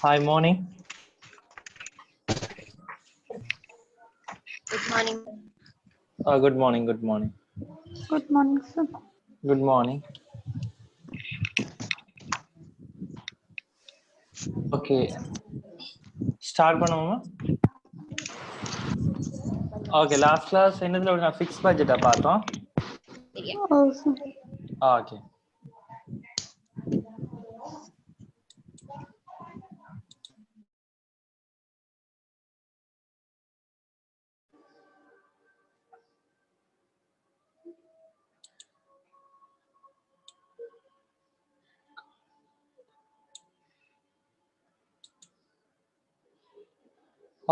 Hi, morning. Good morning. Good morning. Good morning. Good morning, sir. Good morning. Okay. Start பண்ணுவோமா? Okay, last class என்னதுல நான் fixed budget பார்த்தோம். Oh, sir. Okay.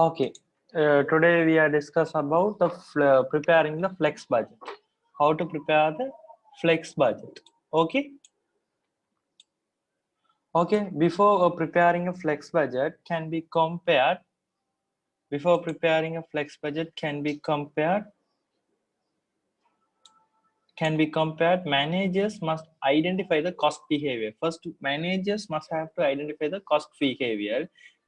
Okay. Today we are discuss about the preparing the flex budget. How to prepare the flex budget. Okay. Okay. Before preparing a flex budget can be compared. Before preparing a flex budget can be compared. Managers must identify the cost behavior. First, managers must have to identify the cost behavior,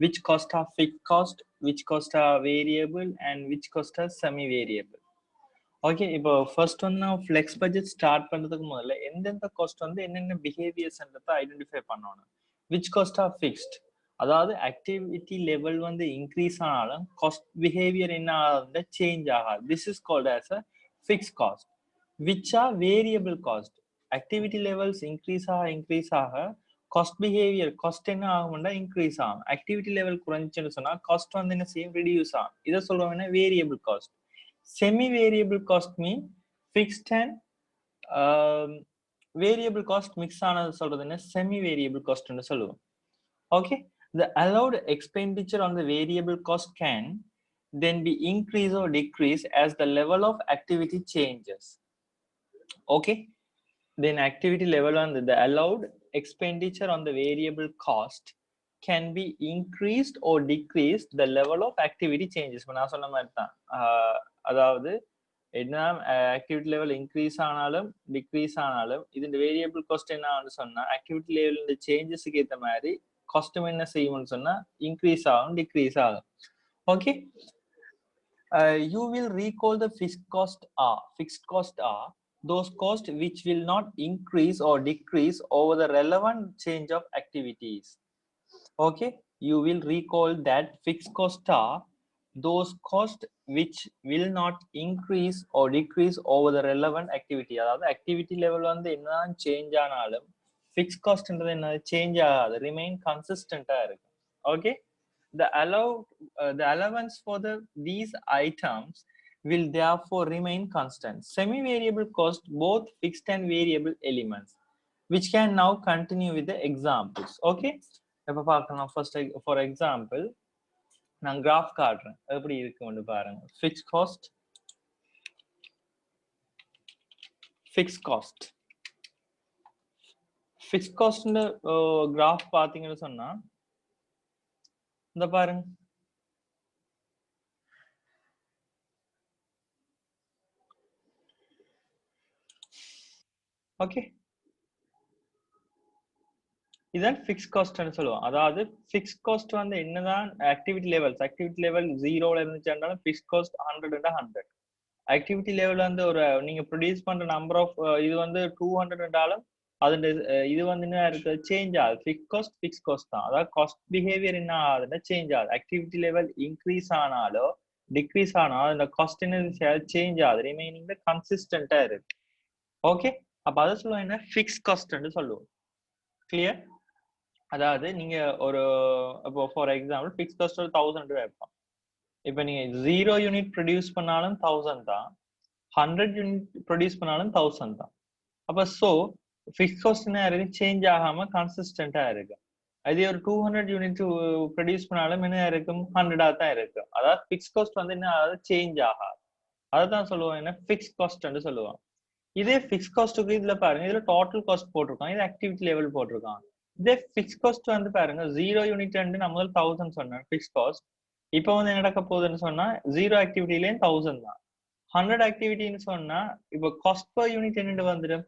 which costs are fixed cost, which costs are variable, and which costs are semi-variable. Okay, இப்போ first வந்து நான் flex budget start பண்ணுறதுக்கு முதல்ல எந்தெந்த cost வந்து என்னென்ன பிஹேவியர்ஸ்ன்றதை identify பண்ணணும். Which cost R fixed, அதாவது ஆக்டிவிட்டி லெவல் வந்து இன்க்ரீஸ் ஆனாலும் காஸ்ட் பிஹேவியர் என்ன ஆகுது, சேஞ்ச் ஆகாது. This is called as a fixed cost. Which are variable cost. Activity levels increase cost behavior cost என்ன ஆகும்னா increase ஆகும். activity level குறைஞ்சுன்னு சொன்னா cost வந்து என்ன செய்யும், reduce ஆகும். இதை சொல்றோம்னா variable cost. semi variable cost mean fixed and variable cost mix ஆனது சொல்றது என்ன, semi variable cost ன்னு சொல்லுவோம். Okay, the allowed expenditure on the variable cost can then be increase or decrease as the level of activity changes. Okay, then activity level on the allowed expenditure on the variable cost can be increased or decreased the level of activity changes. நான் சொன்ன மாதிரி தான், அதாவது என்ன activity level increase ஆனாலும் degrees ஆனாலும் இது இந்த வேரியபிள் காஸ்ட் என்ன ஆகும்னு சொன்னா ஆக்டிவிட்டி லெவல் இந்த சேஞ்சஸுக்கு ஏற்ற மாதிரி காஸ்ட்டும் என்ன செய்யும்னு சொன்னா இன்க்ரீஸ் ஆகும், டிக்ரீஸ் ஆகும். Okay, you will recall the fixed cost are those costs which will not increase or decrease over the relevant change of activities. Okay, you will recall that fixed costs are those costs which will not increase or decrease over the relevant activity. அதாவது activity level வந்து என்ன change ஆனாலும் fixed cost ன்றது என்ன change ஆகாது, remain consistent ஆ இருக்கு. Okay, the allowance for these items will therefore remain constant. Semi-variable cost both fixed and variable elements, which can now continue with the examples. Okay, இப்ப பார்க்கலாம். First, for example, நான் graph காட்டுறேன், எப்படி இருக்குன்னு பாருங்க. Fixed cost, fixed cost graph பாத்தீங்கன்னு சொன்னா இந்த பாருங்க. ஓகே, இதான் ஃபிக்ஸ் காஸ்ட்னு சொல்லுவோம். அதாவது ஃபிக்ஸ் காஸ்ட் வந்து என்னதான் ஆக்டிவிட்டி லெவல் 0ல இருந்துச்சுன்னாலும் ஃபிக்ஸ் காஸ்ட் 100 ஆக்டிவிட்டி லெவல் வந்து ஒரு நீங்க ப்ரொடியூஸ் பண்ற நம்பர் ஆஃப் இது வந்து 200 என்றாலும் அது இது வந்து என்ன இருக்கு, சேஞ்ச் ஆகுது. ஃபிக்ஸ் காஸ்ட் தான். அதாவது காஸ்ட் பிஹேவியர் என்ன ஆகுதுன்னா சேஞ்ச் ஆகுது. ஆக்டிவிட்டி லெவல் இன்க்ரீஸ் ஆனாலோ டிக்ரீஸ் ஆனாலும் அந்த காஸ்ட் என்ன சேஞ்ச் ஆகுது, ரிமைனிங்ல கன்சிஸ்டன்டா இருக்கு. ஓகே, அப்ப அதை சொல்லுவோம் என்ன, ஃபிக்ஸ் காஸ்ட்னு சொல்லுவோம். கிளியர்? அதாவது நீங்க ஒரு இப்போ ஃபார் எக்ஸாம்பிள் ஃபிக்ஸ் காஸ்ட் 1000 ரூபாய் வைப்போம். இப்போ நீங்க 0 யூனிட் ப்ரொடியூஸ் பண்ணாலும் 1000 தான், 100 யூனிட் ப்ரொடியூஸ் பண்ணாலும் 1000 தான். அப்ப சோ ஃபிக்ஸ் காஸ்ட் என்ன இருக்கு, சேஞ்ச் ஆகாம கன்சிஸ்டன்டா இருக்கு. அதே ஒரு 200 யூனிட் ப்ரொடியூஸ் பண்ணாலும் என்ன இருக்கும், 100 தான் இருக்கு. அதாவது ஃபிக்ஸ் காஸ்ட் வந்து என்ன ஆகாது, சேஞ்ச் ஆகாது. அதான் சொல்லுவோம் என்ன, ஃபிக்ஸ் காஸ்ட்னு சொல்லுவோம். இதே ஃபிக்ஸ் காஸ்ட்டுக்கு இதுல பாருங்க, இதுல டோட்டல் காஸ்ட் போட்டிருக்கான், இது ஆக்டிவிட்டி லெவல் போட்டிருக்கான். இதே ஃபிக்ஸ் காஸ்ட் வந்து பாருங்க 0 யூனிட் நான் முதல் 1000 சொன்னேன் ஃபிக்ஸ் காஸ்ட். இப்போ வந்து என்ன நடக்க போகுதுன்னு சொன்னா 0 ஆக்டிவிட்டிலேயும் 1000 தான். 100 ஆக்டிவிட்டின்னு சொன்னா இப்போ காஸ்ட் பர் யூனிட் என்னட்டு வந்துடும்.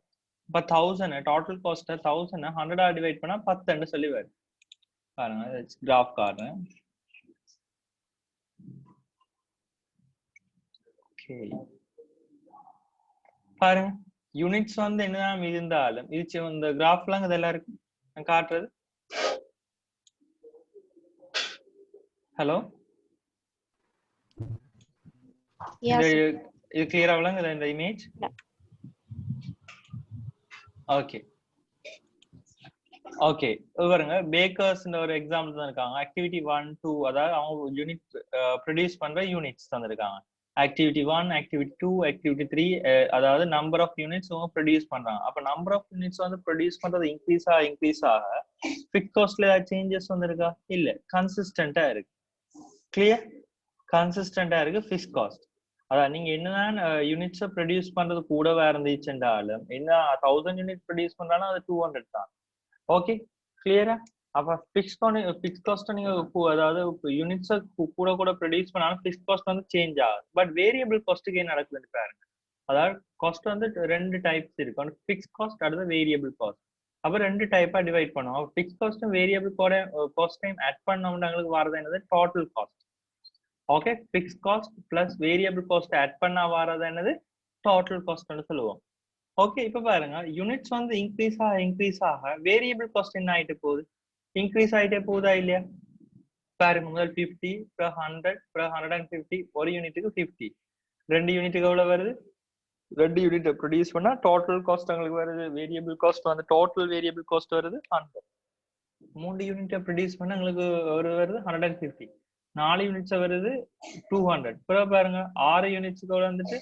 இப்போ 1000 டோட்டல் காஸ்ட் 1000 100 டிவைட் பண்ணா 10 சொல்லி வரும். பாருங்க கிராஃப் காட்டுறேன். ஓகே பாருங்க யூனிட்ஸ் வந்து என்னதான் இருந்தாலும் இது இந்த கிராஃப்லாம் இதெல்லாம் இருக்கு நான் காட்டுறது. ஹலோ இது கிளியரா விளங்குதா இந்த இமேஜ்? ஓகே ஓகே பாருங்க பேக்கர்ஸ் ஒரு எக்ஸாம்பிள் தான் இருக்காங்க. ஆக்டிவிட்டி 1 2 அதாவது அவங்க யூனிட் ப்ரொடியூஸ் பண்ற யூனிட்ஸ் தந்திருக்காங்க. ஆக்டிவிட்டி 1 ஆக்டிவிட்டி 2 ஆக்டிவிட்டி 3 அதாவது நம்பர் ஆஃப் யூனிட்ஸ் அவங்க ப்ரொடியூஸ் பண்றாங்க. அப்ப நம்பர் ஆஃப் யூனிட்ஸ் வந்து ப்ரொடியூஸ் பண்றது இன்க்ரீஸ் ஆக ஃபிக்ஸ் காஸ்ட்ல ஏதாவது சேஞ்சஸ் வந்திருக்கா? இல்ல, கன்சிஸ்டன்டா இருக்கு. கிளியர்? கன்சிஸ்டன்டா இருக்கு ஃபிக்ஸ் காஸ்ட். அதான் நீங்க என்னதான் யூனிட்ஸை ப்ரொடியூஸ் பண்றது கூடவே இருந்துச்சுன்றாலும் என்ன 1000 யூனிட் ப்ரொடியூஸ் பண்றாலும் அது 200 தான். ஓகே கிளியரா? அப்ப ஃபிக்ஸ் காஸ்ட் நீங்க அதாவது யூனிட்ஸை கூட கூட ப்ரொடியூஸ் பண்ணாலும் ஃபிக்ஸ் காஸ்ட் வந்து சேஞ்ச் ஆகும். பட் வேரியபிள் காஸ்ட்டுக்கு என்ன நடக்குதுன்னு பாருங்க. அதாவது காஸ்ட் வந்து 2 டைப்ஸ் இருக்கு. ஒன்று ஃபிக்ஸ் காஸ்ட், அடுத்து வேரியபிள் காஸ்ட். அப்ப 2 டைப்பா டிவைட் பண்ணுவோம். ஃபிக்ஸ் காஸ்ட்டும் வேரியபிள் காஸ்டையும் ஆட் பண்ணோம்னா எங்களுக்கு வரது என்னது? Total cost. Okay, fix cost plus variable cost add பண்ணா வரது என்னது? டோட்டல் காஸ்ட்னு சொல்லுவோம். ஓகே இப்ப பாருங்க யூனிட்ஸ் வந்து இன்க்ரீஸ் ஆக வேரியபிள் காஸ்ட் என்ன ஆயிட்டு போகுது? இன்க்ரீஸ் ஆயிட்டே போகுதா இல்லையா? பாருங்க முதல் 50 அப்புறம் 100 அப்புறம் 150 ஒரு யூனிட்டுக்கு 50 2 யூனிட்டுக்கு எவ்வளவு வருது? 2 யூனிட் ப்ரொடியூஸ் பண்ணா டோட்டல் காஸ்ட் உங்களுக்கு வருது. வேரியபிள் காஸ்ட் வந்து டோட்டல் வேரியபிள் காஸ்ட் வருது 100. 3 யூனிட்டை ப்ரொடியூஸ் பண்ணா உங்களுக்கு வருது 150. 4 யூனிட்ஸ் வருது 200. அப்புறம் பாருங்க 6 யூனிட்ஸ்க்கு வந்துட்டு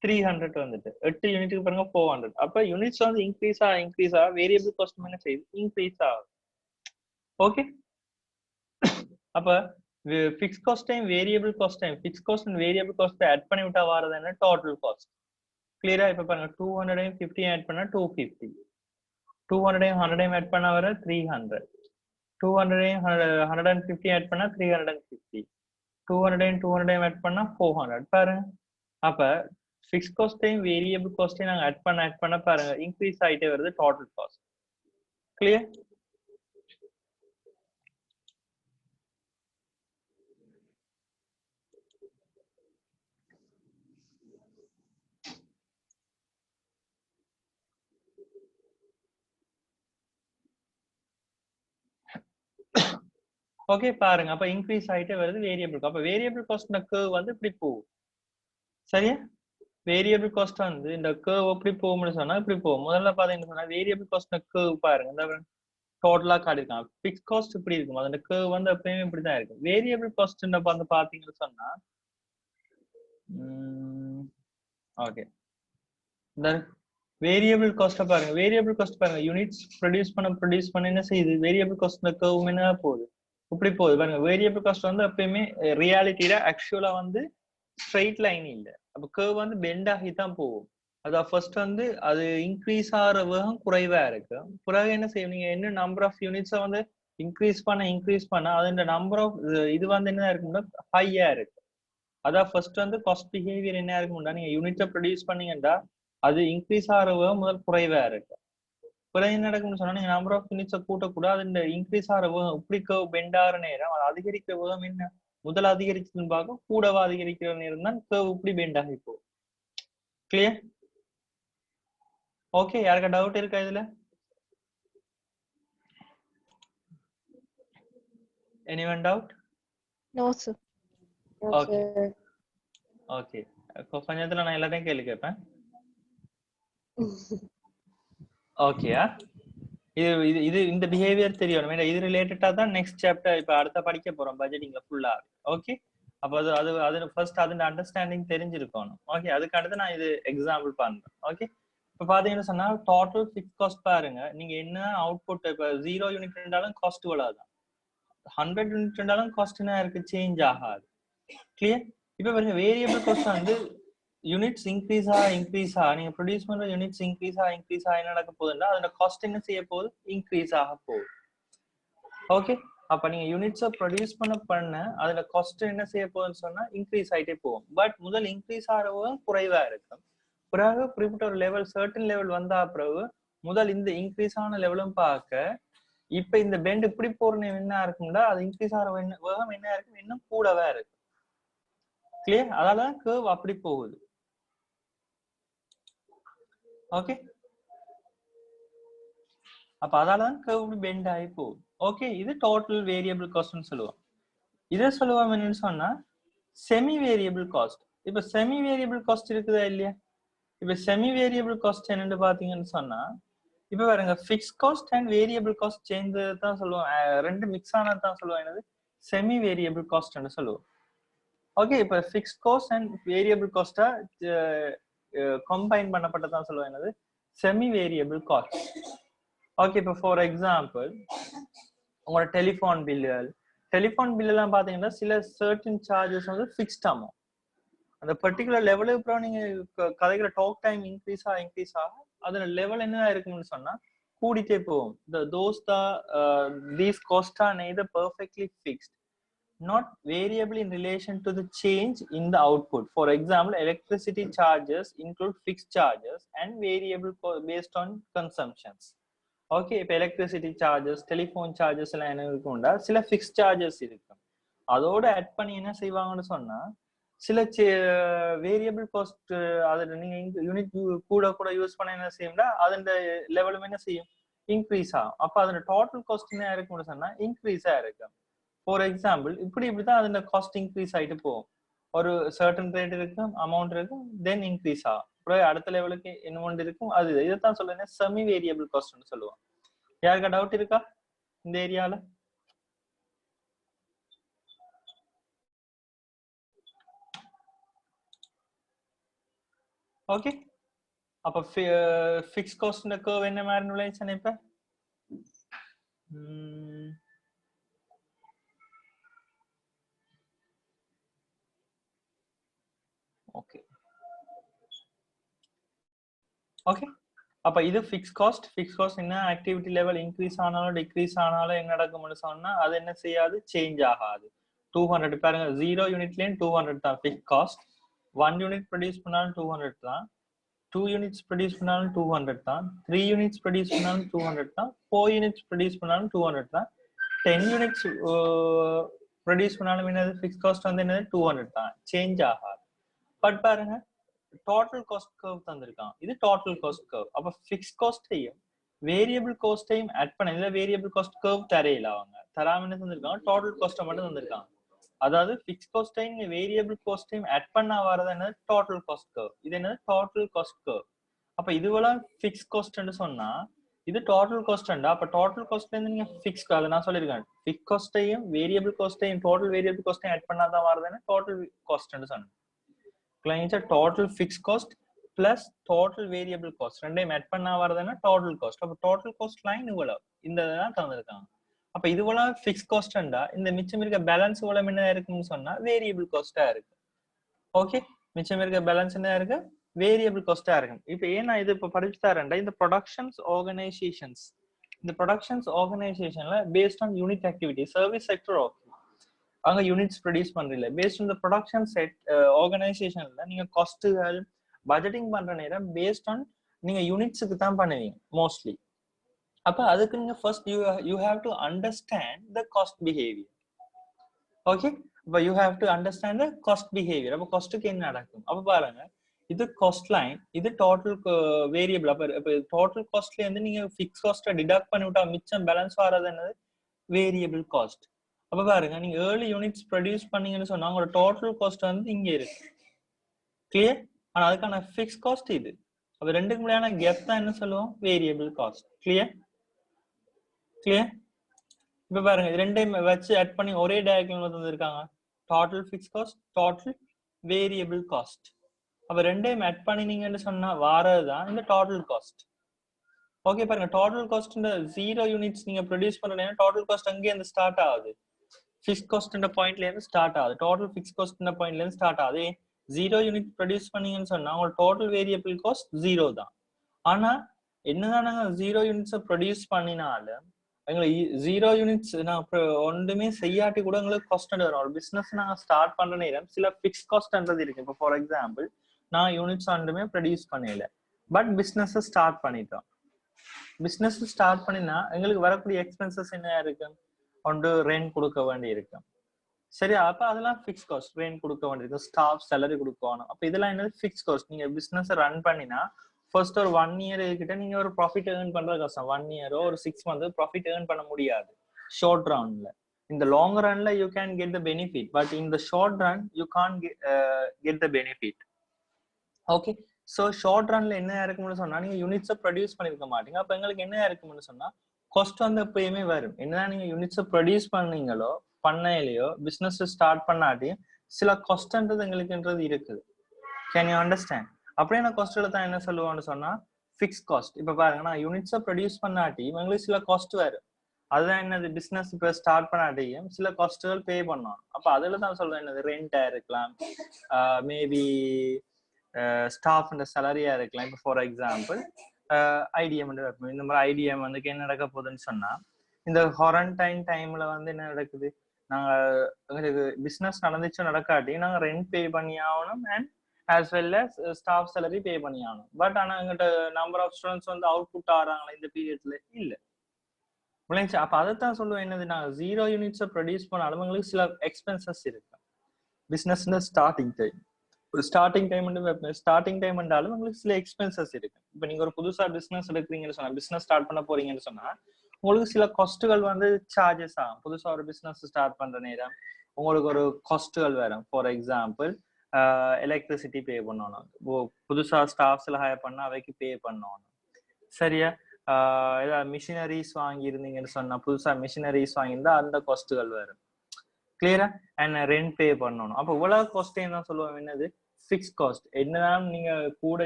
300 வந்துட்டு 8 யூனிட்டுக்கு பாருங்க 400. அப்ப யூனிட்ஸ் வந்து இன்க்ரீஸ் ஆக வேரியபிள் காஸ்ட் என்ன செய்யுது? இன்க்ரீஸ் ஆகும். ஓகே அப்ப fix cost time variable cost time fix cost and variable cost add பண்ணி விட்டா வரது என்ன? Total cost. கிளியரா? இப்ப பாருங்க 250 ஆட் பண்ணா 250, 200 100 ஆட் பண்ணா வர 300, 200 150 ஆட் பண்ணா 350, 200 200 ஆட் பண்ணா 400. பாருங்க அப்ப ஃபிக்ஸ் காஸ்டையும் வேரியபிள் காஸ்டையும் நாங்க ஆட் பண்ண பாருங்க இன்க்ரீஸ் ஆயிட்டே வருது டோட்டல் காஸ்ட். கிளியர்? ஓகே பாருங்க அப்ப இன்க்ரீஸ் ஆயிட்டே வருது வேரியபிள். அப்ப வேரியபிள் காஸ்ட் கர்வ் வந்து இப்படி போகும். சரியா? வேரியபிள் காஸ்ட் வந்து இந்த கர்வ் எப்படி போகும்னு சொன்னா இப்படி போகும். முதல்ல பாத்தீங்கன்னு சொன்னா வேரியபிள் காஸ்ட் கர்வ் பாருங்க இந்த டோட்டலா காட்டிருக்காங்க. ஃபிக்ஸ் காஸ்ட் இப்படி இருக்கும். அந்த கர்வ் வந்து எப்பயுமே இப்படிதான் இருக்கும். வேரியபிள் காஸ்ட் வந்து பாத்தீங்கன்னு சொன்னா ஓகே இந்த வேரியபிள் காஸ்ட் பாருங்க. வேரியபிள் காஸ்ட் பாருங்க யூனிட்ஸ் ப்ரொடியூஸ் பண்ண என்ன செய்யுது? வேரியபிள் காஸ்ட் கர்வ் என்ன போகுது? இப்படி போகுது பாருங்க. வேரியபிள் காஸ்ட் வந்து எப்பயுமே ரியாலிட்டியில ஆக்சுவலா வந்து ஸ்ட்ரைட் லைன் இல்லை. அப்ப கர்வ் வந்து பெண்ட் ஆகி தான் போகும். அதான் ஃபர்ஸ்ட் வந்து அது இன்க்ரீஸ் ஆகிற வேகம் குறைவா இருக்கு. பிறகு என்ன செய்யும்? நீங்க என்ன நம்பர் ஆஃப் யூனிட்ஸை வந்து இன்க்ரீஸ் பண்ண அது நம்பர் ஆஃப் இது வந்து என்ன இருக்கும்னா ஹையா இருக்கு. அதான் ஃபர்ஸ்ட் வந்து காஸ்ட் பிஹேவியர் என்ன இருக்கும்னா நீங்க யூனிட்டை ப்ரொடியூஸ் பண்ணீங்கன்னா அது இன்க்ரீஸ் ஆகிற வேகம் முதல் குறைவா இருக்கு. பிறகு என்ன நடக்கும்னு சொன்னா நீங்க நம்பர் ஆஃப் யூனிட்ஸை கூட்டக்கூடாது. இந்த இன்க்ரீஸ் ஆகிற வேகம் இப்படி கர்வ் பெண்ட் ஆகிற நேரம் அது அதிகரிக்கிற வேகம் என்ன? முதல்ல அதிகரிச்சதுன்னு பார்க்க கூடவா அதிகரிக்கிற நேரம் தான் கர்வ் இப்படி பெண்ட் ஆகி போகும். கிளியர்? ஓகே யாருக்கா டவுட் இருக்கா இதுல? anyone doubt? No, sir. Okay okay கொஞ்ச நேரத்துல நான் எல்லாத்தையும் கேள்வி கேட்பேன். ஓகேயா? இது இது இந்த பிஹேவியர் தெரியணும். இது ரிலேட்டடா தான் நெக்ஸ்ட் சாப்டர் இப்ப அடுத்த படிக்க போறோம் பட்ஜெட்டிங்ல ஃபுல்லா. ஓகே அப்ப அது ஃபர்ஸ்ட் அதோட அண்டர்ஸ்டாண்டிங் தெரிஞ்சிருக்கணும். ஓகே அதுக்கு அடுத்து நான் இது எக்ஸாம்பிள் பண்றேன். ஓகே இப்ப பாத்தீங்கன்னு சொன்னா டோட்டல் ஃபிக்ஸ் காஸ்ட் பாருங்க. நீங்க என்ன அவுட்புட் இப்ப 0 யூனிட் இருந்தாலும் காஸ்ட் இவ்வளவுதான். 100 யூனிட் இருந்தாலும் காஸ்ட் என்ன இருக்கு? சேஞ்ச் ஆகாது. கிளியர்? இப்ப பாருங்க வேரியபிள் காஸ்ட் வந்து யூனிட்ஸ் இன்க்ரீஸ் நீங்க ப்ரொடியூஸ் பண்ற யூனிட்ஸ் இன்க்ரீஸ் என்ன நடக்க போகுதுன்னா அதோட காஸ்ட் என்ன செய்ய போகுது? இன்க்ரீஸ் ஆக போகுது. ஓகே அப்ப நீங்க யூனிட்ஸை ப்ரொடியூஸ் பண்ண அதுல காஸ்ட் என்ன செய்ய போகுதுன்னு சொன்னா இன்க்ரீஸ் ஆயிட்டே போகும். பட் முதல் இன்க்ரீஸ் ஆகிறவும் குறைவா இருக்கும். பிறகு குறிப்பிட்ட ஒரு லெவல் சர்டன் லெவல் வந்தா பிறகு முதல் இந்த இன்க்ரீஸ் ஆன லெவலும் பார்க்க இப்ப இந்த பெண்ட் இப்படி போற என்ன இருக்கும்னா அது இன்க்ரீஸ் ஆகிற வேகம் என்ன இருக்கும், இன்னும் கூடவே இருக்கு. கிளியர்? அதால கர்வ் அப்படி போகுது. ஓகே, அப்ப அதாலதான் கர்வ் பெண்ட் ஆகி போகுது. ஓகே, இது டோட்டல் வேரியபிள் காஸ்ட்னு சொல்லுவோம். இதை சொல்லுவோம் என்னன்னு சொன்னா செமி வேரியபிள் காஸ்ட். இப்ப செமி வேரியபிள் காஸ்ட் இருக்குதா இல்லையா? இப்ப செமி வேரியபிள் காஸ்ட் என்னன்னு பாத்தீங்கன்னு சொன்னா இப்ப பாருங்க fix cost and variable cost சேர்ந்து தான் சொல்லுவோம், ரெண்டு மிக்ஸ் ஆனதான் சொல்லுவோம் என்னது செமி வேரியபிள் காஸ்ட்னு சொல்லுவோம். ஓகே, இப்ப பிக்ஸ் காஸ்ட் அண்ட் வேரியபிள் காஸ்டா கம்பைன் பண்ணப்பட்டதான் சொல்லுவோம் என்னது செமி வேரியபிள் காஸ்ட். ஓகே, இப்ப ஃபார் எக்ஸாம்பிள் உங்களோட டெலிஃபோன் பில் எல்லாம் பாத்தீங்கன்னா சில சர்டன் சார்ஜஸ் வந்து ஃபிக்ஸ்ட் அமௌண்ட். அந்த பர்டிகுலர் லெவலுக்கு அப்புறம் நீங்க கதைக்கிற டாக் டைம் இன்க்ரீஸ் ஆக அதோட லெவல் என்ன இருக்கும்னு சொன்னா கூடிட்டே போகும். These costs are neither perfectly fixed, not variable in relation to the change in the output. For example, electricity charges include fixed charges and variable based on consumptions. Okay, இப்ப electricity charges, telephone charges எல்லாம் என்ன இருக்கும்டா சில fixed charges இருக்கு. அதோட add பண்ணி என்ன செய்வாங்கன்னு சொன்னா சில வேரியபிள் காஸ்ட் அதில் நீங்க யூனிட் கூட யூஸ் பண்ண என்ன செய்யும்னா அதோட லெவலும் என்ன செய்யும் இன்க்ரீஸ் ஆகும். அப்ப அதோட டோட்டல் காஸ்ட் என்ன இருக்கும்னு சொன்னா இன்க்ரீஸா இருக்கு. ஃபார் எக்ஸாம்பிள் இப்படிதான் அதோட காஸ்ட் இன்க்ரீஸ் ஆயிட்டு போகும். ஒரு சர்டன் ரேட் இருக்கும், அமௌண்ட் இருக்கும், தென் இன்க்ரீஸ் ஆகும். அப்புறம் அடுத்த லெவலுக்கு இன்னொன்று இருக்கும். அது இதைத்தான் சொல்லுங்க செமி வேரியபிள் காஸ்ட்னு சொல்லுவோம். யாருக்கா டவுட் இருக்கா இந்த ஏரியால? ஓகே, அப்ப ஃபிக்ஸ் காஸ்ட் கர்வ் என்ன மாதிரி நுழைச்சேன் இப்ப ஓகே ஓகே அப்ப இது ஃபிக்ஸ் காஸ்ட் என்ன ஆக்டிவிட்டி லெவல் இன்க்ரீஸ் ஆனாலும் டிக்ரீஸ் ஆனாலும் என்ன நடக்கும்னு சொன்னா அது என்ன செய்யாது சேஞ்ச் ஆகாது. 200 பாருங்க 0 யூனிட்லயும் 200 தான் ஃபிக்ஸ் காஸ்ட். 1 யூனிட் ப்ரொடியூஸ் பண்ணாலும் 200 தான், 2 யூனிட்ஸ் ப்ரொடியூஸ் பண்ணாலும் 200 தான், 3 யூனிட்ஸ் ப்ரொடியூஸ் பண்ணாலும் 200 தான், 4 யூனிட்ஸ் ப்ரொடியூஸ் பண்ணாலும் 200 தான், 10 யூனிட்ஸ் ப்ரொடியூஸ் பண்ணாலும் என்னது ஃபிக்ஸ் காஸ்ட் வந்து என்னது 200 தான், சேஞ்ச் ஆகாது. பட் பாருங்க டோட்டல் காஸ்ட் கர்வ் தந்திருக்கான், இது டோட்டல் காஸ்ட் கர்வ். அப்ப ஃபிக்ஸ் காஸ்டையும் வேரியபிள் காஸ்டையும் ஆட் பண்ண இல்ல வேரியபிள் காஸ்ட் கர்வ் தரையில அவங்க தராம என்ன தந்திருக்காங்க டோட்டல் காஸ்ட்டை மட்டும் தந்திருக்காங்க. அதாவது ஃபிக்ஸ் காஸ்டையும் வேரியபிள் காஸ்டையும் ஆட் பண்ண வரது என்ன டோட்டல் காஸ்ட் கர்வ். இது என்ன டோட்டல் காஸ்ட் கர்வ். அப்ப இதுவெல்லாம் ஃபிக்ஸ் காஸ்ட்னு சொன்னா இது டோட்டல் காஸ்ட்ண்டா. அப்ப டோட்டல் காஸ்ட்ல இருந்து நீங்க ஃபிக்ஸ் அதை நான் சொல்லியிருக்கேன் ஃபிக்ஸ் காஸ்டையும் வேரியபிள் காஸ்டையும் டோட்டல் வேரியபிள் காஸ்டையும் ஆட் பண்ணாதான் வரதுன்னு டோட்டல் காஸ்ட்னு சொன்னேன். Total fix cost plus total variable cost ரெண்டையும் ஆட் பண்ணா வரதுன்னா டோட்டல் காஸ்ட். அப்ப டோட்டல் காஸ்ட் லைன் இவ்வளவு இந்த தான் தந்திருக்காங்க. அப்ப இதுவெல்லாம் ஃபிக்ஸ் காஸ்ட்ண்டா இந்த மிச்சம் இருக்க பேலன்ஸ் இவ்வளவு என்ன இருக்குன்னு சொன்னா வேரியபிள் காஸ்டா இருக்கு. ஓகே, மிச்சம் இருக்க பேலன்ஸ் என்ன இருக்கு வேரியபிள் காஸ்டா இருக்கு. இப்ப ஏன்னா இது இப்ப படிச்சு தரேன்டா இந்த ப்ரொடக்ஷன்ஸ் ஆர்கனைசேஷன்ஸ், இந்த ப்ரொடக்ஷன்ஸ் ஆர்கனைசேஷன்ல based on unit activity service sector அங்க யூனிட்ஸ் ப்ரொடியூஸ் பண்றீங்க. Based on the production set ஆர்கனைசேஷன்ல நீங்க காஸ்ட்கள் பட்ஜெட்டிங் பண்ற நேரம் பேஸ்ட் ஆன் நீங்க யூனிட்ஸ்க்கு தான் பண்ணுவீங்க மோஸ்ட்லி. அப்ப அதுக்கு நீங்க first you have to understand the cost behaviour. Okay, அப்ப you have to understand the cost behaviour. அப்ப காஸ்ட்க்கு என்ன நடக்கும் அப்ப பாருங்க இது காஸ்ட் லைன், இது டோட்டல் வேரியபிள். அப்ப டோட்டல் காஸ்ட்ல இருந்து நீங்க ஃபிக்ஸ் காஸ்ட்டை டிடக்ட் பண்ணி விட்டா மிச்சம் பேலன்ஸ் வரது என்னது வேரியபிள் காஸ்ட். அப்ப பாருங்க நீங்க ஏர்லி யூனிட்ஸ் ப்ரொடியூஸ் பண்ணீங்கன்னு சொன்னா உங்களோட டோட்டல் காஸ்ட் வந்து இங்க இருக்கு கிளியர். ஆனா அதுக்கான ஃபிக்ஸ் காஸ்ட் இது. அப்ப ரெண்டுக்கு முடியான கேப் தான் என்ன சொல்லுவோம் வேரியபிள் காஸ்ட். Clear clear. இப்ப பாருங்க இது ரெண்டையும் வச்சு ஆட் பண்ணி ஒரே டயக்ராம்ல தந்திருக்காங்க total fix cost total variable cost. அப்ப ரெண்டையும் ஆட் பண்ணினீங்கன்னு சொன்னா வாரதுதான் இந்த டோட்டல் காஸ்ட். ஓகே பாருங்க டோட்டல் காஸ்ட் 0 யூனிட்ஸ் நீங்க ப்ரொடியூஸ் பண்றீங்கன்னா டோட்டல் காஸ்ட் அங்கே இருந்து ஸ்டார்ட் ஆகுது. ஃபிக்ஸ் காஸ்ட் பாயிண்ட்ல இருந்து ஸ்டார்ட் ஆகுது. டோட்டல் ஃபிக்ஸ் காஸ்ட் பாயிண்ட்ல இருந்து ஸ்டார்ட் ஆகுது. 0 யூனிட் ப்ரொடியூஸ் பண்ணீங்கன்னு சொன்னா உங்க டோட்டல் வேரியபிள் காஸ்ட் 0 தான். ஆனா என்னதான் நாங்க 0 யூனிட்ஸ் ப்ரொடியூஸ் பண்ணினாலும் எங்களுக்கு 0 யூனிட்ஸ் நான் ஒன்றுமே செய்யாட்டி கூட எங்களுக்கு காஸ்ட் வரும். ஒரு பிசினஸ் நாங்க ஸ்டார்ட் பண்ற நேரம் சில ஃபிக்ஸ் காஸ்ட்ன்றது இருக்கு. இப்போ ஃபார் எக்ஸாம்பிள் நான் யூனிட்ஸ் ஒன்றுமே ப்ரொடியூஸ் பண்ணல பட் பிசினஸ் ஸ்டார்ட் பண்ணிட்டோம். பிசினஸ் ஸ்டார்ட் பண்ணினா எங்களுக்கு வரக்கூடிய எக்ஸ்பென்சஸ் என்ன இருக்கு? ஒன்று ரெண்ட் கொடுக்க வேண்டி இருக்கு. சரியா? அப்ப அதெல்லாம் ஃபிக்ஸ் காஸ்ட். ரெண்ட் கொடுக்க வேண்டியிருக்கும், ஸ்டாஃப் சேலரி கொடுக்கணும். அப்ப இதெல்லாம் என்னது? Fix cost. நீங்க பிசினஸ் ரன் பண்ணினா ஃபர்ஸ்ட் ஒரு 1 இயர் கிட்ட நீங்க ஒரு ப்ராஃபிட் ஏர்ன் பண்றது கஷ்டம். 1 இயரோ ஒரு 6 மந்த் ப்ராஃபிட் ஏர்ன் பண்ண முடியாது short ரன்ல. In the long run you can get the benefit, but in the short run you can't get the benefit. Okay, so short run la enna irukumnu sonna neenga units produce பண்ணிருக்க மாட்டீங்க. அப்ப உங்களுக்கு என்ன இருக்கும்னு சொன்னா cost வந்து எப்பயுமே வரும். என்னதான் நீங்க யூனிட்ஸ் ப்ரொடியூஸ் பண்ணீங்களோ பண்ணலையோ பிசினஸ் ஸ்டார்ட் பண்ணாட்டி சில காஸ்ட்ன்றது எங்களுக்குன்றது இருக்குது. Can you understand? அப்படியே நான் காஸ்ட்ல தான் என்ன சொல்லுவான்னு சொன்னா ஃபிக்ஸ் காஸ்ட். இப்ப பாருங்க, நான் யூனிட்ஸை ப்ரொடியூஸ் பண்ணாட்டி உங்களுக்கு சில காஸ்ட் வரும். அதுதான் என்னது? பிசினஸ் இப்ப ஸ்டார்ட் பண்ணாட்டியும் சில காஸ்ட்கள் பே பண்ணணும். அப்ப அதுல தான் சொல்றேன் என்னது? ரெண்டா இருக்கலாம், மேபி ஸ்டாஃப் சேலரியா இருக்கலாம். இப்போ ஃபார் எக்ஸாம்பிள் ஐடிஎம் இந்த மாதிரி ஐடிஎம் வந்து என்ன நடக்க போகுதுன்னு சொன்னா இந்த குவாரண்டைன் டைம்ல வந்து என்ன நடக்குது? நாங்க எங்களுக்கு பிசினஸ் நடந்துச்சு நடக்காட்டி நாங்க ரெண்ட் பே பண்ணி ஆகணும் and as well as staff salary பே பண்ணி ஆகணும். பட் ஆனா எங்கிட்ட நம்பர் ஆஃப் ஸ்டூடெண்ட்ஸ் வந்து அவுட்புட் ஆறாங்களா இந்த பீரியட்ல இல்ல. விளைஞ்சு அப்ப அதைத்தான் சொல்லுவேன் என்னது? நாங்க 0 யூனிட்ஸை ப்ரொடியூஸ் பண்ணாலும் எங்களுக்கு சில எக்ஸ்பென்சஸ் இருக்கு. பிசினஸ்ல ஸ்டார்டிங் டைம் ஒரு ஸ்டார்டிங் டைம் என்றாலும் உங்களுக்கு சில எக்ஸ்பென்சஸ் இருக்கு. இப்ப நீங்க ஒரு புதுசா பிசினஸ் எடுக்கிறீங்கன்னு சொன்னா, பிசினஸ் ஸ்டார்ட் பண்ண போறீங்கன்னு சொன்னா உங்களுக்கு சில காஸ்ட்டுகள் வந்து சார்ஜஸ் ஆகும். புதுசா ஒரு பிசினஸ் ஸ்டார்ட் பண்ற நேரம் உங்களுக்கு ஒரு காஸ்ட்டுகள் வரும். ஃபார் எக்ஸாம்பிள் எலக்ட்ரிசிட்டி பே பண்ணணும், புதுசா ஸ்டாஃப்ஸ் எல்லாம் ஹையர் பண்ணா அவைக்கு பே பண்ணணும். சரியா? ஏதாவது மிஷினரிஸ் வாங்கி இருந்தீங்கன்னு சொன்னா, புதுசா மிஷினரிஸ் வாங்கியிருந்தா அந்த காஸ்ட்டுகள் வரும். கிளியரா? அண்ட் ரெண்ட் பே பண்ணணும். அப்போ இவ்வளவு காஸ்ட்டையும் தான் சொல்லுவாங்க என்னது? Fix cost. என்னதான் நீங்க கூட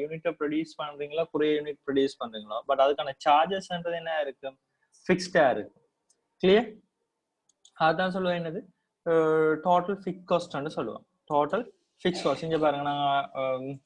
யூனிட்டை ப்ரொடியூஸ் பண்றீங்களோ குறைய யூனிட் ப்ரொடியூஸ் பண்றீங்களோ பட் அதுக்கான சார்ஜஸ்ன்றது என்ன இருக்கு? ஃபிக்ஸ்டா இருக்கு. கிளியர்? அதான் சொல்லுவேன் என்னது? டோட்டல் ஃபிக்ஸ் காஸ்ட்னு சொல்லுவோம். Total fix cost. இங்க பாருங்க, நாங்க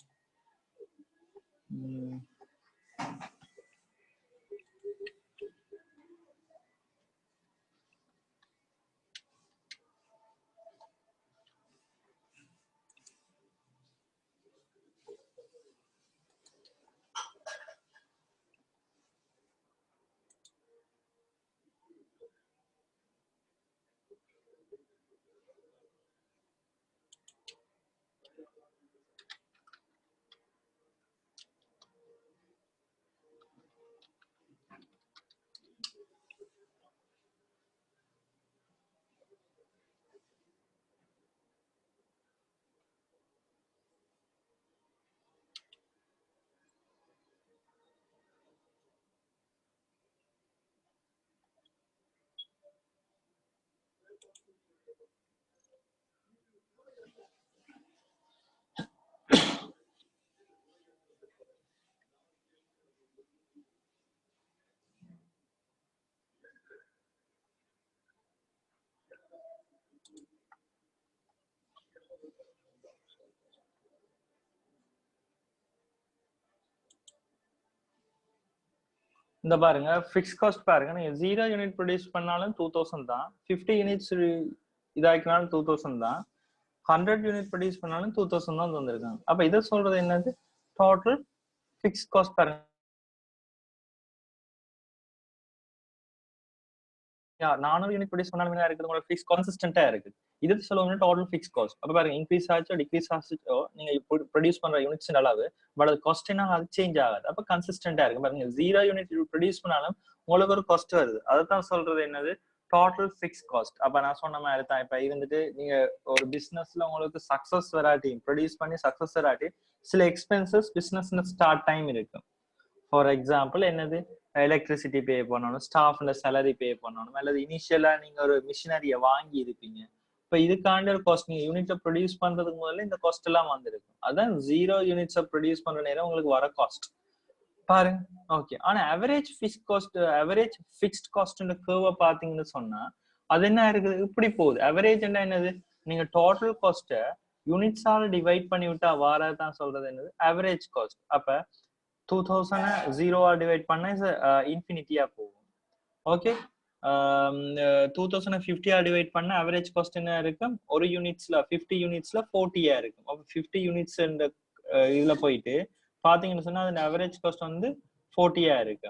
இந்த பாருங்க ஃபிக்ஸ் காஸ்ட் பாருங்க, நீங்க 0 யூனிட் ப்ரொடியூஸ் பண்ணாலும் 2000 தான், 50 யூனிட்ஸ் இதாக்கினாலும் 2000 தான், 100 யூனிட் ப்ரொடியூஸ் பண்ணாலும் 2000 தான் தந்திருக்காங்க. அப்ப இதை சொல்றது என்னது? டோட்டல் ஃபிக்ஸ் காஸ்ட் பாருங்க. 400 யூனிட் ப்ரொடியூஸ் பண்ணாலும் என்ன இருக்குது? உங்களுக்கு ஃபிக்ஸ் கன்சிஸ்டன்டா இருக்கு. இது சொல்லுவாங்க டோட்டல் ஃபிக்ஸ் காஸ்ட். அப்ப பாருங்க, இன்க்ரீஸ் ஆச்சோ டிக்ரீஸ் ஆச்சோ நீங்க ப்ரொடியூஸ் பண்ற யூனிட்ஸ் அளவு பட் அது காஸ்ட் என்ன அது சேஞ்ச் ஆகாது. அப்ப கன்சிஸ்டன்டா இருக்கு. பாருங்க, 0 யூனிட் ப்ரொடியூஸ் பண்ணாலும் உங்களுக்கு ஒரு காஸ்ட் வருது. அதைத்தான் சொல்றது என்னது? Total fix cost. அப்ப நான் சொன்ன மாதிரி தான், இப்ப இருந்துட்டு நீங்க ஒரு பிசினஸ்ல உங்களுக்கு சக்சஸ் வராட்டி, ப்ரொடியூஸ் பண்ணி சக்சஸ் வராட்டி சில எக்ஸ்பென்சஸ் பிசினஸ் ஸ்டார்ட் டைம் இருக்கு. ஃபார் எக்ஸாம்பிள் என்னது? எலக்ட்ரிசிட்டி பே பண்ணணும், ஸ்டாஃப்ல சேலரி பே பண்ணணும், அல்லது இனிஷியலா நீங்க ஒரு மிஷினரியை வாங்கி இருப்பீங்க. இப்ப இதுக்காண்டி ஒரு காஸ்ட் நீங்க யூனிட்டை ப்ரொடியூஸ் பண்றதுக்கு முதல்ல இந்த காஸ்ட் எல்லாம் வந்திருக்கும். அதான் 0 யூனிட்ஸை ப்ரொடியூஸ் பண்ற நேரம் உங்களுக்கு வர காஸ்ட் பாருங்க. ஓகே, ஆனா அவரேஜ் ஃபிக்ஸ்ட் காஸ்ட் கர்வ பாத்தீங்கன்னு சொன்னா அது என்ன இருக்குது? இப்படி போகுது. அவரேஜ் என்னது? நீங்க டோட்டல் காஸ்ட்டை யூனிட்ஸால டிவைட் பண்ணி விட்டா வாரதான் சொல்றது என்னது? Average cost. அப்ப 2000 0 டிவைட் பண்ணா இன்ஃபினிட்டியா போகும். ஓகே, 2050 டிவைட் பண்ண அவரேஜ் காஸ்ட் என்ன இருக்கும்? ஒரு யூனிட்ஸ்ல 50 யூனிட்ஸ்ல 40 இருக்கும். அப்ப 50 யூனிட்ஸ் இதுல போயிட்டு பாத்தீங்கன்னு சொன்னா அதோட அவரேஜ் காஸ்ட் வந்து 40 இருக்கு.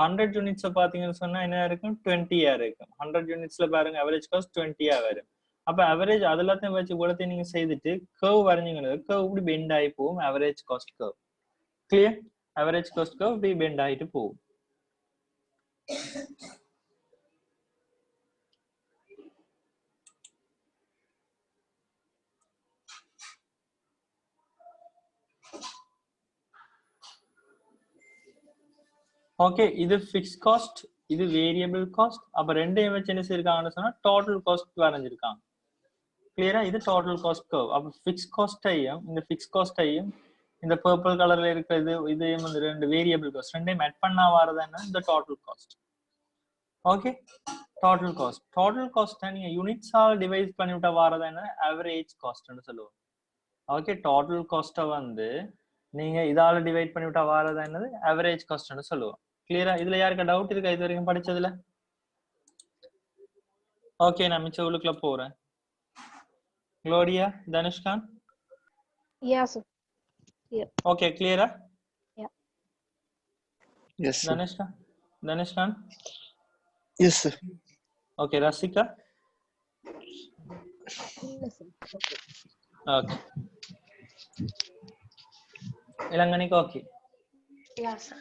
100 units பாத்தீங்கன்னு சொன்னா என்ன இருக்கும் 20 இருக்கும் 100 unitsல பாருங்க average cost 20 வரும் அப்ப average அதெல்லாத்தையும் வச்சு இவ்வளத்தையும் நீங்க செய்துட்டு curve வரைஞ்சீங்கன்னா curve இப்படி bend ஆகி போகும் average cost curve clear average cost curve இப்படி bend ஆகிட்டு போகும் ஓகே இது ஃபிக்ஸ்ட் காஸ்ட் இது வேரியபிள் காஸ்ட் அப்ப ரெண்டையும் வச்சு என்ன செய்யிருக்காங்கன்னு சொன்னா டோட்டல் காஸ்ட் வரைஞ்சிருக்காங்க கிளியரா இது டோட்டல் காஸ்ட் கர்வ் அப்ப ஃபிக்ஸ்ட் காஸ்டையும் இந்த ஃபிக்ஸ்ட் காஸ்டையும் இந்த பர்பிள் கலர்ல இருக்கிறது இதையும் வந்து ரெண்டு வேரியபிள் காஸ்ட் ரெண்டையும் ஆட் பண்ணா வரது என்ன இந்த total cost okay total cost நீங்க யூனிட்ஸால் டிவைட் பண்ணிவிட்டா வரது என்ன ஆவரேஜ் காஸ்ட்னு சொல்லுவோம் ஓகே டோட்டல் காஸ்ட்டை வந்து நீங்க இதால டிவைட் பண்ணிவிட்டா வரது என்னது ஆவரேஜ் காஸ்ட்னு சொல்லுவோம் கிளியரா இதுல யாருக்கு டவுட் இருக்கா இது வரைக்கும் படிச்சதுல ஓகே நான் மிச்ச உள்ளுக்குள்ள போறேன் Gloria, Danishkan? Yeah, sir. Yeah. Okay, clear? Yeah. Yes, sir. Danishkan? Yes, sir. Okay, Rasika? Yes, sir. Okay. Ilanganik okay? Yeah, sir.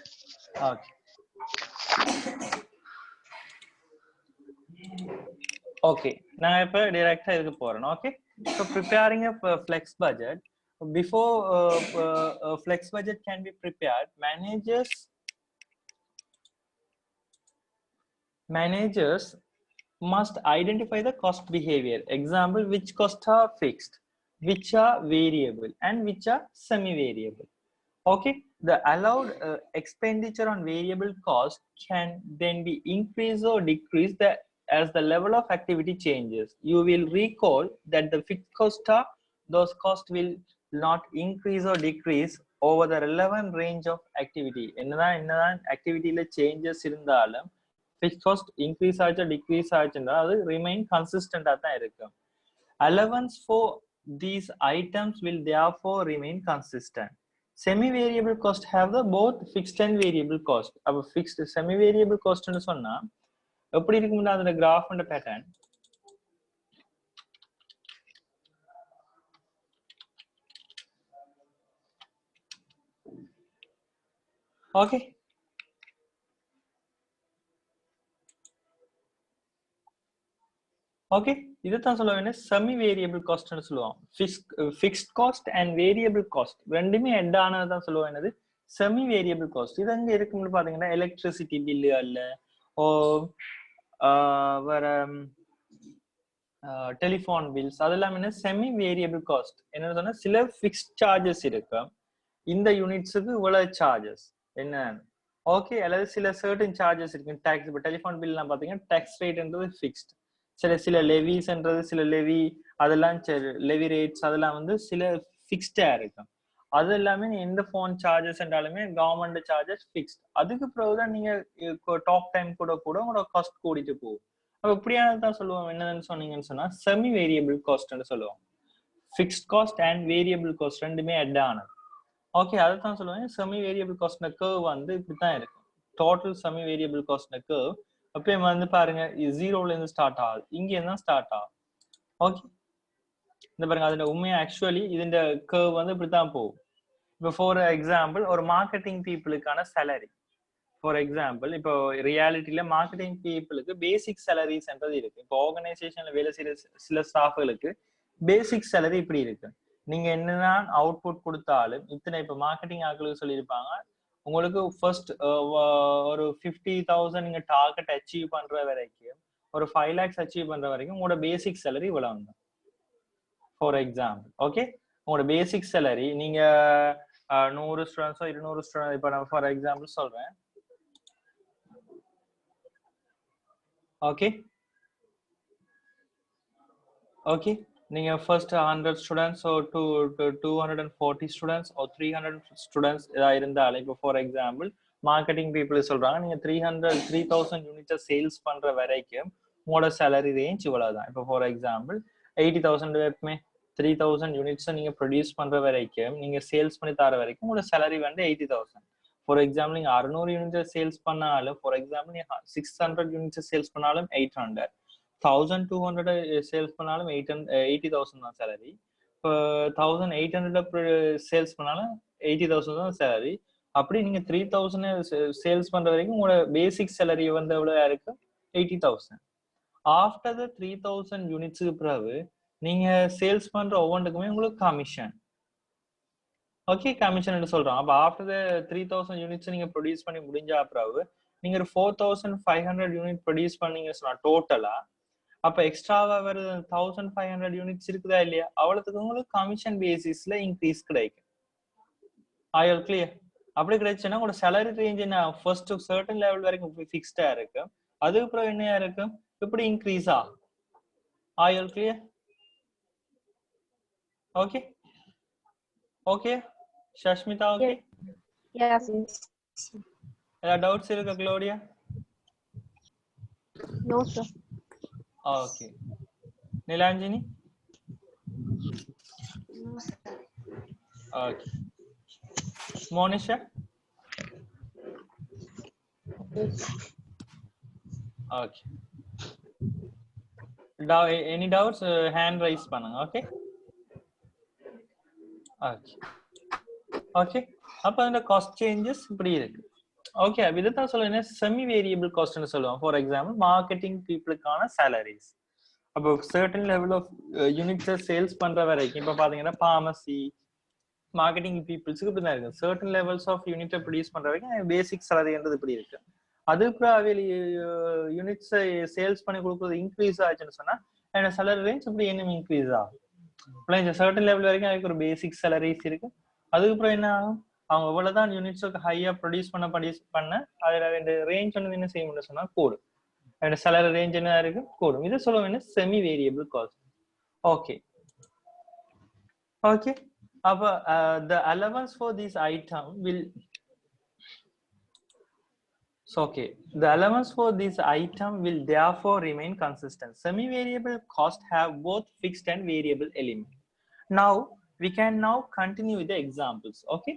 Okay. Okay, now I will direct okay? So preparing a flex budget, before flex budget can be prepared, managers must identify the cost behavior. Example, which costs are fixed, which are variable, and which are semi-variable. Okay, the allowed expenditure on variable cost can then be increased or decreased as the level of activity changes. You will recall that the fixed costs are those costs will not increase or decrease over the relevant range of activity. என்னதான் activityல changes இருந்தாலும் fixed cost increase ஆச்சு decrease ஆச்சுன்னா அது remain consistent தான் இருக்கும். Allowance for these items will therefore remain consistent. Semi-variable cost have the both fixed and variable cost. அப்ப fixed semi-variable cost னு சொன்னா எப்படி இருக்கும்னா அதோட graph and pattern okay okay இதுதான் சொல்லுவாங்க செமி வேரியபிள் காஸ்ட்னு சொல்லுவோம் fixed cost and variable cost ரெண்டுமே ஹெட் ஆனதான் சொல்லுவோம் என்னது செமி வேரியபிள் காஸ்ட் இது அங்க இருக்கும்னு பாத்தீங்கன்னா எலக்ட்ரிசிட்டி பில்லு அல்ல ஓ வேற டெலிஃபோன் பில்ஸ் அதெல்லாம் என்ன செமி வேரியபிள் காஸ்ட் என்னன்னு சொன்னா சில ஃபிக்ஸ்ட் சார்ஜஸ் இருக்கு இந்த யூனிட்ஸுக்கு இவ்வளவு சார்ஜஸ் என்ன ஓகே அல்லது சில சர்டன் சார்ஜஸ் இருக்கு டாக்ஸ் இப்போ டெலிஃபோன் பில்லாம் பாத்தீங்கன்னா டாக்ஸ் ரேட்ன்றது ஃபிக்ஸ்ட் சில லெவிஸ்ன்றது சில லெவி அதெல்லாம் லெவி ரேட்ஸ் அதெல்லாம் வந்து சில ஃபிக்ஸ்டா இருக்கும் அது எல்லாமே எந்த போன் சார்ஜஸ் என்றாலுமே கவர்மெண்ட் சார்ஜஸ் ஃபிக்ஸ்ட் அதுக்கு பிறகுதான் நீங்க டாக் டைம் கூட உங்களோட காஸ்ட் கூடிட்டு போகும் அப்ப இப்படியானதான் சொல்லுவோம் என்னன்னு சொன்னீங்கன்னு சொன்னா செமி வேரியபிள் காஸ்ட்னு சொல்லுவோம் fixed cost and variable cost ரெண்டுமே அட் ஆனது ஓகே அதைத்தான் சொல்லுவாங்க செமி வேரியபிள் காஸ்ட்ன கர்வ் வந்து இப்படித்தான் இருக்கும் டோட்டல் செமி வேரியபிள் காஸ்ட்ன கர்வ் அப்பயும் வந்து பாருங்க ஜீரோல இருந்து ஸ்டார்ட் ஆகுது இங்க இருந்தா ஸ்டார்ட் ஆகும் ஓகே இந்த பாருங்க அதுல உண்மையா ஆக்சுவலி இதுஇந்த கர்வ் வந்து இப்படித்தான் போகும் இப்போ ஃபார் எக்ஸாம்பிள் ஒரு மார்க்கெட்டிங் பீப்புளுக்கான சேலரி ஃபார் எக்ஸாம்பிள் இப்போ ரியாலிட்டியில மார்க்கெட்டிங் பீப்புளுக்கு பேசிக் சேலரிஸ்ன்றது இருக்கு இப்போ ஆர்கனைசேஷன்ல வேலை செய்யற சில ஸ்டாஃப்களுக்கு பேசிக் சேலரி இப்படி இருக்கு நீங்க என்னதான் அவுட்புட் கொடுத்தாலும் இத்தனை இப்போ மார்க்கெட்டிங் ஆட்களுக்கு சொல்லியிருப்பாங்க உங்களுக்கு ஃபர்ஸ்ட் ஒரு 50,000 நீங்க டார்கெட் அச்சீவ் பண்ற வரைக்கும் ஒரு 5 lakhs அச்சீவ் பண்ற வரைக்கும் உங்களோட பேசிக் சேலரி இவ்வளவு தான் ஃபார் எக்ஸாம்பிள் ஓகே உங்களோட பேசிக் சேலரி நீங்க 100 ஸ்டூடெண்ட்ஸோ 200 ஸ்டூடெண்ட் இப்போ நான் ஃபார் எக்ஸாம்பிள் சொல்றேன் ஓகே ஓகே நீங்க first 100 students or 240 students or 300 students இதா இருந்தாலும் இப்போ ஃபார் எக்ஸாம்பிள் மார்க்கெட்டிங் பீப்புள் சொல்றாங்க நீங்க 3000 யூனிட்ஸ் சேல்ஸ் பண்ற வரைக்கும் உங்களோட சேலரி ரேஞ்ச் இவ்வளவுதான் இப்போ ஃபார் எக்ஸாம்பிள் 80,000 எப்பவுமே 3,000 யூனிட்ஸ் நீங்க ப்ரொடியூஸ் பண்ற வரைக்கும் நீங்க சேல்ஸ் பண்ணி தர வரைக்கும் உங்களோட சேலரி வந்து 80,000 ஃபார் எக்ஸாம்பிள் நீங்க 600 யூனிட்ஸ் சேல்ஸ் பண்ணாலும், ஃபார் எக்ஸாம்பிள் நீங்க 600 யூனிட்ஸ் சேல்ஸ் பண்ணாலும் 800, 1200 சேல்ஸ் பண்ணாலும் 80,000 தான் சேலரி. இப்போ 1800 சேல்ஸ் பண்ணாலும் 80,000 தான் சேலரி. அப்படி நீங்க 3000 சேல்ஸ் பண்ற வரைக்கும் உங்களோட பேசிக் சேலரி வந்து எவ்வளவு இருக்கு? 80,000. ஆஃப்டர் த 3000 யூனிட்ஸுக்கு பிறகு நீங்க சேல்ஸ் பண்ற ஒவ்வொன்றுக்குமே உங்களுக்கு கமிஷன். ஓகே, கமிஷன் சொல்றோம். அப்ப ஆஃப்டர் த 3000 யூனிட்ஸ் நீங்க ப்ரொடியூஸ் பண்ணி முடிஞ்ச பிறகு நீங்க ஒரு 4500 யூனிட் ப்ரொடியூஸ் பண்ணீங்க சொன்னா டோட்டலா, அப்ப எக்ஸ்ட்ராவா வருது 1500 யூனிட்ஸ் இருக்குதா இல்லையா, அவ்வளவுக்கு உங்களுக்கு கமிஷன் பேசிஸ்ல இன்க்ரீஸ் கிடைக்கும். All clear? அப்படி கிடைச்சுன்னா உங்களோட சேலரி ரேஞ்ச் என்ன, ஃபர்ஸ்ட் சர்டன் லெவல் வரைக்கும் ஃபிக்ஸ்டா இருக்கு, அதுக்கப்புறம் என்ன இருக்கு, இப்படி இன்க்ரீஸ் ஆகும். All clear? Okay okay Shashmita, okay? Yes. ஏதாவது டவுட்ஸ் இருக்கா Claudia? No, sir. Okay. Nilanjini? No, sir. Okay. Monisha? Okay. Any doubts hand raise பண்ணுங்க. Okay okay okay. அப்ப அந்த காஸ்ட் சேஞ்சஸ் இப்படி இருக்கு. ஓகே, இதுதான் சொல்லுங்க செமி வேரியபிள் காஸ்ட்னு சொல்லுவோம். ஃபார் எக்ஸாம்பிள் மார்க்கெட்டிங் பீப்புளுக்கான சேலரிஸ். அப்போ சர்டன் லெவல் ஆஃப் யூனிட்ஸை சேல்ஸ் பண்ற வரைக்கும் இப்போ பாத்தீங்கன்னா பார்மசி மார்க்கெட்டிங் பீப்புள்ஸுக்கு இப்படி தான் இருக்கு. சர்டன் லெவல்ஸ் ஆஃப் யூனிட்டை ப்ரொடியூஸ் பண்ற வரைக்கும் பேசிக் சேலரின்றது இப்படி இருக்கு. அதுக்கப்புறம் அவையில் யூனிட்ஸை சேல்ஸ் பண்ணி கொடுக்குறது இன்க்ரீஸ் ஆச்சுன்னு சொன்னா என்னோட சேலரி ரேஞ்ச் இப்படி என்ன இன்க்ரீஸ் ஆகும். சர்டன் லெவல் வரைக்கும் அதுக்கு ஒரு பேசிக் சேலரிஸ் இருக்கு. அதுக்கப்புறம் என்ன ஆகும், அவங்க எவ்வளவுதான் யூனிட்ஸுக்கு ஹையா ப்ரொடியூஸ் பண்ண அதுல ரேஞ்ச் வந்து என்ன செய்ய முடியும் சொன்னா கூடும். அதோட சேலரி ரேஞ்ச் என்ன இருக்கு, கூடும். இதை சொல்லுவாங்க semi variable cost. Okay okay. அப்ப the allowance for this item will the allowance for this item will therefore remain consistent. Semi variable cost have both fixed and variable element. Now we can continue with the examples. Okay,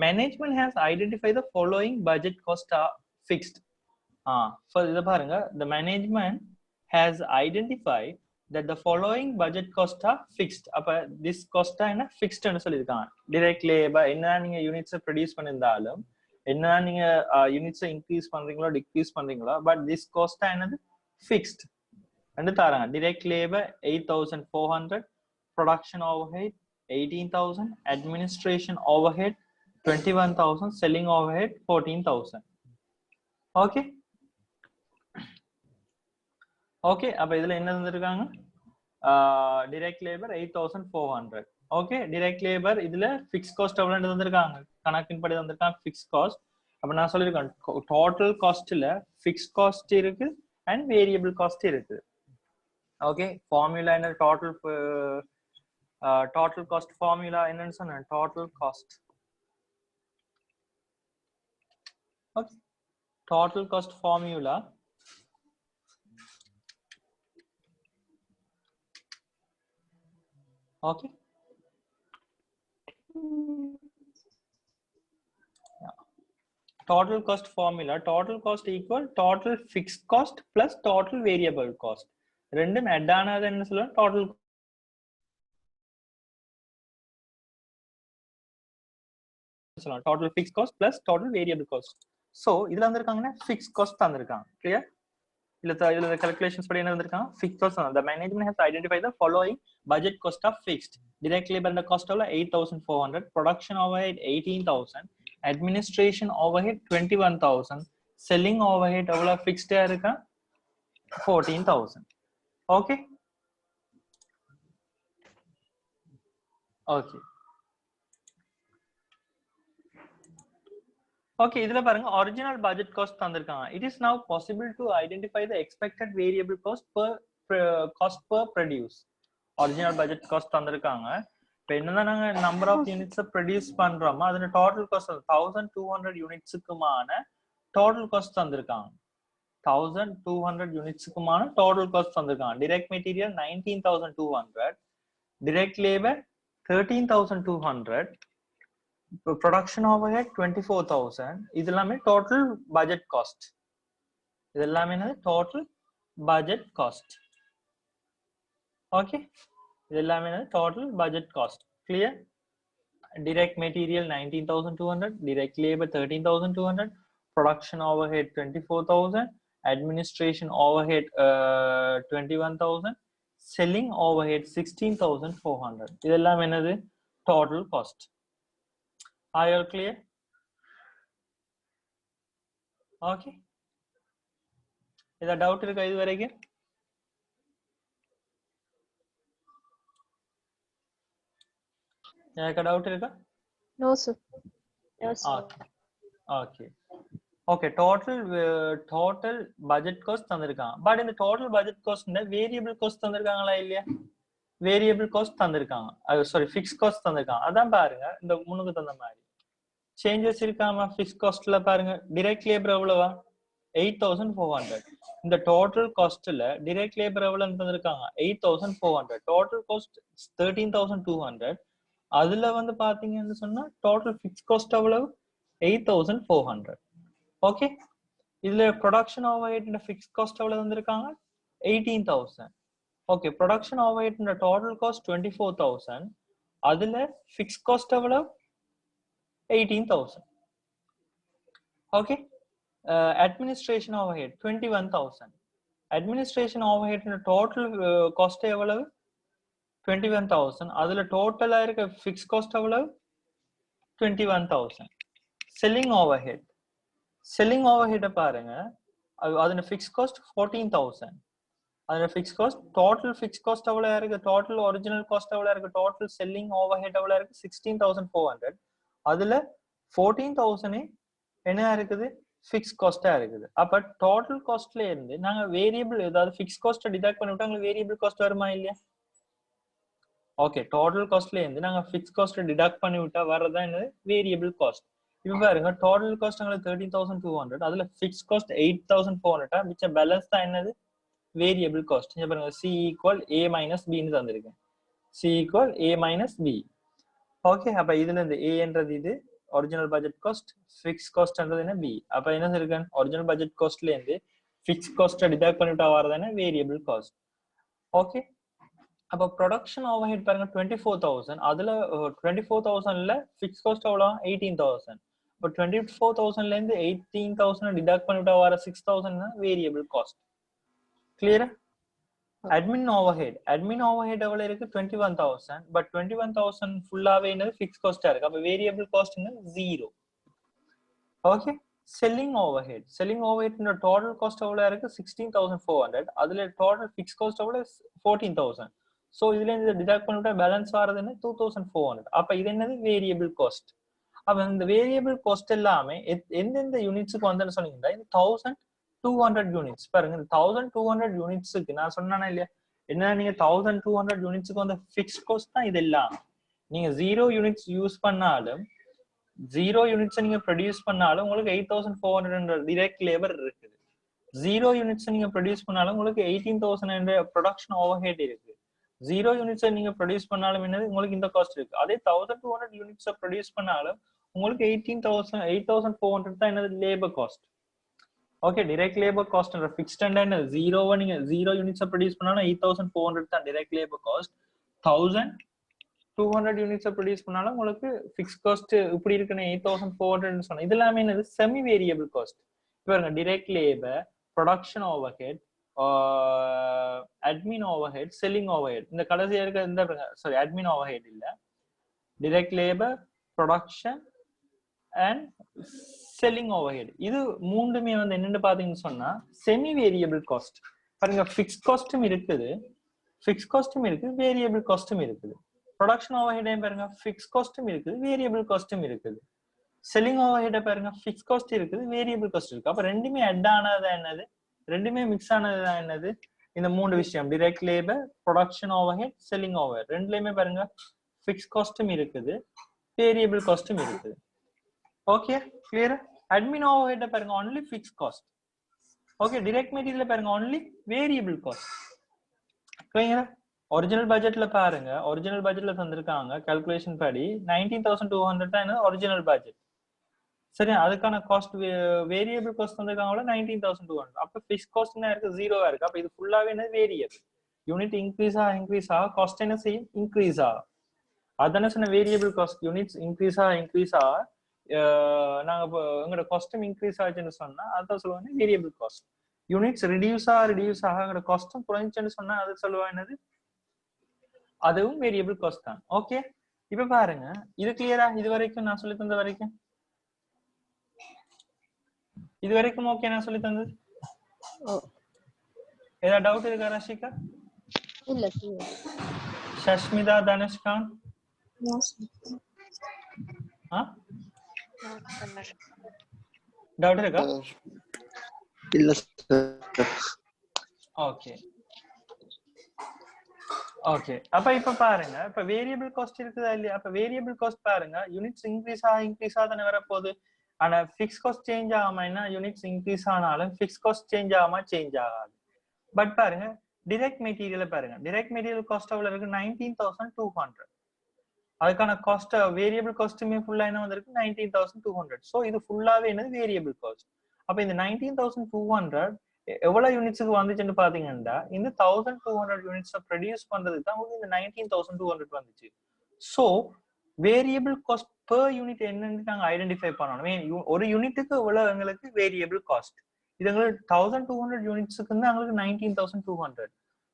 management has identified the following budget cost are fixed. For the management has identified that the following budget cost are fixed. அப்ப this cost என்ன fixed ன்னு சொல்லிருக்காங்க. direct labor என்ன நீங்க units produce பண்ணிருந்தாலும், என்ன நீங்க units increase பண்றீங்களோ degrees பண்றீங்களோ, பட் this cost என்னது fixed ன்னு தராங்க. direct labor 8400, production overhead 18,000, administration overhead 21,000, selling overhead 14,000. okay okay. அப்ப இதுல என்ன தந்திருக்காங்க, direct labor 8400. Okay, direct labor இதுல fixed cost எவ்வளவு தந்திருக்காங்க, கணக்கின் படி தந்திருக்காங்க fixed cost. அப்ப நான் சொல்லிருக்கேன் டோட்டல் காஸ்ட்ல fixed cost இருக்கு and variable cost இருக்கு. ஓகே, ஃபார்முலா என்ன, டோட்டல் காஸ்ட் ஃபார்முலா என்னன்னு சொன்னேன், total cost. Okay, total cost formula okay. Yeah. Total cost formula, total cost equal total fixed cost plus total variable cost. ரெண்டும் add ஆனது என்ன சொல்லுவோம், total fixed cost plus total variable cost. So இதுல வந்திருக்காங்கன்னா fixed cost தந்திருக்காங்க. clear? இதுல calculations படி என்ன வந்திருக்காங்க, fixed cost. The management has identified the following budget cost of fixed. Direct labor and the cost of 8,400, production overhead 18,000, administration overhead 21,000, selling overhead எவ்வளவு fixed இருக்கா 14,000. okay okay okay. இதுல பாருங்க original budget cost தந்திருக்காங்க. It is now possible to identify the expected variable cost per produce. Original budget cost தந்திருக்காங்க. இப்போ என்னன்னா நாங்க number of units produce பண்றோமோ அதோட total cost 1200 unitsக்குமான total cost தந்திருக்காங்க. 1200 unitsக்குமான total cost தந்திருக்காங்க. direct material 19,200, direct labor 13,200, production overhead 24,000. இது எல்லாமே total budget cost. இது எல்லாமே என்னது total budget cost. Okay, இது எல்லாமே என்னது total budget cost. Clear? Direct material 19,200, direct labor 13,200, production overhead 24,000, administration overhead 21,000, selling overhead 16,400. இதெல்லாம் என்னது total cost. Are you all clear? Okay. ஏதாவது டவுட் இருக்கா இது வரைக்கும்? யாருக்கு டவுட் இருக்கா? No, sir. No, sir. Okay. Okay, total budget cost தந்திருக்காங்க. But இந்த total budget cost variable cost தந்திருக்காங்களா இல்லையா? வேரியபிள் காஸ்ட் தந்திருக்காங்க. சாரி, ஃபிக்ஸ் காஸ்ட் தந்திருக்காங்க. அதான் பாருங்க இந்த முன்னுக்கு தந்த மாதிரி சேஞ்சஸ் இருக்காம ஃபிக்ஸ் காஸ்ட்ல பாருங்க. டைரக்ட் லேபர் எவ்வளவா? 8,400. இந்த டோட்டல் காஸ்ட்ல டைரக்ட் லேபர் எவ்வளவு தந்திருக்காங்க? 8,400. Total cost 13,200. அதுல வந்து பாத்தீங்கன்னு சொன்னா டோட்டல் ஃபிக்ஸ் காஸ்ட் எவ்வளவு? 8,400. ஓகே, இதுல ப்ரொடக்ஷன் ஓவர்ஹெட் ஃபிக்ஸ் காஸ்ட் எவ்வளவு வந்திருக்காங்க? 18,000. Okay, production overhead total cost 24,000. அதுல ஃபிக்ஸ் காஸ்ட் எவ்வளவு? 18,000. Okay, administration overhead 21,000. administration overhead total cost எவ்வளவு? 21,000. அதுல டோட்டலா இருக்க ஃபிக்ஸ் காஸ்ட் எவ்வளவு? 21,000. selling overhead பாருங்க, அதோட ஃபிக்ஸ் காஸ்ட் 14,000. அதோட fix cost total fix cost எவ்வளவு இருக்கு? டோட்டல் ஒரிஜினல் காஸ்ட் எவ்வளவு இருக்கு? டோட்டல் செல்லிங் ஓவர்ஹெட் எவ்வளவு இருக்கு? 16,400. அதுல 14,000 என்ன இருக்குது? ஃபிக்ஸ் காஸ்டா இருக்குது. அப்ப டோட்டல் காஸ்ட்ல இருந்து நாங்க வேரியபிள் ஏதாவது ஃபிக்ஸ் காஸ்ட் டிடக்ட் பண்ணிவிட்டா உங்களுக்கு வேரியபிள் காஸ்ட் வருமா இல்லையா? ஓகே, டோட்டல் காஸ்ட்ல இருந்து நாங்க ஃபிக்ஸ் காஸ்ட் டிடக்ட் பண்ணி விட்டா வரதா என்னது? Variable cost. இப்ப பாருங்க, டோட்டல் காஸ்ட் உங்களுக்கு 13,200. அதுல ஃபிக்ஸ் காஸ்ட் 8,400. மிச்ச பேலன்ஸ் தான் என்னது? Variable cost. இங்க பாருங்க, C = A - B ன்னு தந்திருக்கேன். C = A - B. ஓகே, அப்ப இதுல இருந்து A என்றது இது original budget cost, fix cost என்ன? B. அப்ப என்ன இருக்கு? ஒரிஜினல் பட்ஜெட் காஸ்ட்ல இருந்து ஃபிக்ஸ் காஸ்ட் டிடக்ட் பண்ணிட்டா வரதானே வேரியபிள் காஸ்ட். ஓகே, அப்ப ப்ரொடக்ஷன் ஓவர்ஹெட் பாருங்க 24,000. அதுல 24,000ல ஃபிக்ஸ் காஸ்ட் எவ்வளவு? 18,000. இப்ப 24,000ல இருந்து 18,000 டிடக்ட் பண்ணிட்டா வர 6,000 வேரியபிள் காஸ்ட். கிளியரா? admin overhead எவ்வளவு இருக்கு? 21,000. பட் 21,000 ஃபுல்லாவே என்னது? ஃபிக்ஸ் காஸ்டா இருக்கு. அப்ப variable cost 0. Okay, selling overhead total cost எவ்வளவு இருக்கு? 16,400. அதுல டோட்டல் ஃபிக்ஸ் காஸ்ட் எவ்வளவு? 14,000. சோ இதுல இருந்து டிடக்ட் பண்ணிட்டா பேலன்ஸ் வரது என்ன? 2,400. அப்ப இது என்னது? Variable cost. அப்ப இந்த வேரியபிள் காஸ்ட் எல்லாமே எந்தெந்த யூனிட்ஸ்க்கு வந்தேன்னு சொன்னீங்கன்னா இந்த 1,200 யூனிட்ஸ் பாருங்க. இந்த 1,200 யூனிட்ஸ்க்கு நான் சொன்னேனா இல்லையா? என்ன, நீங்க 1,200 யூனிட்ஸ்க்கு வந்து ஃபிக்ஸ்ட் காஸ்ட் தான் இதெல்லாம். நீங்க 0 யூனிட்ஸ் யூஸ் பண்ணாலும் 0 யூனிட்ஸ் நீங்க ப்ரொடியூஸ் பண்ணாலும் உங்களுக்கு 8,400 டைரக்ட் லேபர் இருக்குது. 0 யூனிட்ஸ் நீங்க ப்ரொடியூஸ் பண்ணாலும் உங்களுக்கு 18,000 ப்ரொடக்ஷன் ஓவர்ஹெட் இருக்கு. 0 யூனிட்ஸ் நீங்க ப்ரொடியூஸ் பண்ணாலும் என்னது? உங்களுக்கு இந்த காஸ்ட் இருக்கு. அதே 1,200 யூனிட்ஸ் ப்ரொடியூஸ் பண்ணாலும் உங்களுக்கு 8,400 தான் என்னது? Labour cost. Okay, direct labour cost fixed என்ன? 0 நீங்க 0 யூனிட்ஸ் ப்ரொடியூஸ் பண்ணாலும் 8,400 தான் direct labour cost. 1,200 units produce பண்ணாலும் உங்களுக்கு ஃபிக்ஸ் காஸ்ட் இப்படி இருக்குன்னு 8,400 சொன்னா இது எல்லாமே என்னது? Semi variable cost. பாருங்க, direct labour, production overhead, admin overhead, selling overhead. இந்த கடைசியா இருக்க இந்த சாரி அட்மின் ஓவர்ஹெட் இல்ல, direct labour, production and selling overhead. இது மூணுமே வந்து என்னன்னு பாத்தீங்கன்னு சொன்னா செமி வேரியபிள் காஸ்ட். பாருங்க, ஃபிக்ஸ் காஸ்டும் இருக்குது, வேரியபிள் காஸ்டும் இருக்குது. ப்ரொடக்ஷன் ஓவர்ஹெட் பாருங்க, ஃபிக்ஸ் காஸ்டும் இருக்குது, வேரியபிள் காஸ்டும் இருக்குது. செல்லிங் ஓவர்ஹெட் பாருங்க, ஃபிக்ஸ் காஸ்ட் இருக்குது, வேரியபிள் காஸ்ட் இருக்கு. அப்ப ரெண்டுமே அட் ஆனது என்னது? ரெண்டுமே மிக்ஸ் ஆனது என்னது? இந்த மூணு விஷயம், direct labour, production overhead, selling overhead. ரெண்டுலயுமே பாருங்க ஃபிக்ஸ் காஸ்டும் இருக்குது, வேரியபிள் காஸ்டும் இருக்குது. Okay, clear? அட்மின் ஓவர்ஹெட் பாருங்க only fixed cost. Okay, direct material பாருங்க only variable cost. Clear? Original பட்ஜெட்ல பாருங்க, ஒரிஜினல் பட்ஜெட்ல தந்திருக்காங்க கால்குலேஷன் படி 19,200 தான் என்ன ஒரிஜினல் பட்ஜெட். சரி, அதுக்கான காஸ்ட் வேரியபிள் காஸ்ட் தந்திருக்காங்களா 19,200. அப்ப ஃபிக்ஸ் காஸ்ட் என்ன இருக்கு, ஜீரோவா இருக்கு. அப்ப இது ஃபுல்லாவே என்ன வேரியபிள். யூனிட் இன்க்ரீஸ் ஆ காஸ்ட் என்ன செய்யும், இன்க்ரீஸ் ஆகும். அதான சொன்ன வேரியபிள் காஸ்ட். யூனிட்ஸ் இன்க்ரீஸ் ஆ நாங்க இப்போ எங்களோட காஸ்டும் இன்க்ரீஸ் ஆச்சுன்னு சொன்னா அதான் சொல்லுவாங்க வேரியபிள் காஸ்ட். யூனிட்ஸ் ரிடியூஸ் ஆக எங்களோட காஸ்டும் குறைஞ்சுன்னு சொன்னா அது சொல்லுவாங்க என்னது, அதுவும் வேரியபிள் காஸ்ட் தான். ஓகே, இப்ப பாருங்க, இது கிளியரா? இது வரைக்கும் நான் சொல்லி தந்த வரைக்கும் இது வரைக்கும் ஓகே நான் சொல்லி தந்தது? ஏதாவது டவுட் இருக்கா ரஷிகா? இல்ல சார். சஷ்மிதா, தனுஷ்கான்? டவுட் இருக்கா? இல்ல சார். Okay okay. அப்ப இப்ப பாருங்க, இப்ப வேரியபிள் காஸ்ட் இருக்குதா இல்லையா? அப்ப வேரியபிள் காஸ்ட் பாருங்க, யூனிட்ஸ் இன்க்ரீஸ் தானே வரப்போகுது. ஆனா ஃபிக்ஸ் காஸ்ட் சேஞ்ச் ஆகாம யூனிட்ஸ் இன்க்ரீஸ் ஆனாலும் ஃபிக்ஸ் காஸ்ட் சேஞ்ச் ஆகாது. பட் பாருங்க, டைரக்ட் மெட்டீரியல் பாருங்க, டைரக்ட் மெட்டீரியல் காஸ்ட் எவ்வளவு இருக்கு, 19,200. அதுக்கான காஸ்ட் வேரியபிள் காஸ்ட்டுமே ஃபுல்லா என்ன வந்திருக்கு, 19,200. சோ இது ஃபுல்லாவே என்னது வேரியபிள் காஸ்ட். அப்ப இந்த 19,200 எவ்வளவு யூனிட்ஸ்க்கு வந்துச்சுன்னு பாத்தீங்கன்னா இந்த 1,200 யூனிட்ஸ் ப்ரொடியூஸ் பண்றதுக்கு தான் உங்களுக்கு இந்த 19,200 வந்துச்சு. So variable cost per unit என்னன்னு நாங்க ஐடென்டிஃபை பண்ணணும். ஒரு யூனிட்டுக்கு எவ்வளவு எங்களுக்கு வேரியபிள் காஸ்ட், இது எங்களுக்கு 1,200 யூனிட்ஸ்க்கு வந்து எங்களுக்கு 19,200.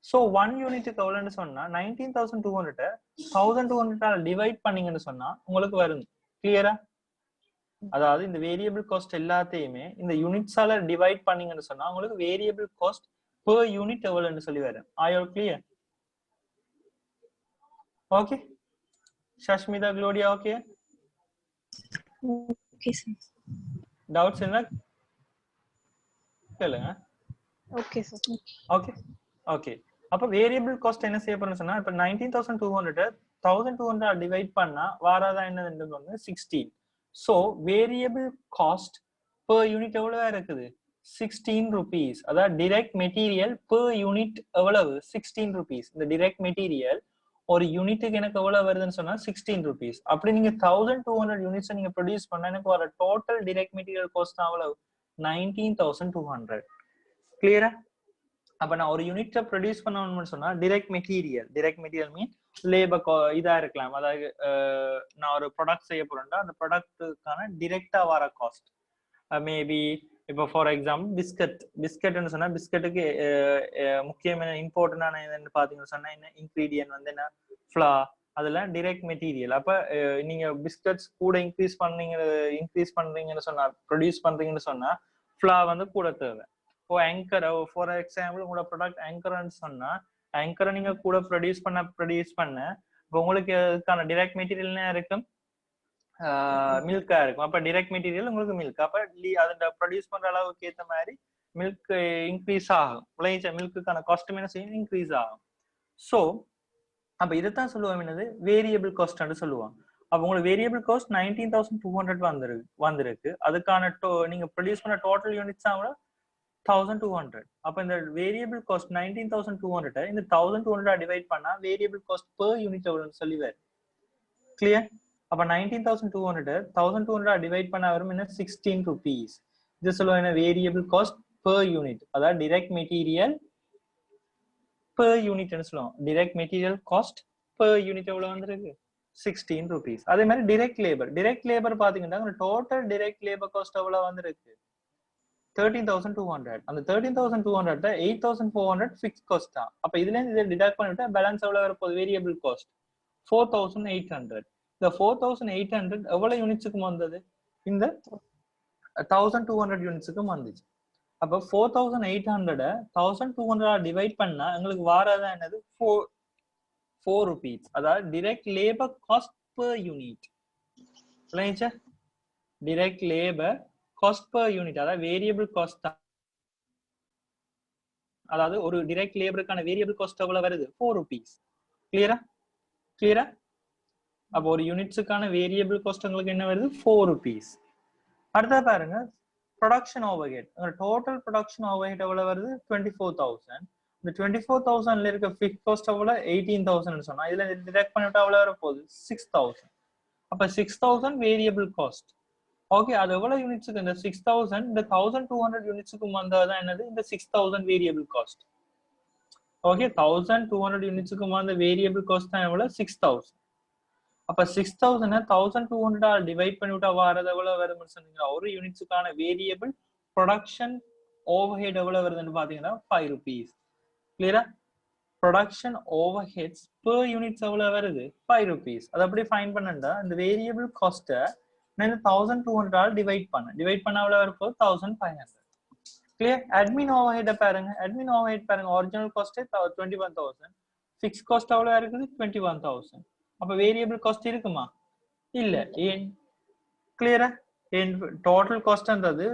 சோ 1 யூனிட்டுக்கு எவ்வளவுன்னு சொன்னா 19,200 1,200 டிவைட் பண்ணீங்கன்னு சொன்னா உங்களுக்கு வரும். கிளியரா? அதாவது இந்த வேரியபிள் காஸ்ட் எல்லாத்தையுமே இந்த யூனிட்ஸால டிவைட் பண்ணீங்கன்னு சொன்னா உங்களுக்கு வேரியபிள் காஸ்ட் பெர் யூனிட் எவ்வளவுன்னு சொல்லி வரும். Are you clear? Okay Sashmita, Claudia, okay? Okay sir. Doubts என்ன கேளுங்க. Okay sir. Okay okay. அப்ப வேரியபிள் காஸ்ட் என்ன செய்ய போறோம்னு சொன்னா, இப்ப 19,200 1,200 டிவைட் பண்ணா வாராதா என்னது வந்து 16. So variable cost per unit எவ்வளவு இருக்குது, 16 rupees. அதாவது டைரக்ட் மெட்டீரியல் பெர் யூனிட் எவ்வளவு, 16 rupees. இந்த டைரக்ட் மெட்டீரியல் ஒரு யூனிட்டுக்கு எனக்கு எவ்வளவு வருதுன்னு சொன்னா 16 rupees. அப்படி நீங்க 1,200 யூனிட்ஸ் நீங்க ப்ரொடியூஸ் பண்ணா எனக்கு வர டோட்டல் டைரக்ட் மெட்டீரியல் காஸ்ட் எவ்வளவு, 19,200. கிளியரா? அப்ப நான் ஒரு யூனிட்டை ப்ரொடியூஸ் பண்ணணும்னு சொன்னா டைரக்ட் மெட்டீரியல் மீன் லேபர் இதா இருக்கலாம். அதாவது நான் ஒரு ப்ராடக்ட் செய்ய போறேன்டா அந்த ப்ராடக்ட்டுக்கான டிரெக்டா வர காஸ்ட் மேபி இப்போ ஃபார் எக்ஸாம்பிள் பிஸ்கட்னு சொன்னா பிஸ்கட்டுக்கு முக்கியமான இம்பார்ட்டன்டான என்னன்னு பாத்தீங்கன்னு சொன்னா என்ன இன்கிரீடியன்ட் வந்து என்ன, ஃப்ளார். அதெல்லாம் டைரக்ட் மெட்டீரியல். அப்ப நீங்க பிஸ்கட்ஸ் கூட இன்க்ரீஸ் பண்றீங்கன்னு சொன்னா ப்ரொடியூஸ் பண்றீங்கன்னு சொன்னா ஃப்ளார் வந்து கூட தேவை. இப்போ ஆங்கர் ஃபார் எக்ஸாம்பிள் உங்களோட ப்ராடக்ட் ஆங்கர்ன்னு சொன்னா ஆங்கரை நீங்க கூட ப்ரொடியூஸ் பண்ண இப்போ உங்களுக்கு அதுக்கான டைரக்ட் மெட்டீரியல் என்ன இருக்கும், மில்கா இருக்கும். அப்ப டைரக்ட் மெட்டீரியல் உங்களுக்கு மில்க். அப்ப அதை ப்ரொடியூஸ் பண்ற அளவுக்கு ஏற்ற மாதிரி மில்க் இன்க்ரீஸ் ஆகும். விளைச்ச மில்க்குக்கான காஸ்ட்டும் என்ன செய்யும், இன்க்ரீஸ் ஆகும். ஸோ அப்ப இதைத்தான் சொல்லுவோம் என்னது வேரியபிள் காஸ்ட்னு சொல்லுவோம். அப்ப உங்களுக்கு வேரியபிள் காஸ்ட் 19,200 வந்திருக்கு. அதுக்கான நீங்க ப்ரொடியூஸ் பண்ண டோட்டல் யூனிட்ஸ் 1,200. அப்ப இந்த வேரியபிள் காஸ்ட் 19,200 இந்த 1,200 டிவைட் பண்ணா வேரியபிள் காஸ்ட் பெர் யூனிட் எவ்வளவுன்னு சொல்லி வரும். கிளியர்? அப்ப 19,200 1,200 டிவைட் பண்ணா வரும் என்ன, 16 rupees. இது சொல்லுவாங்க என்ன, வேரியபிள் காஸ்ட் பெர் யூனிட். அதாவது டைரக்ட் மெட்டீரியல் பெர் யூனிட்னு சொல்லுவோம். Direct material cost per unit எவ்வளவு வந்திருக்கு, 16 rupees. அதே மாதிரி டைரக்ட் லேபர் பாத்தீங்கன்னா டோட்டல் டைரக்ட் லேபர் காஸ்ட் எவ்வளவு வந்திருக்கு, 13,200. அந்த 13,200 8,400 ஃபிக்ஸ் காஸ்ட் தான். அப்ப இதுல இருந்து இதை டிடக்ட் பண்ணிவிட்டா பேலன்ஸ் எவ்வளவு வரப்போகுது, வேரியபிள் காஸ்ட் 4,800. இந்த 4,800 எவ்வளவு யூனிட்ஸுக்கு வந்தது, இந்த 1,200 யூனிட்ஸுக்கும் வந்துச்சு. அப்ப 4,800 1,200 டிவைட் பண்ணா எங்களுக்கு வாரதான் என்னது 4 rupees. அதாவது direct labour cost per unit. Direct labour cost per unit, அதாவது வேரியபிள் காஸ்ட் தான். அதாவது ஒரு டைரக்ட் லேபருக்கான வேரியபிள் காஸ்ட் எவ்வளவு வருது, 4 rupees. கிளியரா? அப்போ ஒரு யூனிட்ஸுக்கான வேரியபிள் காஸ்ட் உங்களுக்கு என்ன வருது, 4 rupees. அடுத்த பாருங்க production overhead. Total production overhead எவ்வளவு வருது, 24,000. இந்த 24,000ல இருக்க ஃபிக்ஸ் காஸ்ட் எவ்வளவு 18,000 சொன்னா இதுல டிடக்ட் பண்ணிட்டா எவ்வளவு வர போகுது 6,000. அப்ப 6,000 வேரியபிள் காஸ்ட். ஓகே, அது எவ்வளவு யூனிட்ஸ்க்கு இந்த 6,000 இந்த 1,200 யூனிட்ஸ்க்கு வந்தாதான் என்னது இந்த 6,000 வேரியபிள் காஸ்ட். ஓகே, 1,200 யூனிட்ஸ்க்கு வந்த வேரியபிள் காஸ்ட் தான் எவ்வளவு 6,000. அப்ப 6,000 1,200 டிவைட் பண்ணிவிட்டா வரது எவ்வளவு வரும்னு சொன்னீங்கன்னா ஒரு யூனிட்ஸுக்கான வேரியபிள் ப்ரொடக்ஷன் ஓவர்ஹெட் எவ்வளவு வருதுன்னு பாத்தீங்கன்னா 5 rupees. கிளியரா? ப்ரொடக்ஷன் ஓவர்ஹெட்ஸ் per யூனிட்ஸ் எவ்வளவு வருது 5 rupees. அது அப்படி ஃபைண்ட் பண்ணா இந்த வேரியபிள் காஸ்ட்டை நான் 1,200 டிவைட் பண்ண எவ்வளவு வரப்போ 1,500. கிளியர்? அட்மின் ஓவர்ஹெட் பாருங்க, அட்மின் ஓவர்ஹெட் பாருங்க, ஒரிஜினல் காஸ்ட் 21,000, ஃபிக்ஸ் காஸ்ட் எவ்வளவு இருக்குது 21,000. அப்ப வேரியபிள் காஸ்ட் இருக்குமா? இல்ல. ஏன்? கிளியரா? ஏன் டோட்டல் காஸ்ட்ன்றது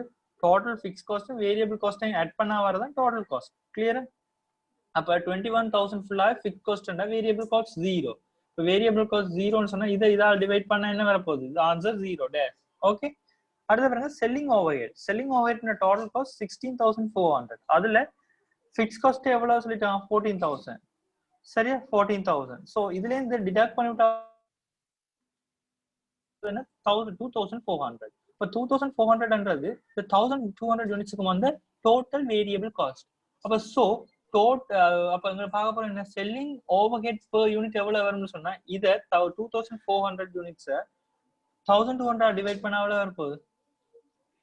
டோட்டல் ஃபிக்ஸ் காஸ்ட் வேரியபிள் காஸ்டையும் ஆட் பண்ணா வரதான் டோட்டல் காஸ்ட். கிளியரா? அப்ப 21,000 ஃபுல்லா ஃபிக்ஸ் காஸ்ட்னா வேரியபிள் காஸ்ட் 0. இப்ப வேரியபிள் காஸ்ட் 0ன்னு சொன்னா இதால டிவைட் பண்ணா என்ன வர போகுது? the answer 0 dash. ஓகே, அடுத்து பாருங்க selling overhead. Selling overhead total cost 16,400. அதுல ஃபிக்ஸ் காஸ்ட் எவ்வளவு சொல்லிட்டாங்க 14,000. சரியா? 14,000. சோ இதுல இருந்து டிடக்ட் பண்ணிட்டா 2,400. இப்ப 2,400ன்றது 1,200 யூனிட்ஸ்க்கு வந்து டோட்டல் வேரியபிள் காஸ்ட். அப்ப சோ அப்ப இங்க பார்க்க போறோம் என்ன செல்லிங் ஓவர்ஹெட் per யூனிட் எவ்வளவு வரும்னு சொன்னா இத 2,400 யூனிட்ஸ் 1,200 டிவைட் பண்ணா எவ்வளவு வர போகுது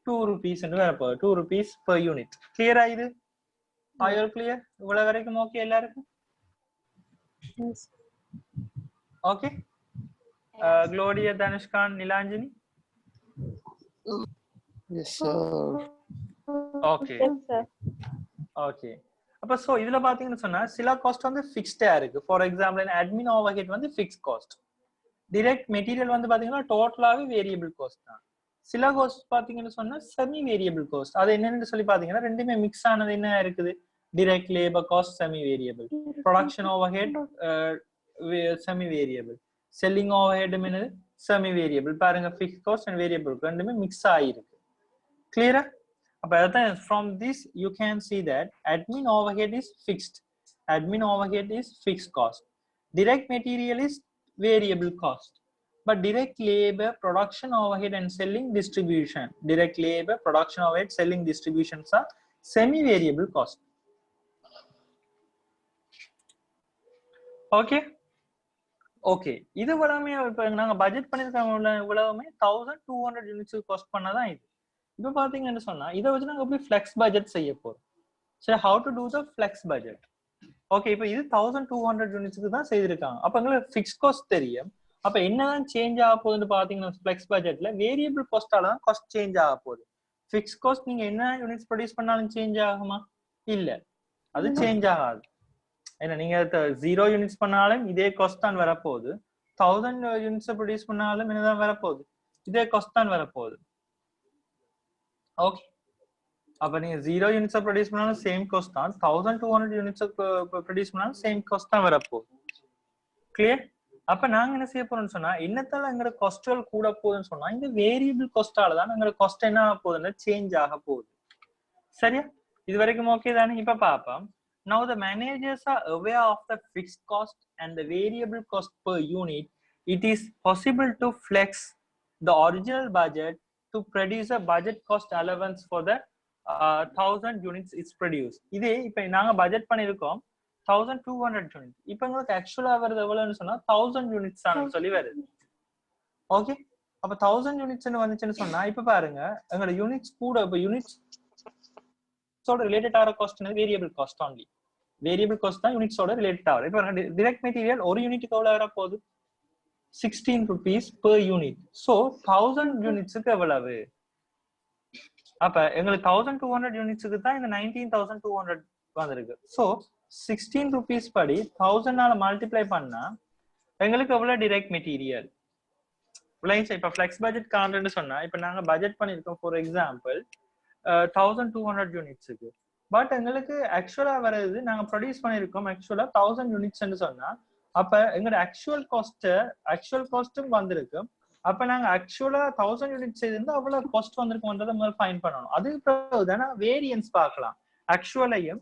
2 rupees என்று வர போகுது. 2 rupees per யூனிட். கிளியரா? இது ஆல் கிளியர்? இவ்வளவு வரைக்கும் ஓகே எல்லாருக்கும்? Okay. Gloria, Dhanushkan, Nilanjani? Yes, sir. Okay. Yes, sir. Okay. அப்ப சோ இதுல பாத்தீங்கன்னு சொன்னா சில காஸ்ட் வந்து ஃபிக்ஸ்டா இருக்கு. ஃபார் எக்ஸாம்பிள் அட்மின் ஓவர்ஹெட் வந்து ஃபிக்ஸ் காஸ்ட். டைரக்ட் மெட்டீரியல் வந்து பாத்தீங்கன்னா டோட்டலாவே வேரியபிள் காஸ்ட் தான். சில காஸ்ட் பாத்தீங்கன்னு சொன்னா செமி வேரியபிள் காஸ்ட். அது என்னன்னு சொல்லி பாத்தீங்கன்னா ரெண்டுமே மிக்ஸ் ஆனது என்ன இருக்குது direct labour cost semi variable, production overhead semi variable, selling overhead என்னது செமி வேரியபிள். பாருங்க ஃபிக்ஸ் காஸ்ட் அண்ட் வேரியபிள் ரெண்டுமே மிக்ஸ் ஆயிருக்கு. கிளியரா? அப்ப அதான் from this you can see that admin overhead is fixed. Admin overhead is fixed cost. Direct material is variable cost. But direct labor, production overhead and selling distribution, direct labor, production overhead, selling distributions are semi variable cost. Okay. Okay, இது இவ்வளவுமே இப்ப நாங்க budget பண்ணிருக்காங்க இவ்வளவுமே 1,200 units cost பண்ணாதான் இது. இப்ப பாத்தீங்கன்னு சொன்னா இதை வச்சு நாங்க எப்படி ஃபிளெக்ஸ் பட்ஜெட் செய்ய போறோம். சரி, how to do the flex budget? Okay, இப்ப இது 1,200 யூனிட்ஸ்க்கு தான் செய்திருக்காங்க. அப்ப எங்களுக்கு ஃபிக்ஸ் காஸ்ட் தெரியும். அப்ப என்னதான் சேஞ்ச் ஆக போகுதுன்னு பாத்தீங்கன்னா ஃபிளெக்ஸ் பட்ஜெட்ல வேரியபிள் காஸ்டால தான் காஸ்ட் சேஞ்ச் ஆக போகுது. ஃபிக்ஸ் காஸ்ட் நீங்க என்ன யூனிட்ஸ் ப்ரொடியூஸ் பண்ணாலும் சேஞ்ச் ஆகுமா? இல்ல, அது சேஞ்ச் ஆகாது. ஏன்னா நீங்க 0 யூனிட்ஸ் பண்ணாலும் இதே காஸ்ட் தான் வரப்போகுது. 1,000 யூனிட்ஸ் ப்ரொடியூஸ் பண்ணாலும் என்னதான் வரப்போகுது? இதே காஸ்ட் தான் வரப்போகுது. ஓகே, அப்ப நீங்க 0 யூனிட்ஸ் ப்ரொடியூஸ் பண்ணாலும் சேம் காஸ்ட் தான், 1,200 யூனிட்ஸ் ப்ரொடியூஸ் பண்ணாலும் சேம் காஸ்ட் தான் வரப்போகுது. கிளியர்? அப்ப நாங்க என்ன செய்ய போறோம்னு சொன்னா என்னத்தால எங்களோட காஸ்ட்கள் கூட போகுதுன்னு சொன்னா இந்த வேரியபிள் காஸ்டால தான் எங்களோட காஸ்ட் என்ன ஆக போகுதுன்னா சேஞ்ச் ஆக போகுது. சரியா? இது வரைக்கும் ஓகே தானே? இப்ப பாப்போம். Now the managers are aware of the fixed cost and the variable cost per unit. It is possible to flex the original budget to produce a budget cost allowance for the 1,000 units is produced. இதே இப்ப நாங்க budget பண்ணிருக்கோம் 1,200 unit. இப்ப உங்களுக்கு ஆக்சுவலா வருது எவ்வளவுன்னு சொன்னா 1,000 யூனிட்ஸ் ஆனு சொல்லி வருது. ஓகே, அப்ப 1,000 யூனிட்ஸ்னு வந்துச்சுன்னு சொன்னா இப்ப பாருங்க எங்களோட யூனிட்ஸ் கூட இப்ப யூனிட்ஸ் ரிலேட்டட் ஆகிற cost variable cost only. Variable cost தான் யூனிட்ஸோட ரிலேட்டட் ஆகுது. இப்ப டைரக்ட் மெட்டீரியல் ஒரு யூனிட்டுக்கு எவ்வளவு வர போகுது 16 rupees per unit. So 1,000 யூனிட்ஸ்க்கு எவ்வளவு? அப்ப எங்களுக்கு 1,200 யூனிட்ஸ்க்கு தான் இந்த 19,200 வந்திருக்கு. So 16 rupees படி 1,000 மல்டிப்ளை பண்ணா எங்களுக்கு எவ்வளவு டைரக்ட் மெட்டீரியல்? இப்ப ஃபிளெக்ஸ் பட்ஜெட் காண்ட்னு சொன்னா இப்ப நாங்க பட்ஜெட் பண்ணிருக்கோம் ஃபார் எக்ஸாம்பிள் 1,200 யூனிட்ஸ்க்கு. பட் எங்களுக்கு ஆக்சுவலா வருது நாங்க ப்ரொடியூஸ் பண்ணிருக்கோம் ஆக்சுவலா 1,000 யூனிட்ஸ்ன்னு சொன்னா அப்ப எங்களோட ஆக்சுவல் காஸ்ட்டும் வந்திருக்கு. அப்ப நாங்க ஆக்சுவலா 1,000 யூனிட்ஸ் இருந்தா அவ்வளவு காஸ்ட் வந்திருக்கும்ன்றதை முதல்ல ஃபைண்ட் பண்ணணும். அதுக்கு பிறகுதானே வேரியன்ஸ் பார்க்கலாம். ஆக்சுவலையும்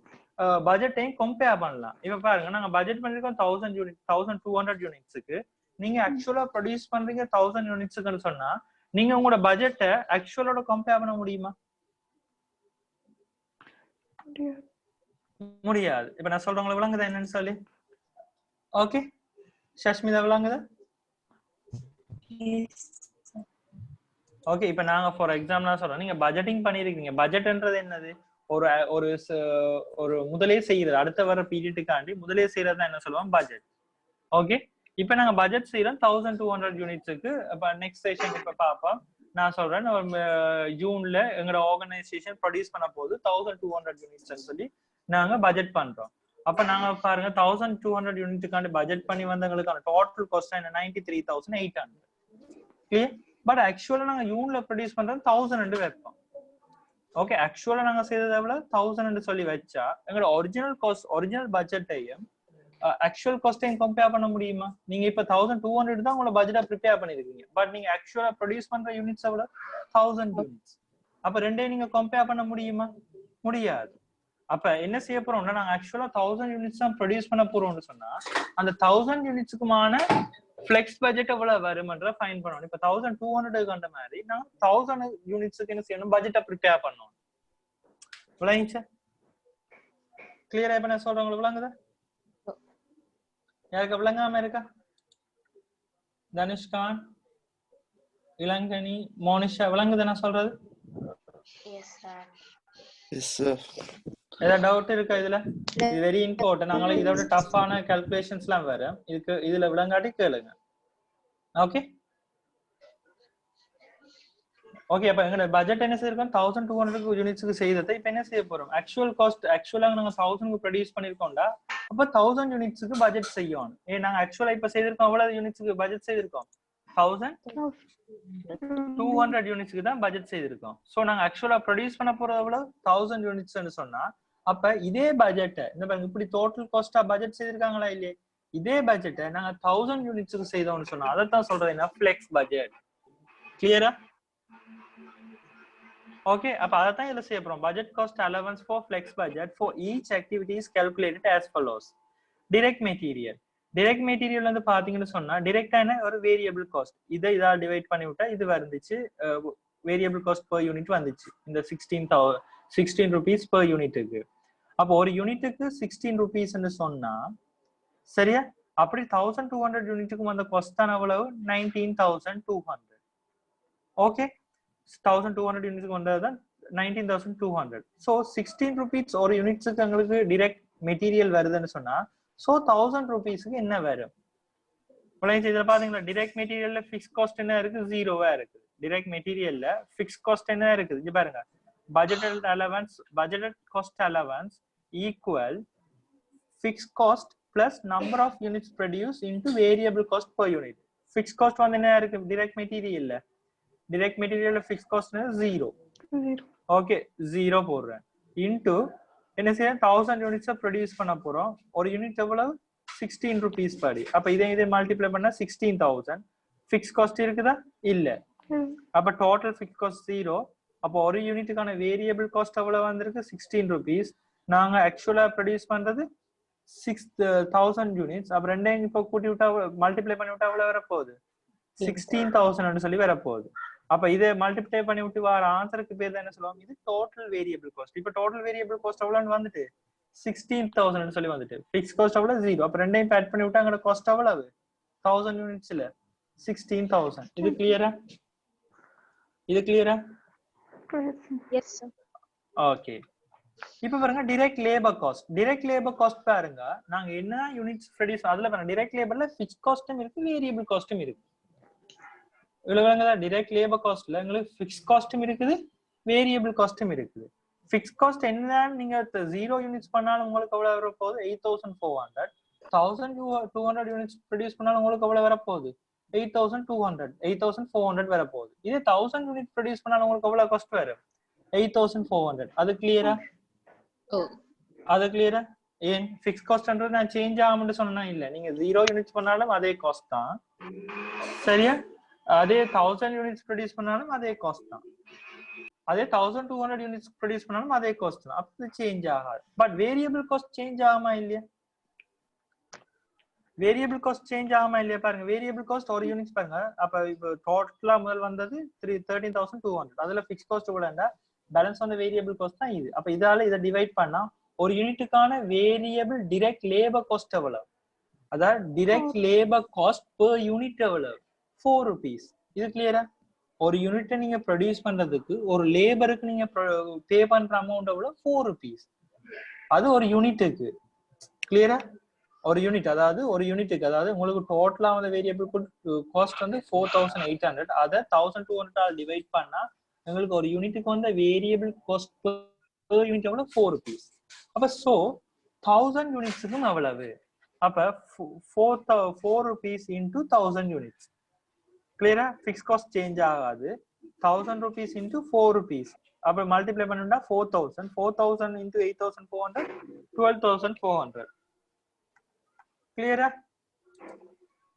பட்ஜெட்டையும் கம்பேர் பண்ணலாம். இப்ப பாருங்க நாங்க பட்ஜெட் பண்ணிருக்கோம் 1000 யூனிட் 1200 யூனிட்ஸுக்கு. நீங்க ஆக்சுவலா ப்ரொடியூஸ் பண்றீங்க 1000 யூனிட்ஸுக்குன்னு சொன்னா நீங்க உங்களோட பட்ஜெட்டை ஆக்சுவலோட கம்பேர் பண்ண முடியுமா? முடியாது. இப்ப நான் சொல்றவங்களை விளங்குதா என்னன்னு சொல்லி? ஓகே ஷஷ்மிதா விளங்குதா? ஓகே இப்ப நாங்க ஃபார் எக்ஸாம்பிள் சொல்றோம், நீங்க பட்ஜெட்டிங் பண்ணிருக்கீங்க. பட்ஜெட்ன்றது என்னது? ஒரு ஒரு முதலே செய்யறது, அடுத்த வர பீரியடுக்காண்டி முதலே செய்யறது என்ன சொல்லுவோம்? பட்ஜெட். ஓகே இப்ப நாங்க பட்ஜெட் செய்யறோம் 1200 யூனிட்ஸுக்கு. அப்ப நெக்ஸ்ட் செஷன் இப்ப பாப்போம். நான் சொல்றேன் ஜூன்ல எங்களோட ஆர்கனைசேஷன் ப்ரொடியூஸ் பண்ண போது 1200 யூனிட்ஸ் சொல்லி நாங்க பட்ஜெட் பண்றோம். அப்ப நாங்க பாருங்க 1200 யூனிட்டுக்காண்டி பட்ஜெட் பண்ணி வந்தவங்களுக்கான டோட்டல் காஸ்ட் என்ன 93,800. கிளியர்? பட் ஆக்சுவலா நாங்க ஜூன்ல ப்ரொடியூஸ் பண்றது 1000 வைப்போம். ஓகே ஆக்சுவலா நாங்க செய்தது எவ்வளவு 1000 சொல்லி வச்சா எங்களோட ஒரிஜினல் காஸ்ட் ஒரிஜினல் பட்ஜெட்டையும் ஆக்சுவல் காஸ்டையும் கம்பேர் பண்ண முடியுமா? நீங்க இப்ப 1200 தான் உங்களோட பட்ஜெட்டா ப்ரிப்பேர் பண்ணிருக்கீங்க. பட் நீங்க ஆக்சுவலா ப்ரொடியூஸ் பண்ற யூனிட்ஸ் எவ்வளவு 1000 யூனிட்ஸ். அப்ப ரெண்டையும் நீங்க கம்பேர் பண்ண முடியுமா? முடியாது. அப்ப என்ன செய்ய போறோம்னா நாங்க ஆக்சுவலா 1000 யூனிட்ஸ் தான் ப்ரொடியூஸ் பண்ண போறோம்னு சொன்னா அந்த 1000 யூனிட்ஸுக்குமான ஃபிளெக்ஸ் பட்ஜெட் எவ்வளவு வரும்ன்ற ஃபைன் பண்ணணும். இப்ப 1200 கண்ட மாதிரி நான் 1000 யூனிட்ஸுக்கு என்ன செய்யணும்? பட்ஜெட்டை ப்ரிப்பேர் பண்ணணும். விளங்கிச்சா? கிளியரா இப்ப நான் சொல்றவங்களுக்கு விளங்குதா? யாருக்கு விளங்காம இருக்கா? தனுஷ்கான், இளங்கனி, மோனிஷா விளங்குது நான் சொல்றது? ஏதாவது டவுட் இருக்கா இதுல? இது வெரி இம்பார்ட்டன்ட். நாங்கள இதோட டஃப்பான கால்குலேஷன்ஸ் எல்லாம் வரும். இதுல விளங்காட்டி கேளுங்க. ஓகே ஓகே அப்ப எங்க பட்ஜெட் என்ன செய்யிருக்கோம் 1200 யூனிட்ஸ்க்கு செய்ததை இப்ப என்ன செய்ய போறோம்? ஆக்சுவல் காஸ்ட் ஆக்சுவலா நாங்க 1000 ப்ரொடியூஸ் பண்ணிருக்கோம்டா அப்ப 1000 யூனிட்ஸ்க்கு பட்ஜெட் செய்யணும். நாங்க ஆக்சுவலா இப்ப செய்திருக்கோம் எவ்வளவு யூனிட்ஸ்க்கு பட்ஜெட் செய்திருக்கோம்? 1200 யூனிட்ஸ்க்கு தான் பட்ஜெட் செய்திருக்கோம். சோ நாங்க ஆக்சுவலா ப்ரொடியூஸ் பண்ண போறது எவ்வளவு 1000 யூனிட்ஸ்னு சொன்னா அப்ப இதே பட்ஜெட்டை இந்த பாருங்க இப்படி டோட்டல் காஸ்டா பட்ஜெட் செய்திருக்காங்களா இல்லையே? இதே பட்ஜெட்டை நாங்க 1000 யூனிட்ஸ்க்கு செய்தோம்னு சொன்னா அதைத்தான் சொல்றது என்ன ஃபிளெக்ஸ் பட்ஜெட். கிளியரா? Okay, அப்ப அதான் இதுல செய்ய போறோம். Budget cost allowance for flex budget for each activity is calculated as follows. Direct material. Direct material வந்து பாத்தீங்கன்னு சொன்னா டைரக்டான ஒரு வேரியபிள் காஸ்ட். இதை டிவைட் பண்ணி விட்டா இது வந்துச்சு வேரியபிள் காஸ்ட் per யூனிட் வந்துச்சு. இந்த 16 rupees per யூனிட்டுக்கு. அப்போ ஒரு யூனிட்டுக்கு 16 rupeesன்னு சொன்னா சரியா? அப்படி 1200 யூனிட்டுக்கு வந்த காஸ்ட் தான் எவ்வளவு? 19,200. ஓகே 1200 யூனிட்ஸ்க்கு வந்ததுதான் 19,200. சோ 16 rupees ஒரு யூனிட்ஸ்க்கு உங்களுக்கு டைரக்ட் மெட்டீரியல் வருதுன்னு சொன்னா சோ 1000 rupeesக்கு என்ன வரும்? இதுல பாத்தீங்களா டைரக்ட் மெட்டீரியல்ல ஃபிக்ஸ் காஸ்ட் என்ன இருக்கு? 0வா இருக்கு. டைரக்ட் மெட்டீரியல்ல ஃபிக்ஸ் காஸ்ட் என்ன இருக்குது? இங்க பாருங்க budgeted cost allowance equal fixed cost plus number of units produced into variable cost per unit. Fixed cost வந்து என்ன இருக்கு direct மெட்டீரியல்ல? direct material fixed cost is 0. Okay 0 போடுறேன் into என்ன செய்ய 1000 யூனிட்ஸ் ப்ரொடியூஸ் பண்ண போறோம். ஒரு யூனிட் எவ்வளவு 16 rupees படி. அப்ப இதை மல்டிப்ளை பண்ணா 16,000. ஃபிக்ஸ் காஸ்ட் இருக்குதா? இல்ல. அப்ப டோட்டல் ஃபிக்ஸ் காஸ்ட் 0. அப்ப ஒரு யூனிட்டுக்கான வேரியபிள் காஸ்ட் எவ்வளவு வந்திருக்கு 16 rupees. நாங்க ஆக்சுவலா ப்ரொடியூஸ் பண்றது 6000 யூனிட்ஸ். அப்ப ரெண்டையும் இப்ப கூட்டி விட்டா மல்டிப்ளை பண்ணி விட்டா எவ்வளவு வர போகுது? 16,000 சொல்லி வர போகுது. அப்ப இதை மல்டிப்ளை பண்ணி விட்டு வர ஆன்சருக்கு பேர் தான் என்ன சொல்லுவாங்க? இது டோட்டல் வேரியபிள் காஸ்ட். இப்ப டோட்டல் வேரியபிள் காஸ்ட் எவ்வளவுன்னு வந்துட்டு 16,000 சொல்லி வந்துட்டு ஃபிக்ஸ் காஸ்ட் எவ்வளவு 0. அப்ப ரெண்டையும் ஆட் பண்ணி விட்டா அங்க காஸ்ட் எவ்வளவு 1000 யூனிட்ஸ்ல 16,000. இது கிளியரா? இது கிளியரா? Yes sir. ஓகே இப்ப பாருங்க direct labour cost. Direct labour cost பாருங்க நாங்க என்ன யூனிட்ஸ் ப்ரொடியூஸ் அதுல பாருங்க டைரக்ட் லேபர்ல ஃபிக்ஸ் காஸ்டும் இருக்கு வேரியபிள் காஸ்டும் இருக்கு. டைரக்ட் லேபர் காஸ்ட்ல உங்களுக்கு ஃபிக்ஸ் காஸ்டும் இருக்குது வேரியபிள் காஸ்டும் இருக்குது. ஃபிக்ஸ் காஸ்ட் என்னன்னு நீங்க 0 யூனிட்ஸ் பண்ணாலும் உங்களுக்கு எவ்வளவு வர போகுது 8,400. 1200 யூனிட்ஸ் ப்ரொடியூஸ் பண்ணாலும் உங்களுக்கு எவ்வளவு வர போகுது 8,400 வர போகுது. இதே 1000 யூனிட் ப்ரொடியூஸ் பண்ணாலும் உங்களுக்கு எவ்வளவு காஸ்ட் வரும் 8,400. அது கிளியரா? அது கிளியரா? ஏன் ஃபிக்ஸ் காஸ்ட்ன்றது நான் சேஞ்ச் ஆகும்னு சொன்னா இல்ல. நீங்க 0 யூனிட்ஸ் பண்ணாலும் அதே காஸ்ட் தான் சரியா? அதே 1000 யூனிட்ஸ் ப்ரொடியூஸ் பண்ணாலும் அதே காஸ்ட் தான். அதே 1200 யூனிட்ஸ் ப்ரொடியூஸ் பண்ணாலும் அதே காஸ்ட் தான். அப்போ சேஞ்ச் ஆகாது. பட் வேரியபிள் காஸ்ட் சேஞ்ச் ஆகாமா இல்லையா? வேரியபிள் காஸ்ட் சேஞ்ச் ஆகாமா இல்லையா பாருங்க. வேரியபிள் காஸ்ட் ஒரு யூனிட்ஸ் பாருங்க. அப்ப இப்போ டோட்டலா முதல் வந்தது 13,200. அதுல ஃபிக்ஸ் காஸ்ட் கூட பேலன்ஸ் வந்து வேரியபிள் காஸ்ட் தான் இது. அப்ப இதால இதை டிவைட் பண்ணா ஒரு யூனிட்டுக்கான வேரியபிள் டைரக்ட் லேபர் காஸ்ட் எவ்வளவு? அதாவது direct labour cost per unit எவ்வளவு? 4 rupees. இது கிளியரா? ஒரு யூனிட்டை நீங்க ப்ரொடியூஸ் பண்றதுக்கு ஒரு லேபருக்கு நீங்க பே பண்ற அமௌண்ட் எவ்வளவு? 4 rupees. அது ஒரு யூனிட்டுக்கு. கிளியரா? ஒரு யூனிட் அதாவது ஒரு யூனிட்டுக்கு அதாவது உங்களுக்கு டோட்டலா வந்து வேரியபிள் காஸ்ட் வந்து 4,800. அதை 1,200 டிவைட் பண்ணா உங்களுக்கு ஒரு யூனிட்டுக்கு வந்து வேரியபிள் காஸ்ட் per யூனிட் எவ்வளவு? 4 rupees. அப்ப சோ 1000 யூனிட்ஸுக்கும் எவ்வளவு? அப்ப 4 rupees into 1000 units. கிளியரா? ஃபிக்ஸ் காஸ்ட் சேஞ்ச் ஆகாது. 1000 rupees into 4 rupees. அப்ப மல்டிப்ளை பண்ணிட்டா 4,000. 4,000 into 8,400 12,400. கிளியரா?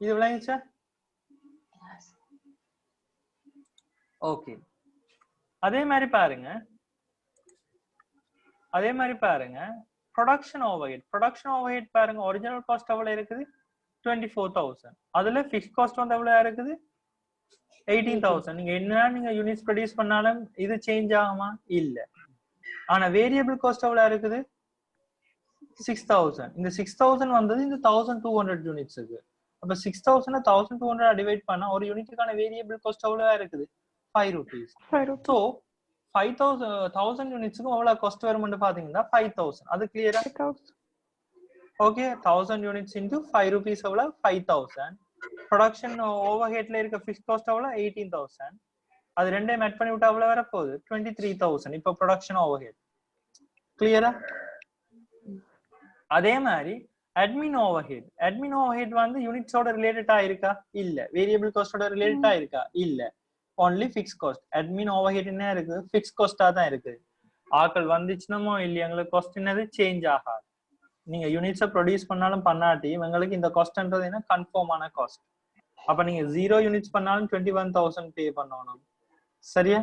இது விளங்கிச்சா? ஓகே. அதே மாதிரி பாருங்க ப்ரொடக்ஷன் ஓவர்ஹெட் பாருங்க. ஒரிஜினல் காஸ்ட் எவ்வளவு இருக்குது? 24,000. அதுல ஃபிக்ஸ் காஸ்ட் வந்து எவ்வளவு இருக்குது? 18,000. நீங்க யூனிட்ஸ் ப்ரொடியூஸ் பண்ணாலும் இது சேஞ்ச் ஆகுமா? இல்ல. ஆனா வேரியபிள் காஸ்ட் எவ்வளவு இருக்குது? 6,000. இந்த 6,000 வந்தது இந்த 1,200 யூனிட்ஸுக்கு. அப்ப 6,000 1,200 டிவைட் பண்ணா ஒரு யூனிட்டுக்கான வேரியபிள் காஸ்ட் எவ்வளவு இருக்குது? 5 rupees. சோ 5,000 யூனிட்ஸுக்கு எவ்வளவு காஸ்ட் வரும்னு பாத்தீங்கன்னா 5,000. அது கிளியரா? ஓகே. 1000 யூனிட்ஸ் into 5 rupees எவ்வளவு? 5,000. ப்ரொடக்ஷன் ஓவர்ஹெட்ல இருக்க ஃபிக்ஸ் காஸ்ட் எவ்வளவு? 18,000. அது ரெண்டையும் ஆட் பண்ணி விட்டா எவ்வளவு வர போகுது? 23,000. இப்போ ப்ரொடக்ஷன் ஓவர்ஹெட். கிளியரா? அதே மாதிரி அட்மின் ஓவர்ஹெட் வந்து யூனிட்ஸோட ரிலேட்டடா இருக்கா? இல்ல. வேரியபிள் காஸ்டோட ரிலேட்டடா இருக்கா? இல்ல. Only fix cost. Admin overhead என்ன இருக்கு? ஃபிக்ஸ் காஸ்டா தான் இருக்கு. ஆக்கள் வந்துச்சுனமோ இல்லையா உங்களுக்கு காஸ்ட் என்னது சேஞ்ச் ஆகாது. நீங்க யூனிட்ஸை ப்ரொடியூஸ் பண்ணாலும் பண்ணாட்டி உங்களுக்கு இந்த காஸ்ட்ன்றது என்ன? கன்ஃபார்மான காஸ்ட். அப்ப நீங்க 0 யூனிட்ஸ் பண்ணாலும் 21,000 பே பண்ணணும். சரியா?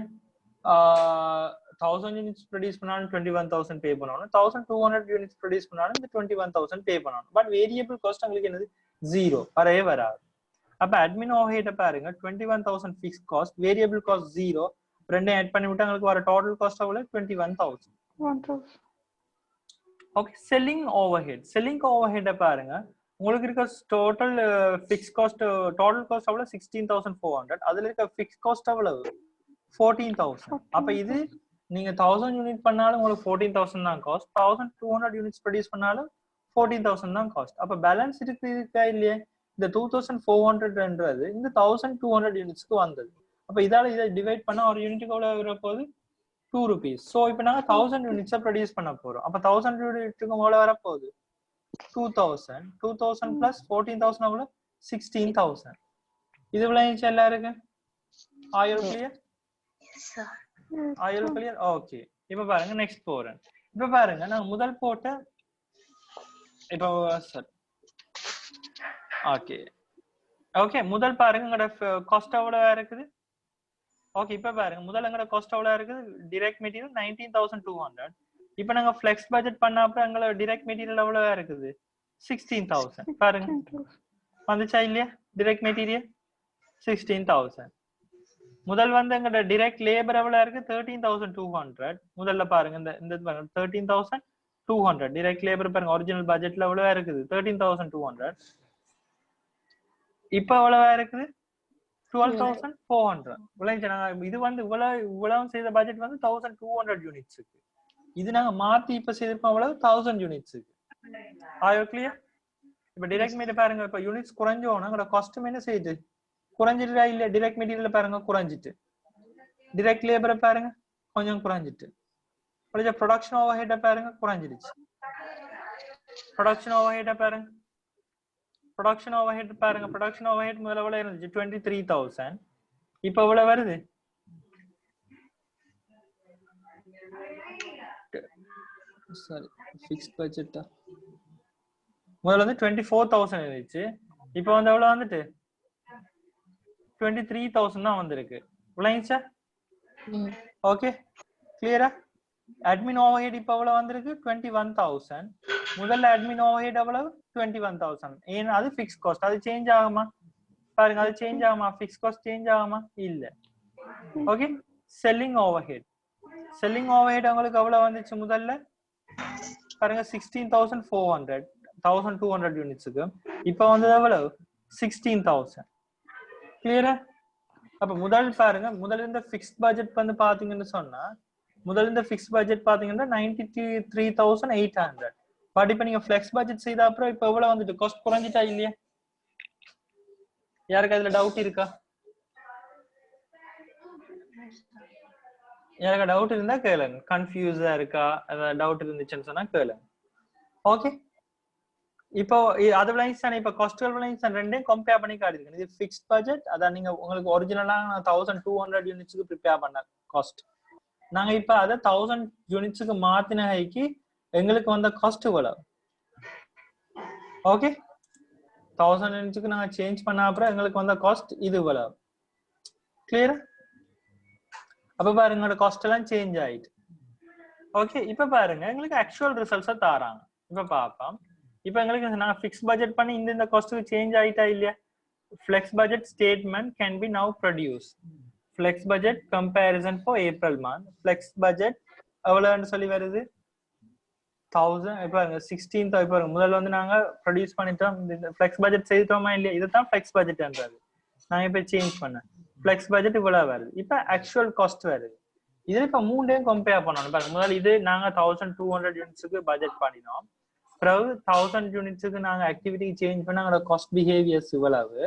1000 யூனிட்ஸ் ப்ரொடியூஸ் பண்ணாலும் 21,000 பே பண்ணணும். 1,200 யூனிட்ஸ் ப்ரொடியூஸ் பண்ணாலும் இந்த 21,000 பே பண்ணணும். பட் வேரியபிள் காஸ்ட் உங்களுக்கு என்னது? 0. வரவே வராது. அப்ப அட்மின் ஓவர்ஹெட் பாருங்க. 21,000 ஃபிக்ஸ் காஸ்ட், வேரியபிள் காஸ்ட் 0. ரெண்டையும் ஆட் பண்ணி விட்டா உங்களுக்கு வர டோட்டல் காஸ்ட் எவ்வளவு? 21,000. ஓகே. செல்லிங் ஓவர்ஹெட் பாருங்க. உங்களுக்கு இருக்க total fix cost total cost எவ்வளவு? 16,400. அதுல இருக்க ஃபிக்ஸ் காஸ்ட் எவ்வளவு? 14,000. அப்ப இது நீங்க 1000 யூனிட் பண்ணாலும் உங்களுக்கு 14,000 தான் காஸ்ட். 1,200 யூனிட்ஸ் ப்ரொடியூஸ் பண்ணாலும் 14,000 தான் காஸ்ட். அப்ப பேலன்ஸ் இருக்கா இல்லையே? இந்த 2,400ன்றது இந்த 1,200 யூனிட்ஸ்க்கு வந்தது. அப்ப இதால இதை டிவைட் பண்ணா ஒரு யூனிட்டுக்கு எவ்வளவு வர போகுது? 2 rupees. சோ இப்போ நாங்க 1000 யூனிட்ஸை ப்ரொடியூஸ் பண்ண போறோம். அப்ப 1000 யூனிட்டுக்கு எவ்வளவு வர போகுது? 2,000. 2,000 பிளஸ் 14,000 எவ்வளவு? 16,000. இது விளையாச்சு எல்லாருக்கும்? ஆயுள் கிளியர்? ஆயுள் கிளியர்? ஓகே. இப்ப பாருங்க நெக்ஸ்ட் போறேன். இப்ப பாருங்க நான் முதல் போட்ட இப்போ சார் ஓகே முதல் பாருங்க எங்கட காஸ்ட் எவ்வளவு இருக்குது? ஓகே. இப்ப பாருங்க முதல்ல எங்கட காஸ்ட் எவ்வளவு இருக்குது? Direct material 19,200. இப்ப நாங்க ஃப்ளெக்ஸ் பட்ஜெட் பண்ண அப்புறம் எங்களோட டைரக்ட் மெட்டீரியல் எவ்வளவு இருக்குது? 16,000. பாருங்க வந்துச்சா இல்லையா? Direct material 16,000. முதல் வந்து எங்கட டைரக்ட் லேபர் எவ்வளவு இருக்கு? 13,200. முதல்ல பாருங்க இந்த 13,200 டைரக்ட் லேபர் பாருங்க. ஒரிஜினல் பட்ஜெட்ல எவ்வளவு இருக்குது? 13,200. இப்ப எவ்வளவு இருக்குது? 12,400. இது வந்து இவ்வளவு செய்த பட்ஜெட் வந்து 1,200 யூனிட்ஸுக்கு. இது நாங்க மாத்தி இப்ப செய்திருக்கோம் எவ்வளவு? 1,000 யூனிட்ஸுக்கு. ஆயோ கிளியர்? இப்ப டைரக்ட் மெட்டீரியல் பாருங்க. இப்ப யூனிட்ஸ் குறைஞ்சோன்னா எங்களோட காஸ்ட் என்ன செய்யுது? குறைஞ்சிட்டா இல்ல? டைரக்ட் மெட்டீரியல் பாருங்க குறைஞ்சிட்டு. டைரக்ட் லேபரை பாருங்க கொஞ்சம் குறைஞ்சிட்டு. ப்ரொடக்ஷன் ஓவர்ஹெட் பாருங்க குறைஞ்சிடுச்சு. ப்ரொடக்ஷன் ஓவர்ஹெட் பாருங்க. ப்ரொடக்ஷன் ஓவர்ஹெட் முதல்ல எவ்வளவு இருந்துச்சு? 23,000. இப்ப எவ்வளவு வருது? சாரி ஃபிக்ஸ்ட் பட்ஜெட்டா முதல்ல வந்து 24,000 இருந்துச்சு. இப்ப வந்து எவ்வளவு வந்துட்டு 23,000 தான் வந்திருக்கு. விளங்கிச்சா? ஓகே கிளியரா அட்மின் ஓவர்ஹெட் இப்போ எவ்வளவு வந்திருக்கு 21000 முதல்ல அட்மின் ஓவர்ஹெட் எவ்வளவு 21000 ஏன்னா அது ஃபிக்ஸ் காஸ்ட் அது சேஞ்ச் ஆகுமா பாருங்க அது சேஞ்ச் ஆகுமா ஃபிக்ஸ் காஸ்ட் சேஞ்ச் ஆகுமா இல்ல ஓகே செல்லிங் ஓவர்ஹெட் உங்களுக்கு எவ்வளவு வந்துச்சு முதல்ல பாருங்க 16400 1200 யூனிட்ஸ்க்கு இப்போ வந்து எவ்வளவு 16000 கிளியரா அப்ப முதல் பாருங்க முதல்ல இந்த ஃபிக்ஸ்ட் பட்ஜெட் வந்து பாத்தீங்கன்னு சொன்னா முதல்ல இந்த ஃபிக்ஸ்ட் பட்ஜெட் பாத்தீங்கன்னா 93800 பட் இப்போ நீங்க ஃப்ளெக்ஸ் பட்ஜெட் செய்த அப்புறம் இப்போ எவ்வளவு வந்துட்டு காஸ்ட் குறைஞ்சிட்டா இல்லையா யாருக்கு அதுல டவுட் இருக்கா யாருக்கு டவுட் இருந்தா கேளுங்க கன்ஃபியூஸா இருக்கா ஏதாவது டவுட் இருந்துச்சுன்னு சொன்னா கேளுங்க ஓகே இப்போ அது விளையாச்சு தானே இப்போ காஸ்டுவல் விளையாச்சு ரெண்டையும் கம்பேர் பண்ணி காட்டிருக்கேன் இது ஃபிக்ஸ்ட் பட்ஜெட் அதான் நீங்க உங்களுக்கு ஒரிஜினலா 1200 யூனிட்ஸ்க்கு ப்ரிப்பேர் பண்ண காஸ்ட் நாங்க இப்ப அதை 1000 யூனிட்ஸ்க்கு மாத்தின ஹைக்கு எங்களுக்கு வந்த காஸ்ட் இவ்வளவு ஓகே 1000 யூனிட்ஸ்க்கு நாங்க சேஞ்ச் பண்ண அப்புறம் எங்களுக்கு வந்த காஸ்ட் இது இவ்வளவு கிளியரா அப்ப பாருங்க உங்களோட காஸ்ட் எல்லாம் சேஞ்ச் ஆயிட்டு ஓகே இப்ப பாருங்க எங்களுக்கு ஆக்சுவல் ரிசல்ட்ஸை தாராங்க இப்ப பாப்போம் இப்ப எங்களுக்கு நான் ஃபிக்ஸ் பட்ஜெட் பண்ணி இந்த காஸ்ட்டுக்கு சேஞ்ச் ஆயிட்டா இல்லையா flex budget statement can be now produce flex budget comparison for April month flex budget எவ்வளவுன்னு சொல்லி வருது 1000 இப்போ 16 இப்போ முதல்ல வந்து நாங்க ப்ரொடியூஸ் பண்ணிட்டோம் இந்த ஃப்ளெக்ஸ் பட்ஜெட் செய்தோமா இல்லையா இதுதான் ஃப்ளெக்ஸ் பட்ஜெட்ன்றது நாங்க இப்ப சேஞ்ச் பண்ணேன் ஃப்ளெக்ஸ் பட்ஜெட் இவ்வளவு வருது இப்ப ஆக்சுவல் காஸ்ட் வருது இதுல இப்ப மூணையும் கம்பேர் பண்ணணும் பாருங்க முதல்ல இது நாங்க 1200 யூனிட்ஸ்க்கு பட்ஜெட் பண்ணினோம் பிறகு 1000 யூனிட்ஸ்க்கு நாங்க ஆக்டிவிட்டி சேஞ்ச் பண்ண எங்களோட காஸ்ட் பிஹேவியர்ஸ் இவ்வளவு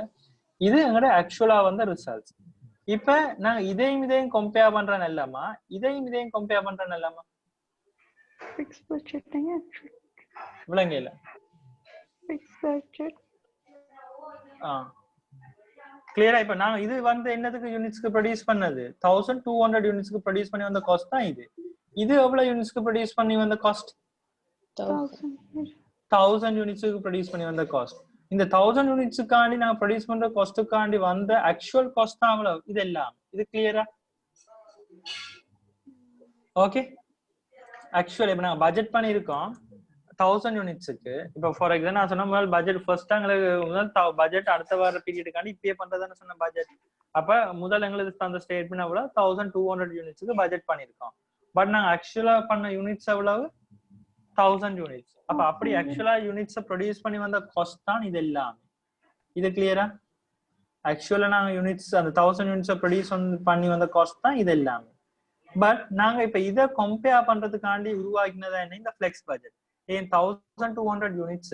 இது எங்களோட ஆக்சுவலா வந்த ரிசல்ட்ஸ் இப்ப நாங்க இதையும் கம்பேர் பண்றேன் இல்லாமா இதையும் கம்பேர் பண்றேன் இல்லாமா Fixed budget नहीं है actually. விளங்க இல்ல Fixed budget. கிளியரா இப்ப நான் இது வந்து என்னதுக்கு யூனிட்ஸ்க்கு ப்ரொடியூஸ் பண்ணது 1200 யூனிட்ஸ்க்கு ப்ரொடியூஸ் பண்ணி வந்த காஸ்ட் தான் இது எவ்வளவு யூனிட்ஸ்க்கு ப்ரொடியூஸ் பண்ணி வந்த காஸ்ட் 1000 யூனிட்ஸ்க்கு ப்ரொடியூஸ் பண்ணி வந்த காஸ்ட் இந்த 1000 யூனிட்ஸ்க்காண்டி நான் ப்ரொடியூஸ் பண்ற காஸ்ட்டுக்காண்டி வந்த ஆக்சுவல் காஸ்ட் தான் அவ்வளவு இதெல்லாம் இது கிளியரா ஓகே ஆக்சுவலி இப்ப நாங்க பட்ஜெட் பண்ணிருக்கோம் 1000 யூனிட்ஸ்க்கு இப்போ ஃபார் எக்ஸாம்பிள் நான் சொன்ன முதல் பட்ஜெட் ஃபர்ஸ்ட் எங்களுக்கு முதல் பட்ஜெட் அடுத்த வார பீரியடுக்காண்டி இப்பயே பண்றதுன்னு சொன்ன பட்ஜெட் அப்ப முதல் எங்களுக்கு அந்த ஸ்டேட்மெண்ட் எவ்வளவு 1200 யூனிட்ஸ்க்கு பட்ஜெட் பண்ணிருக்கோம் பட் நாங்க ஆக்சுவலா பண்ண யூனிட்ஸ் எவ்வளவு 1000 யூனிட்ஸ் அப்ப அப்படி ஆக்சுவலா யூனிட்ஸ் ப்ரொடியூஸ் பண்ணி வந்த காஸ்ட் தான் இது எல்லாமே இது கிளியரா ஆக்சுவலா நாங்க யூனிட்ஸ் அந்த 1000 யூனிட்ஸ் ப்ரொடியூஸ் பண்ணி வந்த காஸ்ட் தான் இது எல்லாமே பட் நாங்க இப்ப இதை கம்பேர் பண்றதுக்காண்டி உருவாக்கினதா என்ன இந்த ஃப்ளெக்ஸ் பட்ஜெட் ஏன் 1200 யூனிட்ஸ்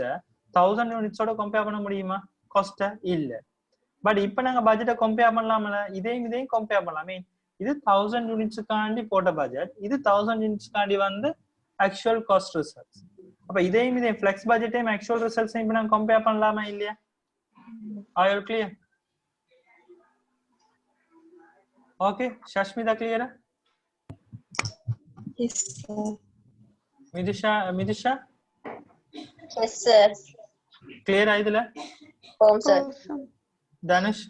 1000 யூனிட்ஸோட கம்பேர் பண்ண முடியுமா காஸ்ட் இல்ல பட் இப்ப நாங்க பட்ஜெட்டை கம்பேர் பண்ணலாம்ல இதையும் கம்பேர் பண்ணலாமே இது 1000 யூனிட்ஸ்க்காண்டி போட்ட பட்ஜெட் இது 1000 யூனிட்ஸ்க்காண்டி வந்து ஆக்சுவல் காஸ்ட் ரிசல்ட்ஸ் அப்ப இதையும் ஃப்ளெக்ஸ் பட்ஜெட்டையும் ஆக்சுவல் ரிசல்ட்ஸையும் இப்ப நாங்க கம்பேர் பண்ணலாமா இல்லையா R you clear okay Shashmita கிளியரா Yes, sir. Midisha Yes, sir. clear idla Home, sir. Awesome. Danush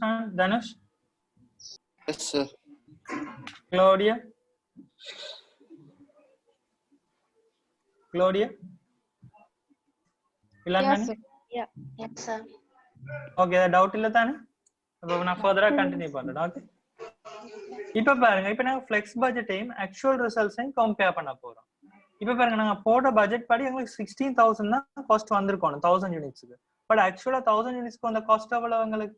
Yes, sir. Claudia Yes, sir. Yeah. Yes, sir. okay doubt illa thane appo na further continue பண்றேன் okay இப்ப பாருங்க இப்ப நாங்க flex பட்ஜெட்டையும் actual ரிசல்ட்ஸையும் compare பண்ண போறோம் இப்ப பாருங்க நாங்க போட்ட பட்ஜெட் படி எங்களுக்கு 16000 தான் காஸ்ட் வந்திருக்கோம் 1000 யூனிட்ஸ்க்கு பட் ஆக்சுவலா 1000 யூனிட்ஸ்க்கு அந்த காஸ்ட் எவ்வளவு எங்களுக்கு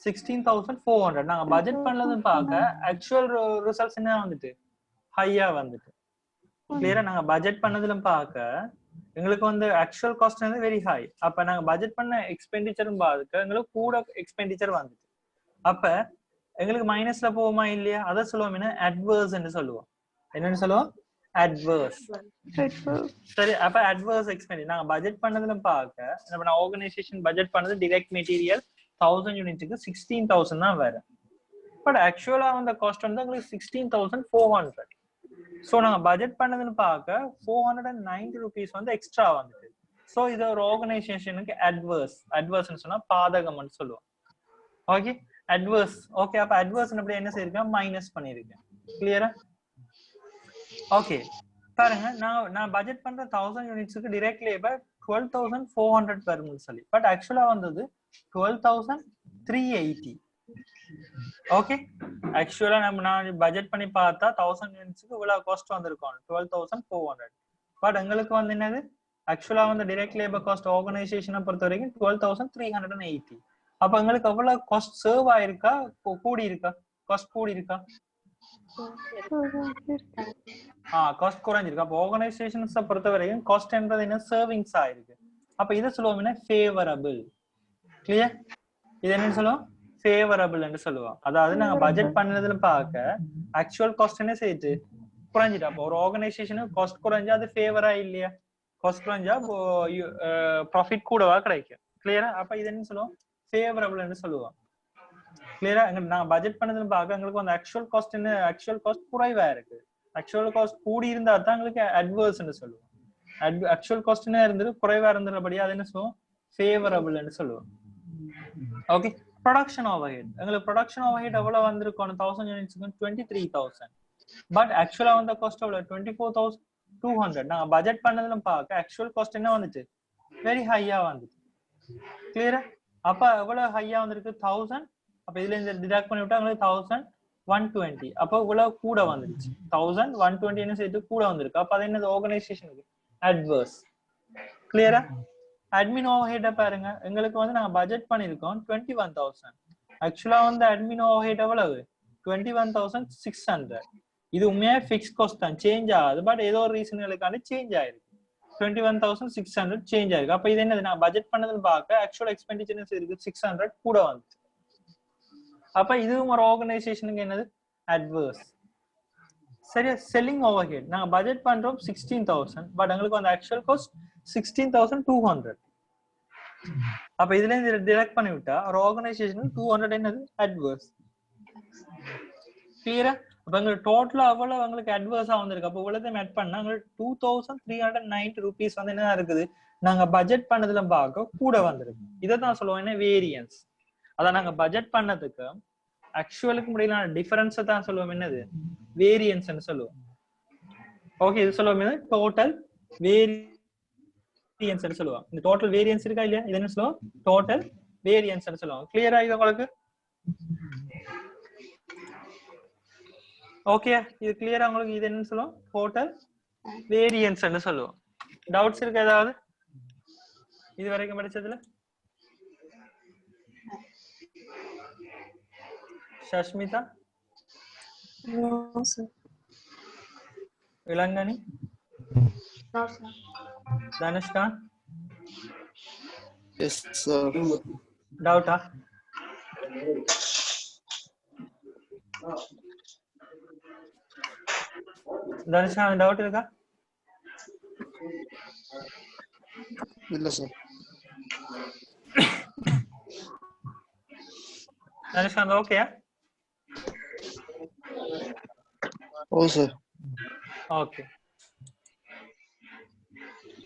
16400 நாங்க பட்ஜெட் பண்ணலன்னு பார்க்க ஆக்சுவல் ரிசல்ட்ஸ் என்ன வந்துட்டு ஹையா வந்துட்டு கிளியரா நாங்க பட்ஜெட் பண்ணதுல பார்க்க எங்களுக்கு வந்து ஆக்சுவல் காஸ்ட் வந்து வெரி ஹை அப்ப நாங்க பட்ஜெட் பண்ண எக்ஸ்பெண்டிச்சரும் பார்க்க எங்களுக்கு கூட எக்ஸ்பெண்டிச்சர் வந்துட்டு அப்ப எங்களுக்கு மைனஸ்ல போகுமா இல்லையா அதை சொல்லுவோம் என்ன அட்வர்ஸ் சொல்லுவோம் என்னன்னு சொல்லுவோம் அட்வர்ஸ் சரி அப்ப அட்வர்ஸ் எக்ஸ்பெண்டிச்சர் நாங்க பட்ஜெட் பண்ணதுல பார்க்க நம்ம ஆர்கனைசேஷன் பட்ஜெட் பண்ணது டைரக்ட் மெட்டீரியல் 1000 யூனிட்க்கு 16000 தான் வரும் பட் ஆக்சுவலா அந்த காஸ்ட் வந்து உங்களுக்கு 16400 சோ நாங்க பட்ஜெட் பண்ணதுன்னு பார்க்க 490 rupees வந்து எக்ஸ்ட்ரா வந்துட்டு சோ இது ஒரு ஆர்கனைசேஷனுக்கு அட்வர்ஸ்னு சொன்னா பாதகம்னு சொல்லுவோம் ஓகே அட்வர்ஸ் ஓகே அப்ப அட்வர்ஸ் அப்படி என்ன செய்யிருக்கேன் மைனஸ் பண்ணிருக்கேன் கிளியரா ஓகே பாருங்க, நான் பட்ஜெட் பண்ற 1000 யூனிட்ஸ்க்கு டைரக்ட் லேபர் 12,400 பெர் மந்த் சொல்லி, பட் ஆக்சுவலா வந்தது 12,380. ஓகே, ஆக்சுவலா நான் பட்ஜெட் பண்ணி பார்த்தா 1000 யூனிட்ஸ்க்கு இவ்வளவு காஸ்ட் வந்திருக்கும் 12,400. பட் எங்களுக்கு வந்து என்னது ஆக்சுவலா வந்து டைரக்ட் லேபர் காஸ்ட் ஆர்கனைசேஷனை பொறுத்த வரைக்கும் 12,380. அப்ப எங்களுக்கு அவ்வளவு காஸ்ட் சர்வ் ஆயிருக்கா, கூடி இருக்கா? காஸ்ட் கூடி இருக்கா? காஸ்ட் குறைஞ்சிருக்கு. அப்போ ஆர்கனைசேஷன்ஸை பொறுத்த வரைக்கும் காஸ்ட் என்றது என்ன, சேவிங்ஸ் ஆயிருக்கு. அப்ப இதை சொல்லுவோம் என்ன, ஃபேவரபிள். கிளியர்? இது என்னன்னு சொல்லுவோம், ஃபேவரபிள் என்று சொல்லுவோம். அதாவது நாங்க பட்ஜெட் பண்ணதுல பார்க்க ஆக்சுவல் காஸ்ட் என்ன செய்யுது, குறைஞ்சிட்டு. அப்போ ஒரு ஆர்கனைசேஷனுக்கு காஸ்ட் குறைஞ்சா அது ஃபேவரா இல்லையா? காஸ்ட் குறைஞ்சா ப்ராஃபிட் கூடவா கிடைக்கும். கிளியரா? அப்ப இது என்ன சொல்லுவோம், ஃபேவரபிள் என்று சொல்லுவோம். கிளியரா? நான் பட்ஜெட் பண்ணதுல பார்க்க எங்களுக்கு வந்து ஆக்சுவல் காஸ்ட் என்ன, ஆக்சுவல் காஸ்ட் குறைவா இருக்கு. ஆக்சுவல் காஸ்ட் கூடி இருந்தா தான் எங்களுக்கு அட்வர்ஸ்ன்னு சொல்லுவோம். ஆக்சுவல் காஸ்ட் என்ன இருந்தது, குறைவா இருந்தபடியா அது என்ன சொல்லுவோம், ஃபேவரபிள்னு சொல்லுவோம். Okay, production overhead. எங்களுக்கு ப்ரொடக்ஷன் ஓவர்ஹெட் எவ்வளவு வந்திருக்கும் 1000 யூனிட்ஸ்க்கு 23,000. பட் ஆக்சுவலா வந்த காஸ்ட் எவ்வளவு, 24,200. நாங்க பட்ஜெட் பண்ணதுல பார்க்க ஆக்சுவல் காஸ்ட் என்ன வந்துச்சு, வெரி ஹையா வந்துச்சு. கிளியரா? அப்ப எவ்வளவு ஹையா வந்திருக்கு, 1000. அப்ப இதுல இருந்து டிடக்ட் பண்ணி விட்டா உங்களுக்கு 1120. அப்ப இவ்வளவு கூட வந்துருச்சு, 1120 என்ன சேர்த்து கூட வந்திருக்கு. அப்ப அது என்னது, ஆர்கனைசேஷனுக்கு அட்வர்ஸ். கிளியரா? அட்மின் ஓவர்ஹெட் பாருங்க, எங்களுக்கு வந்து நாங்க பட்ஜெட் பண்ணிருக்கோம் 21,000. ஆக்சுவலா வந்து அட்மின் ஓவர்ஹெட் எவ்வளவு, 21,600. இது உண்மையா பிக்ஸ் காஸ்ட் தான், சேஞ்ச் ஆகாது. பட் ஏதோ ஒரு ரீசன்களுக்கான சேஞ்ச் ஆயிருக்கு, 21,600 சேஞ்ச் ஆயிருக்கு. அப்ப இது என்னது, நான் பட்ஜெட் பண்ணதுன்னு பார்க்க ஆக்சுவல் எக்ஸ்பெண்டிச்சர் இருக்கு 600 கூட வந்துச்சு. அப்ப இதுவும் ஒரு ஆர்கனைசேஷனுக்கு என்னது, அட்வர்ஸ். சரியா? செல்லிங் ஓவர்ஹெட் நாங்க பட்ஜெட் பண்றோம் 16,000, பட் எங்களுக்கு வந்து ஆக்சுவல் காஸ்ட் 16,200. அப்ப இதுல இருந்து டிடக்ட் பண்ணி விட்டா ஒரு ஆர்கனைசேஷனுக்கு 200 என்னது, அட்வர்ஸ். கிளியரா? அப்ப எங்களுக்கு டோட்டலா அவ்வளவு எங்களுக்கு அட்வர்ஸா வந்திருக்கு. அப்ப இவ்வளவு ஆட் பண்ணா எங்களுக்கு 2,390 rupees வந்து என்ன இருக்குது, நாங்க பட்ஜெட் பண்ணதுல பார்க்க கூட வந்திருக்கு. இதைதான் சொல்லுவோம் என்ன, வேரியன்ஸ். அதான் நாங்க பட்ஜெட் பண்ணதுக்கு ஆக்சுவலுக்கு முடியலான டிஃபரன்ஸ் தான் சொல்லுவோம் என்னது, வேரியன்ஸ் சொல்லுவோம். ஓகே, இது சொல்லுவோம் டோட்டல் வேரியன்ஸ் சொல்லுவோம். இந்த டோட்டல் வேரியன்ஸ் இருக்கா இல்லையா, இது என்ன சொல்லுவோம், டோட்டல் வேரியன்ஸ் சொல்லுவோம். கிளியரா இது உங்களுக்கு? ஓகே, இது கிளியரா உங்களுக்கு? இது என்ன சொல்லுவோம், டோட்டல் வேரியன்ஸ் சொல்லுவோம். டவுட்ஸ் இருக்கா ஏதாவது இது வரைக்கும் படிச்சதுல? Shashmita? No, sir. Ilangani? No, sir. Dhanushka? Yes, sir. Doubt? Dhanushka, doubt இருக்கா? இல்ல sir. Dhanushka, okay? Oh, sir. Okay.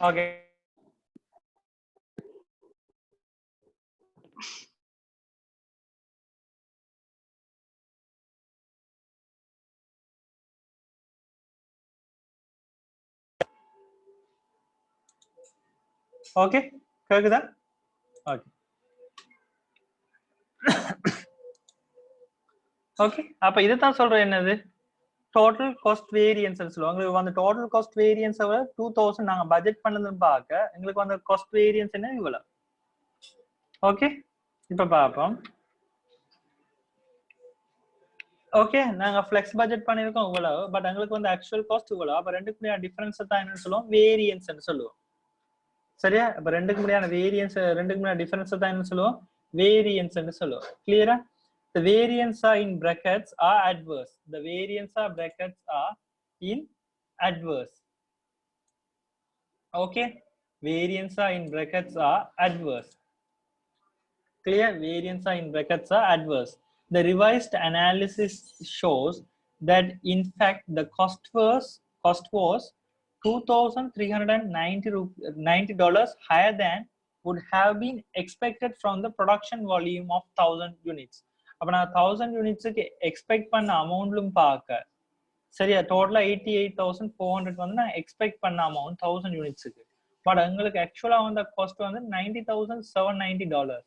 Okay. Okay, கேக்குதா? ஓகே. ஓகே, அப்ப இதுதான் சொல்றேன் என்னது, டோட்டல் காஸ்ட் வேரியன்ஸ் சொல்லுவாங்க. அந்த டோட்டல் காஸ்ட் வேரியன்ஸ் 2000 நாங்க பட்ஜெட் பண்ணதுன்னு பார்க்க எங்களுக்கு அந்த காஸ்ட் வேரியன்ஸ் என்ன இவ்வளவு. ஓகே, இப்ப பார்ப்போம். ஓகே, நாங்க ஃபிளெக்ஸ் பட்ஜெட் பண்ணிருக்கோம் இவ்வளவு, பட் எங்களுக்கு வந்து ஆக்சுவல் காஸ்ட் இவ்வளவு. அப்ப ரெண்டுக்குள்ள டிஃபரன்ஸ் தான் என்னன்னு சொல்லுவோம், வேரியன்ஸ் சொல்லுவோம். சரியா? அப்ப ரெண்டுக்கு முடியான வேரியன்ஸ், ரெண்டுக்கு முடியான டிஃபரன்ஸ் தான் என்ன சொல்லுவோம், வேரியன்ஸ் சொல்லுவோம். கிளியரா? The variance are in brackets are adverse. The variance are brackets are in adverse. Okay, variance are in brackets are adverse. Clear? Variance are in brackets are adverse. The revised analysis shows that in fact the cost was $2,390 higher than would have been expected from the production volume of 1,000 units. அப்ப நான் 1000 யூனிட்ஸுக்கு expect பண்ண அமௌண்ட்லும் பார்க்க சரியா டோட்டலா 88,400 வந்து நான் expect பண்ண amount 1000 யூனிட்ஸுக்கு. But எங்களுக்கு ஆக்சுவலா வந்த காஸ்ட் வந்து $90,790.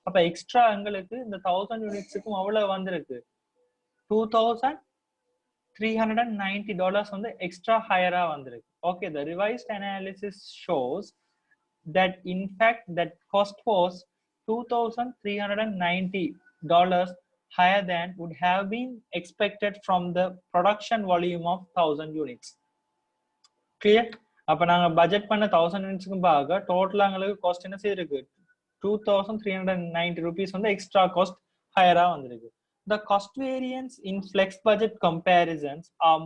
அப்ப எக்ஸ்ட்ரா எங்களுக்கு இந்த 1000 யூனிட்ஸுக்கும் அவ்வளவு வந்திருக்கு $2,390 வந்து எக்ஸ்ட்ரா ஹையரா வந்திருக்கு. Okay, the revised analysis shows that in fact that cost was $2,390 higher than would have been expected from the production volume of 1000 units. Clear? அப்ப நாங்க பட்ஜெட் பண்ண 1000 யூனிட்ஸ்க்கு பாக்க டோட்டலா எங்களுக்கு காஸ்ட் என்ன செய்திருக்கு 2,390 rupees வந்து எக்ஸ்ட்ரா காஸ்ட் ஹையரா வந்திருக்கு. The cost variance in flex budget comparisons are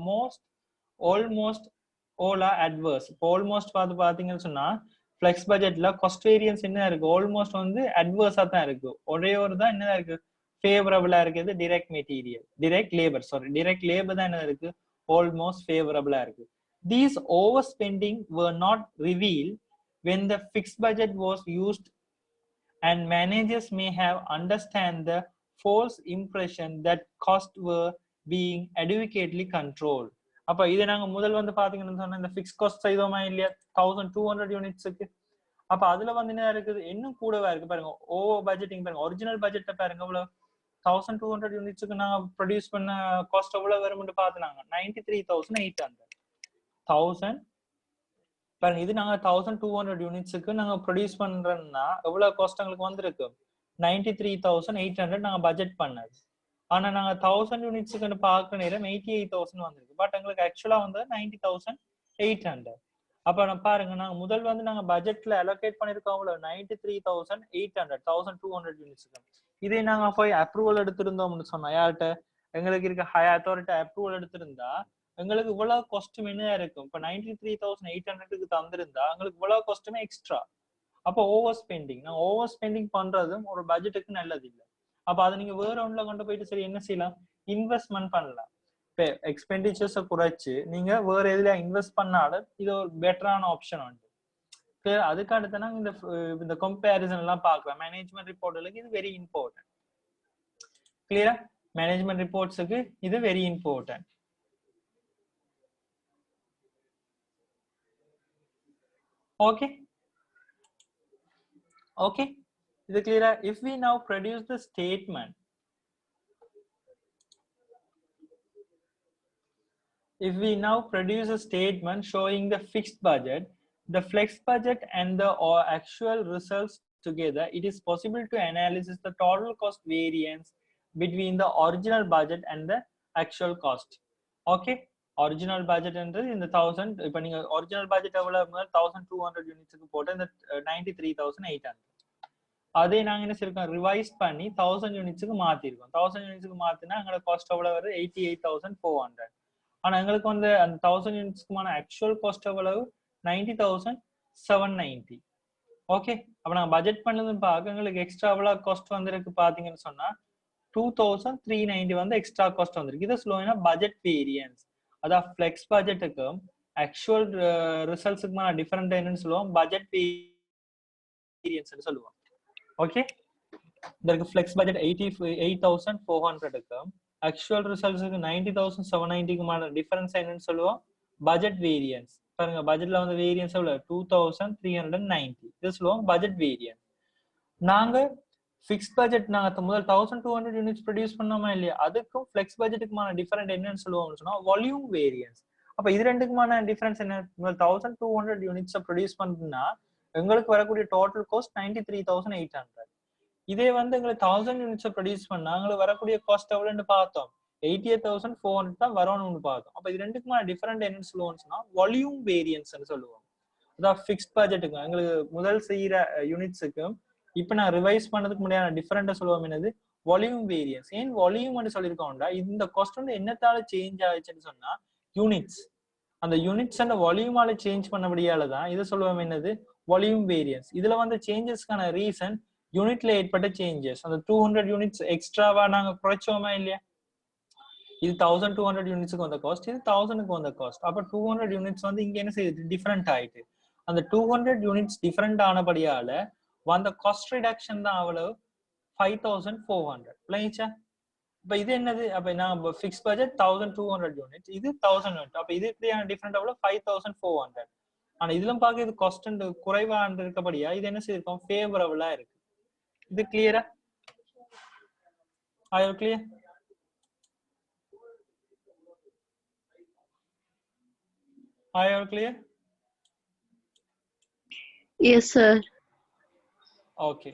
almost all are adverse. almost பாத்தீங்கன்னு சொன்னா flex budgetல cost variance என்ன இருக்கு ஆல்மோஸ்ட் வந்து அட்வர்ஸா தான் இருக்கு. ஒரே ஒரு தான் என்ன இருக்கு ஃபேவரபிளா இருக்குது direct labor தான் என்ன இருக்கு almost favorable இருக்கு. These overspending were not revealed when the fixed budget was used, and managers may have understand the false impression that costs were being adequately controlled. அப்ப இதை நாங்க முதல் வந்து பாத்தீங்கன்னு சொன்னா இந்த ஃபிக்ஸ் காஸ்ட் செய்தோமா இல்லையா 1200 யூனிட்ஸுக்கு. அப்ப அதுல வந்து என்ன இருக்குது இன்னும் கூடவா இருக்கு பாருங்க. ஓவர் பட்ஜெட்டிங் பாருங்க. ஒரிஜினல் பட்ஜெட்டை பாருங்க எவ்வளவு 1200 யூனிட்ஸுக்கு நாங்க ப்ரொடியூஸ் பண்ண காஸ்ட் எவ்வளவு வரும்னு பாத்துனாங்க 93,800. 1000 பாருங்க இது நாங்க 1200 யூனிட்ஸுக்கு நாங்க ப்ரொடியூஸ் பண்றோம்னா எவ்வளவு காஸ்ட் எங்களுக்கு வந்திருக்கு 93,800 நாங்க பட்ஜெட் பண்ணது. ஆனா நாங்க 1000 யூனிட்ஸுக்கு பார்க்க நேரம் 88,000 வந்திருக்கு. பட் எங்களுக்கு ஆக்சுவலா வந்து 90,800. அப்ப நான் பாருங்க நாங்க முதல் வந்து நாங்க பட்ஜெட்ல அலோகேட் பண்ணிருக்கோம் 93,800 1200 யூனிட்ஸுக்கு. இதே நாங்க போய் அப்ரூவல் எடுத்திருந்தோம்னு சொன்னா யார்கிட்ட எங்களுக்கு இருக்க ஹை அத்தாரிட்டி அப்ரூவல் எடுத்திருந்தா எங்களுக்கு இவ்வளவு காஸ்ட்டும் என்ன இருக்கும் இப்ப 93,800க்கு தந்திருந்தா எங்களுக்கு இவ்வளவு காஸ்ட்டுமே எக்ஸ்ட்ரா. அப்போ ஓவர் ஸ்பெண்டிங் நாங்க ஓவர் ஸ்பெண்டிங் பண்றதும் ஒரு பட்ஜெட்டுக்கு நல்லது இல்லை. அப்ப அதை நீங்க வேற ஒன்றுல கொண்டு போயிட்டு சரி என்ன செய்யலாம் இன்வெஸ்ட்மெண்ட் பண்ணலாம். இப்போ எக்ஸ்பெண்டிச்சர்ஸை குறைச்சு நீங்க வேற எதுல இன்வெஸ்ட் பண்ணாலும் இது ஒரு பெட்டரான ஆப்ஷன் உண்டு. அதுக்கு அடுத்து நாங்க இந்த கம்பேரிசன் எல்லாம் பார்க்கலாம். மேனேஜ்மெண்ட் ரிப்போர்ட்டுக்கு இது வெரி இம்பார்ட்டன்ட். கிளியரா மேனேஜ்மெண்ட் ரிப்போர்ட்ஸுக்கு இது very important. Okay. Is it clear? If we now produce the statement, showing the fixed budget, the flex budget and the actual results together, it is possible to analyze the total cost variance between the original budget and the actual cost. Okay. Original budget என்றது இந்த 1000 இப்ப நீங்க original budget எவ்வளவு 1200 யூனிட்ஸ்க்கு போட்டு இந்த 93,800 அதே நாங்க என்ன செய்யறோம் ரிவைஸ் பண்ணி 1000 யூனிட்ஸ்க்கு மாத்திருக்கோம். 1000 யூனிட்ஸ்க்கு மாத்தினா எங்களோட காஸ்ட் எவ்வளவு வருது 88,400. ஆனா எங்களுக்கு வந்து அந்த 1000 யூனிட்ஸ்க்குமான ஆக்சுவல் காஸ்ட் எவ்வளவு 90,790. ஓகே, அப்ப நாங்க பட்ஜெட் பண்ணதுன்னு பார்க்க எங்களுக்கு எக்ஸ்ட்ரா எவ்வளவு காஸ்ட் வந்திருக்கு பாத்தீங்கன்னு சொன்னா 2,390 வந்து எக்ஸ்ட்ரா காஸ்ட் வந்திருக்கு. இது சொல்லுவாங்கன்னா பட்ஜெட் வேரியன்ஸ். அதான் ஃபிளெக்ஸ் பட்ஜெட்டுக்கும் ஆக்சுவல் ரிசல்ட்ஸுக்குமான டிஃபரெண்ட் என்னன்னு சொல்லுவோம் பட்ஜெட் வேரியன்ஸ் சொல்லுவோம். ஓகே, இதற்கு ஃபிளெக்ஸ் பட்ஜெட் 88,400க்கும் ஆக்சுவல் ரிசல்ட்ஸுக்கு 90,790க்குமான டிஃபரன்ஸ் என்னன்னு சொல்லுவோம் பட்ஜெட் வேரியன்ஸ். பாருங்க பட்ஜெட்ல வந்து வேரியன்ஸ் எவ்வளவு 2,390. இது சொல்லுவோம் பட்ஜெட் வேரியன்ஸ். நாங்க ஃபிக்ஸ்ட் பட்ஜெட் நாங்க முதல் 1200 யூனிட்ஸ் ப்ரொடியூஸ் பண்ணோமா இல்லையா அதுக்கும் ஃபிளெக்ஸ் பட்ஜெட்டுக்குமான டிஃபரெண்ட் என்னன்னு சொல்லுவோம்னு சொன்னா வால்யூம் வேரியன்ஸ். அப்ப இது ரெண்டுக்குமான டிஃபரன்ஸ் என்ன 1200 யூனிட்ஸ் ப்ரொடியூஸ் பண்ணா எங்களுக்கு வரக்கூடிய டோட்டல் காஸ்ட் 93,800. இதே வந்து எங்களுக்கு 1000 யூனிட்ஸ் ப்ரொடியூஸ் பண்ணா எங்களுக்கு வரக்கூடிய காஸ்ட் எவ்வளவுன்னு பார்த்தோம் 88,400 தான் வரணும்னு பார்த்தோம். அப்ப இது ரெண்டுக்குமான டிஃபரெண்ட் என்னன்னு சொல்லுவோம்னு சொன்னா வால்யூம் வேரியன்ஸ் சொல்லுவோம். அதான் ஃபிக்ஸ்ட் பட்ஜெட்டுக்கு எங்களுக்கு முதல் செய்யற யூனிட்ஸுக்கும் இப்ப நான் ரிவைஸ் பண்ணதுக்கு முடியாத டிஃபரெண்டா சொல்லுவோம் என்னது வால்யூம் வேரியன்ஸ். ஏன் வால்யூம் சொல்லியிருக்கோம்டா இந்த காஸ்ட் வந்து என்னத்தால சேஞ்ச் ஆயிடுச்சுன்னு சொன்னா யூனிட்ஸ் அந்த யூனிட்ஸ் அந்த வால்யூமால சேஞ்ச் பண்ணபடியால தான் இதை சொல்லுவோம் என்னது வால்யூம் வேரியன்ஸ். இதுல வந்து சேஞ்சஸ்க்கான ரீசன் யூனிட்ல ஏற்பட்ட சேஞ்சஸ். அந்த 200 யூனிட்ஸ் எக்ஸ்ட்ராவா நாங்க குறைச்சோமா இல்லையா இது 1200 யூனிட்ஸ்க்கு வந்த காஸ்ட் இது 1000க்கு வந்த காஸ்ட். அப்ப 200 யூனிட்ஸ் வந்து இங்க என்ன செய்யுது டிஃபரெண்ட் ஆயிட்டு அந்த 200 யூனிட்ஸ் டிஃபரெண்ட் ஆனபடியால வந்த காஸ்ட் ரிடக்ஷன் தான் அவ்வளவு 5,400. பிள்ளைச்சா இப்ப இது என்னது? அப்ப நான் ஃபிக்ஸ் பட்ஜெட் 1200 யூனிட்ஸ், இது 1000 யூனிட். அப்ப இது இப்படியான டிஃபரெண்ட் எவ்வளவு? 5400. ஆனா இதுல பார்க்க இது காஸ்ட் குறைவா இருக்கப்படியா இது என்ன செய்யிருக்கோம்? ஃபேவரபிளா இருக்கு. இது கிளியரா? Are you clear? Are you clear? Yes, sir. Okay.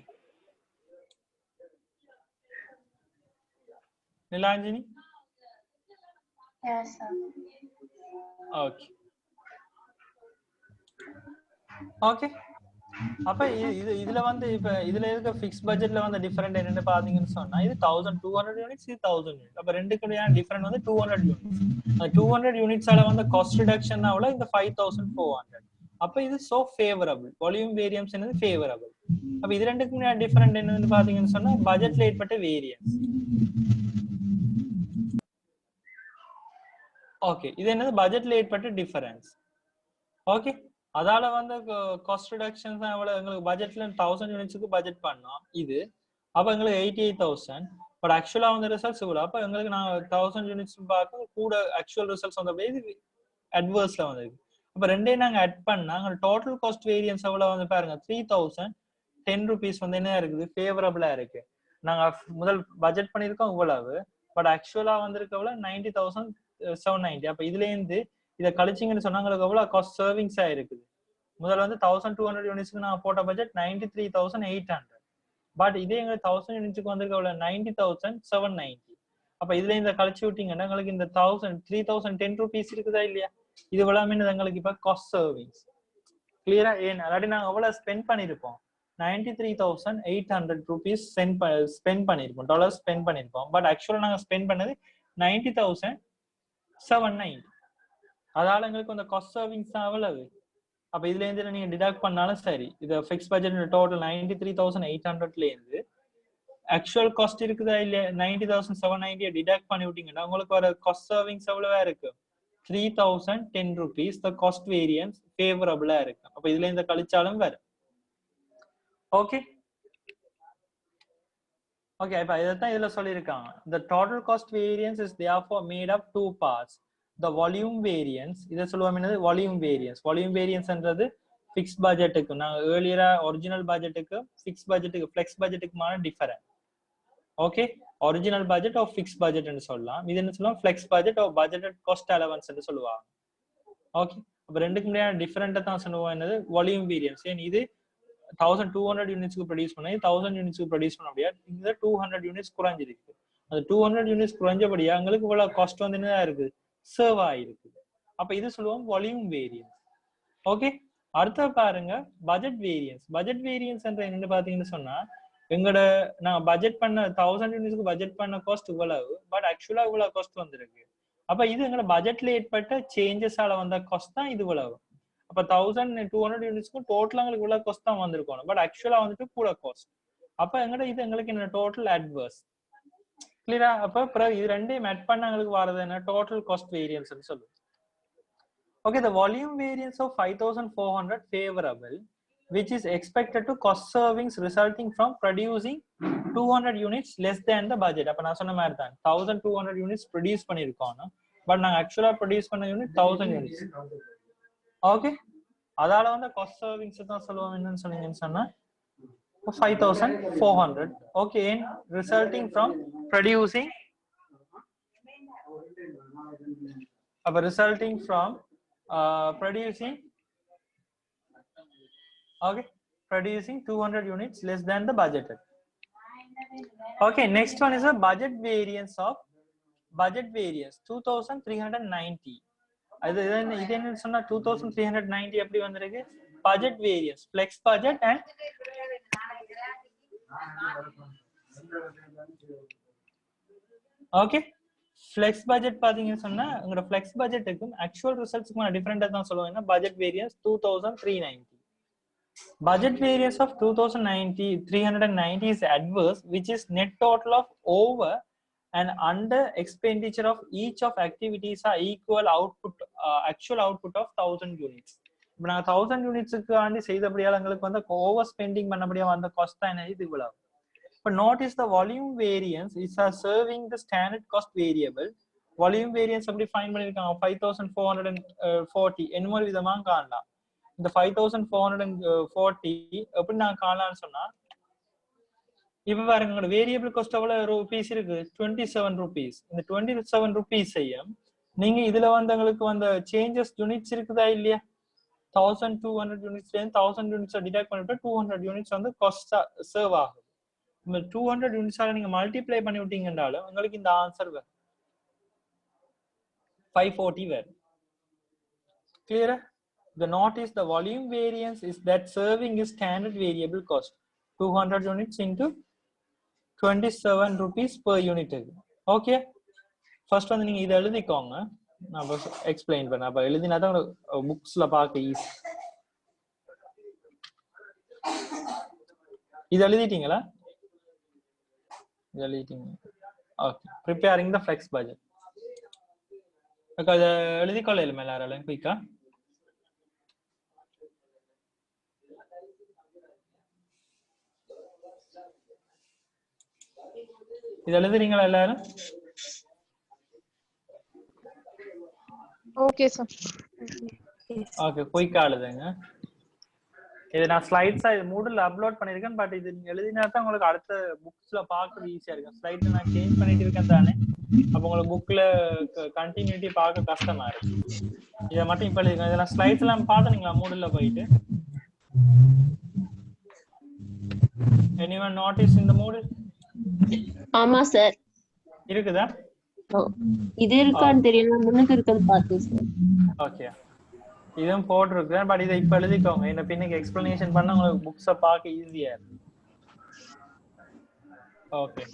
Nilanjini? Yes, sir. Okay. Okay. அப்ப இதுல வந்து இப்ப இதுல இருக்க ஃபிக்ஸ் பட்ஜெட்ல வந்து டிஃபரெண்ட் என்னன்னு பாத்தீங்கன்னு சொன்னா இது 1200 யூனிட்ஸ், இது 1000 யூனிட். அப்ப ரெண்டுக்குடையான டிஃபரெண்ட் வந்து 200 யூனிட்ஸ். அந்த 200 யூனிட்ஸால வந்து காஸ்ட் ரிடக்ஷன் ஆவல இந்த 5400. அப்ப இது சோ ஃபேவரபிள். வால்யூம் வேரியன்ஸ் என்னது? ஃபேவரபிள். அப்ப இது ரெண்டுக்கும் டிஃபரெண்ட் என்னன்னு பாத்தீங்கன்னு சொன்னா பட்ஜெட்ல ஏற்பட்ட வேரியன்ஸ். ஓகே, இது என்னது? பட்ஜெட்ல ஏற்பட்ட டிஃபரன்ஸ். ஓகே, அதால வந்து காஸ்ட் ரிடக்ஷன்ஸ் தான் எவ்வளவு? எங்களுக்கு பட்ஜெட்ல 1000 யூனிட்ஸ்க்கு பட்ஜெட் பண்ணோம் இது. அப்ப எங்களுக்கு 88,000. பட் ஆக்சுவலா வந்து ரிசல்ட்ஸ் இவ்வளவு. அப்ப எங்களுக்கு நான் 1000 யூனிட்ஸ் பார்க்க கூட ஆக்சுவல் ரிசல்ட்ஸ் வந்த இது அட்வர்ஸ்ல வந்திருக்கு. அப்ப ரெண்டையும் நாங்க ஆட் பண்ணா டோட்டல் காஸ்ட் வேரியன்ஸ் எவ்வளவு வந்து பாருங்க, 3010 rupees வந்து என்ன இருக்குது? ஃபேவரபிளா இருக்கு. நாங்க முதல் பட்ஜெட் பண்ணிருக்கோம் இவ்வளவு, பட் ஆக்சுவலா வந்திருக்க எவ்வளவு? 90,790. அப்ப இதுல இருந்து இதை கழிச்சிங்கன்னு சொன்னா உங்களுக்கு எவ்வளவு காஸ்ட் சேவிங்ஸா இருக்குது? முதல்ல வந்து 1200 யூனிட்ஸ்க்கு நான் போட்ட பட்ஜெட் 93,800. பட் இதே எங்களுக்கு 1000 யூனிட்ஸ்க்கு வந்திருக்க எவ்வளவு? 90,790. அப்ப இதுல இந்த கழிச்சு விட்டீங்கன்னா உங்களுக்கு இந்த 3010 rupees இருக்குதா இல்லையா? இது எல்லாமே எங்களுக்கு இப்ப காஸ்ட் சேவிங்ஸ். கிளியரா? ஏன் அல்லாட்டி நாங்க எவ்வளவு ஸ்பெண்ட் பண்ணிருப்போம்? 93,800 rupees ஸ்பெண்ட் பண்ணிருப்போம், டாலர் ஸ்பெண்ட் பண்ணிருப்போம். பட் ஆக்சுவலா நாங்க ஸ்பெண்ட் பண்ணது 90,790. அதால எங்களுக்கு அந்த காஸ்ட் சேவிங்ஸ் தான் அவ்வளவு. அப்ப இதுல இருந்து நீங்க டிடக்ட் பண்ணாலும் சரி, இது ஃபிக்ஸ் பட்ஜெட் டோட்டல் 93,800ல இருந்து ஆக்சுவல் காஸ்ட் இருக்குதா இல்ல 90,790 டிடக்ட் பண்ணி விட்டீங்கன்னா உங்களுக்கு வர காஸ்ட் சேவிங்ஸ் எவ்வளவா இருக்கு? 3010 rupees. the cost variance favorable இருக்கு. அப்ப இதுல இந்த கழிச்சாலும் வரும். ஓகே ஓகே, இப்ப இதைத்தான் இதுல சொல்லியிருக்காங்க. the total cost variance is therefore made up two parts. the volume variance, இதை சொல்லுவோம் என்னது? volume variance. volume variance என்றது ஃபிக்ஸ் பட்ஜெட்டுக்கு, நாங்க ஏர்லியரா ஒரிஜினல் பட்ஜெட்டுக்கு ஃபிக்ஸ் பட்ஜெட்டுக்கு ஃபிளெக்ஸ் பட்ஜெட்டுக்குமான difference. Okay, original budget of fix budget ன்னு சொல்லலாம். இது என்ன சொல்லுவோம்? Flex budget of budgeted cost allowance ன்னு சொல்லுவாங்க. ஓகே, அப்ப ரெண்டுக்கு முடியான டிஃபரெண்டா தான் சொல்லுவோம் என்னது? Volume variance. ஏன் இது 1200 யூனிட்ஸ்க்கு ப்ரொடியூஸ் பண்ணி 1000 யூனிட்ஸ்க்கு ப்ரொடியூஸ் பண்ண முடியாது. இந்த 200 யூனிட்ஸ் குறைஞ்சிருக்கு. அது 200 யூனிட்ஸ் குறைஞ்சபடியா எங்களுக்கு இவ்வளவு காஸ்ட் வந்து என்ன இருக்கு? சர்வ் ஆயிருக்கு. அப்ப இது சொல்லுவோம் வால்யூம் வேரியன்ஸ். ஓகே, அடுத்த பாருங்க பட்ஜெட் வேரியன்ஸ். பட்ஜெட் வேரியன்ஸ் என்ற என்னன்னு பாத்தீங்கன்னு சொன்னா எங்களோட நான் பட்ஜெட் பண்ண 1000 யூனிட்ஸ்க்கு பட்ஜெட் பண்ண காஸ்ட் இவ்வளவு, பட் ஆக்சுவலா இவ்வளவு காஸ்ட் வந்திருக்கு. அப்ப இது எங்களோட பட்ஜெட்ல ஏற்பட்ட சேஞ்சஸால வந்த காஸ்ட் தான் இது இவ்வளவு. அப்ப 1200 யூனிட்ஸ்க்கும் டோட்டலா எங்களுக்கு இவ்வளவு காஸ்ட் தான் வந்திருக்கணும், பட் ஆக்சுவலா வந்துட்டு கூட காஸ்ட். அப்ப இது எங்களுக்கு என்ன? Total adverse. கிளியரா? அப்ப இது ரெண்டையும் ஆட் பண்ண எங்களுக்கு வரது என்ன? டோட்டல் காஸ்ட் வேரியன்ஸ் சொல்லுவோம். Okay, the volume variance of 5,400 favorable, which is expected to cost savings resulting from producing 200 units less than the budget. அப்ப நான் சொன்ன மாதிரி தான் 1200 units produce பண்ணிருக்கோம், பட் நாங்க ஆக்சுவலா ப்ரொடியூஸ் பண்ண யூனிட் 1000 units. ஓகே, அதால வந்து காஸ்ட் சேவிங்ஸ் தான் சொல்லுவோம். என்னன்னு சொன்னீங்கன்னு சொன்னா 5,400. Okay, resulting from producing resulting from producing 200 units less than the budgeted. Okay, next one is a budget variance 2390. இது என்ன சொன்னா 2390 எப்படி வந்திருக்கு? budget variance, flex budget and okay, flex budget பாத்தீங்கன்னு சொன்னா உங்களோட ஃபிளெக்ஸ் பட்ஜெட்டுக்கும் ஆக்சுவல் ரிசல்ட்ஸ்க்கும் டிஃபரெண்டா தான் சொல்லுவாங்க. Budget variance 2390. Budget variance of 390 is adverse, which is net total of over and under expenditure of each of activities are equal output, actual output of 1000 units. இப்போ நாங்கள் 1000 யூனிட்ஸுக்கு aunty செய்தபடியால் எங்களுக்கு வந்து over spending பண்ணபடியா வந்த cost தான் என்ன? இது இவ்வளவு. But notice the volume variance is serving the standard cost variable. Volume variance அப்படி ஃபைண்ட் பண்ணிருக்காங்க 5440 என்ன மாதிரி விதமா காணலாம். இந்த 5440 எப்படி நான் காணலாம்னு சொன்னா இப்ப பாருங்க உங்களோட வேரியபிள் காஸ்ட் எவ்வளவு ரூபீஸ் இருக்கு 27 rupees. இந்த 27 rupees ஐயும் நீங்க இதுல வந்து உங்களுக்கு வந்த சேஞ்சஸ் யூனிட்ஸ் இருக்குதா இல்லையா 1200 units 1000 units டிடக்ட் பண்ணிட்டு 200 units வந்து காஸ்ட் சர்வ் ஆகும். இந்த 200 units நீங்க மல்டிப்ளை பண்ணி விட்டீங்கன்னாலும் உங்களுக்கு இந்த ஆன்சர் வரும் 540 வரும். Clear? The note is the volume variance is that serving is standard variable cost 200 units into 27 rupees per unit. Okay, first வந்து நீங்க இத எழுதிக்கோங்க. நான் எக்ஸ்பிளைன் பண்ணேன். அப்ப எழுதினா தான் புக்ஸ்ல பார்க்க ஈஸி. இது எழுதிட்டீங்களா? இது எழுதிட்டீங்க. Okay, preparing the flex budget. Okay, அத எழுதிக்கொள்ள இல்ல எல்லாராலும் குயிக்கா. இது எழுதுறீங்களா எல்லாரும்? Okay sir. ஓகே, குயிக்கா எழுதுங்க. இது நான் ஸ்லைட்ஸா இது மூடுல அப்லோட் பண்ணிருக்கேன். பட் இது நீங்க எழுதினா தான் உங்களுக்கு அடுத்த புக்ஸ்ல பார்க்க ஈஸியா இருக்கும். ஸ்லைட் நான் சேஞ்ச் பண்ணிட்டு இருக்கேன் தானே, அப்ப உங்களுக்கு புக்ல கண்டினியூட்டி பார்க்க கஷ்டமா இருக்கு. இதை மட்டும் இப்ப எழுதிருக்கேன். இதெல்லாம் ஸ்லைட்ஸ் எல்லாம் பாத்துனீங்களா மூடுல போயிட்டு? anyone notice in the mood? ஆமா சார். இருக்குதா? இது இருக்கான்னு தெரியல, முன்னுக்கு இருக்கிறது பார்த்தேன் சார். ஓகே, இதுவும் போட்டிருக்கேன். பட் இதை இப்ப எழுதிக்கோங்க. என்ன பின்னுக்கு எக்ஸ்பிளனேஷன் பண்ண உங்களுக்கு புக்ஸை பார்க்க ஈஸியா இருக்கும். Okay,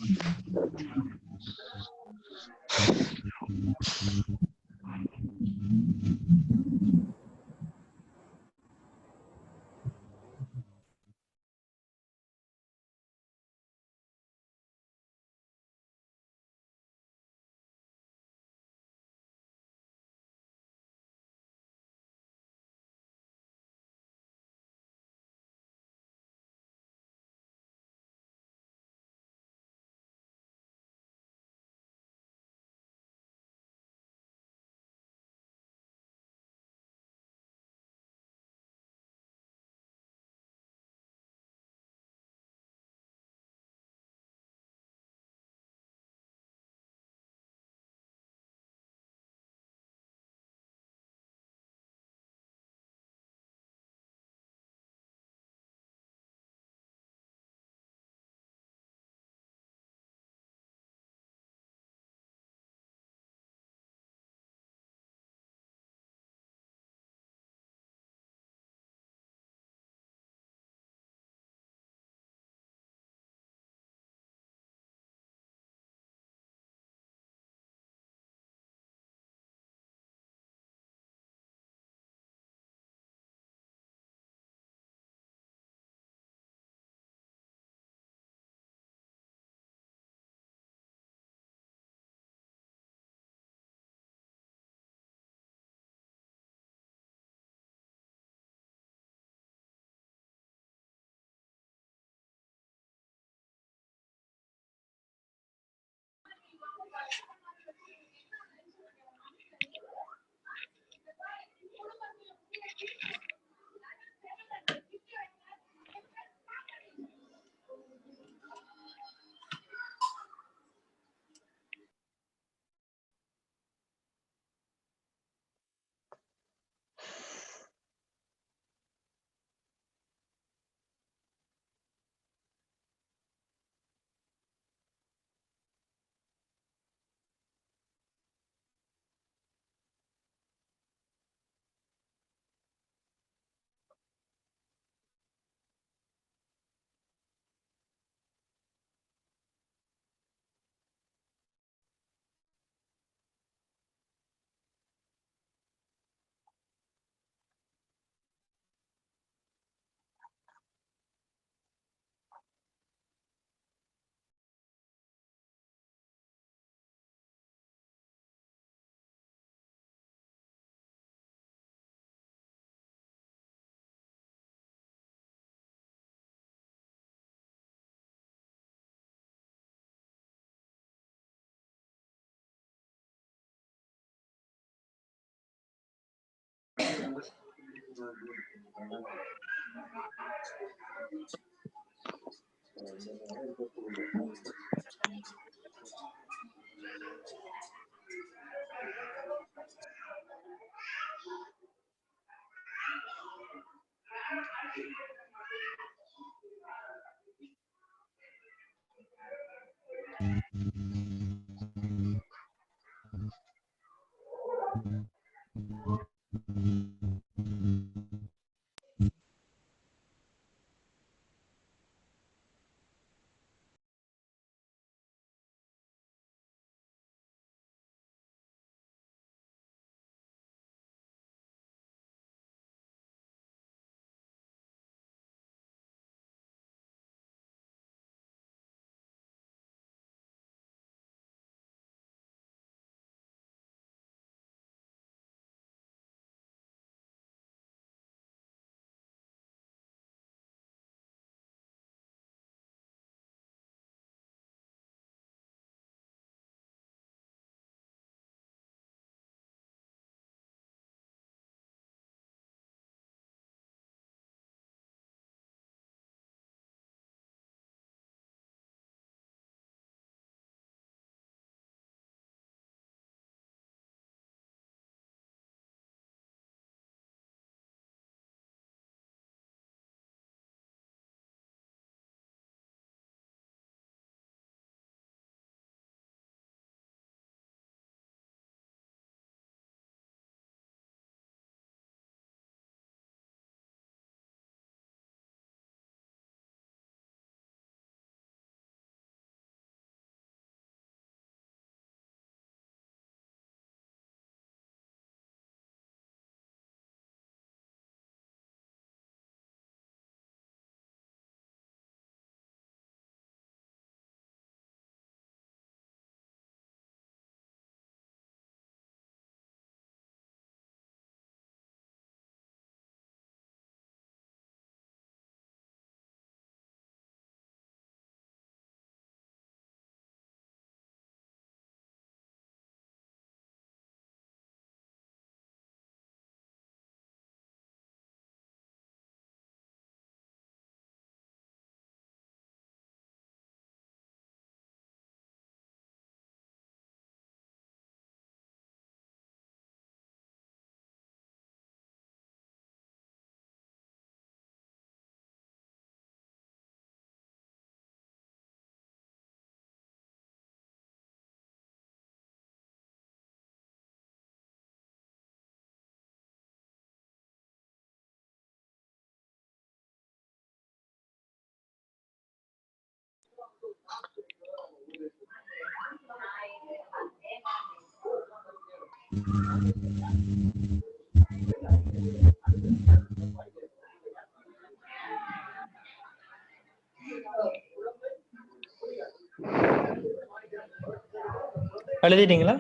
எழுதிட்டீங்களா?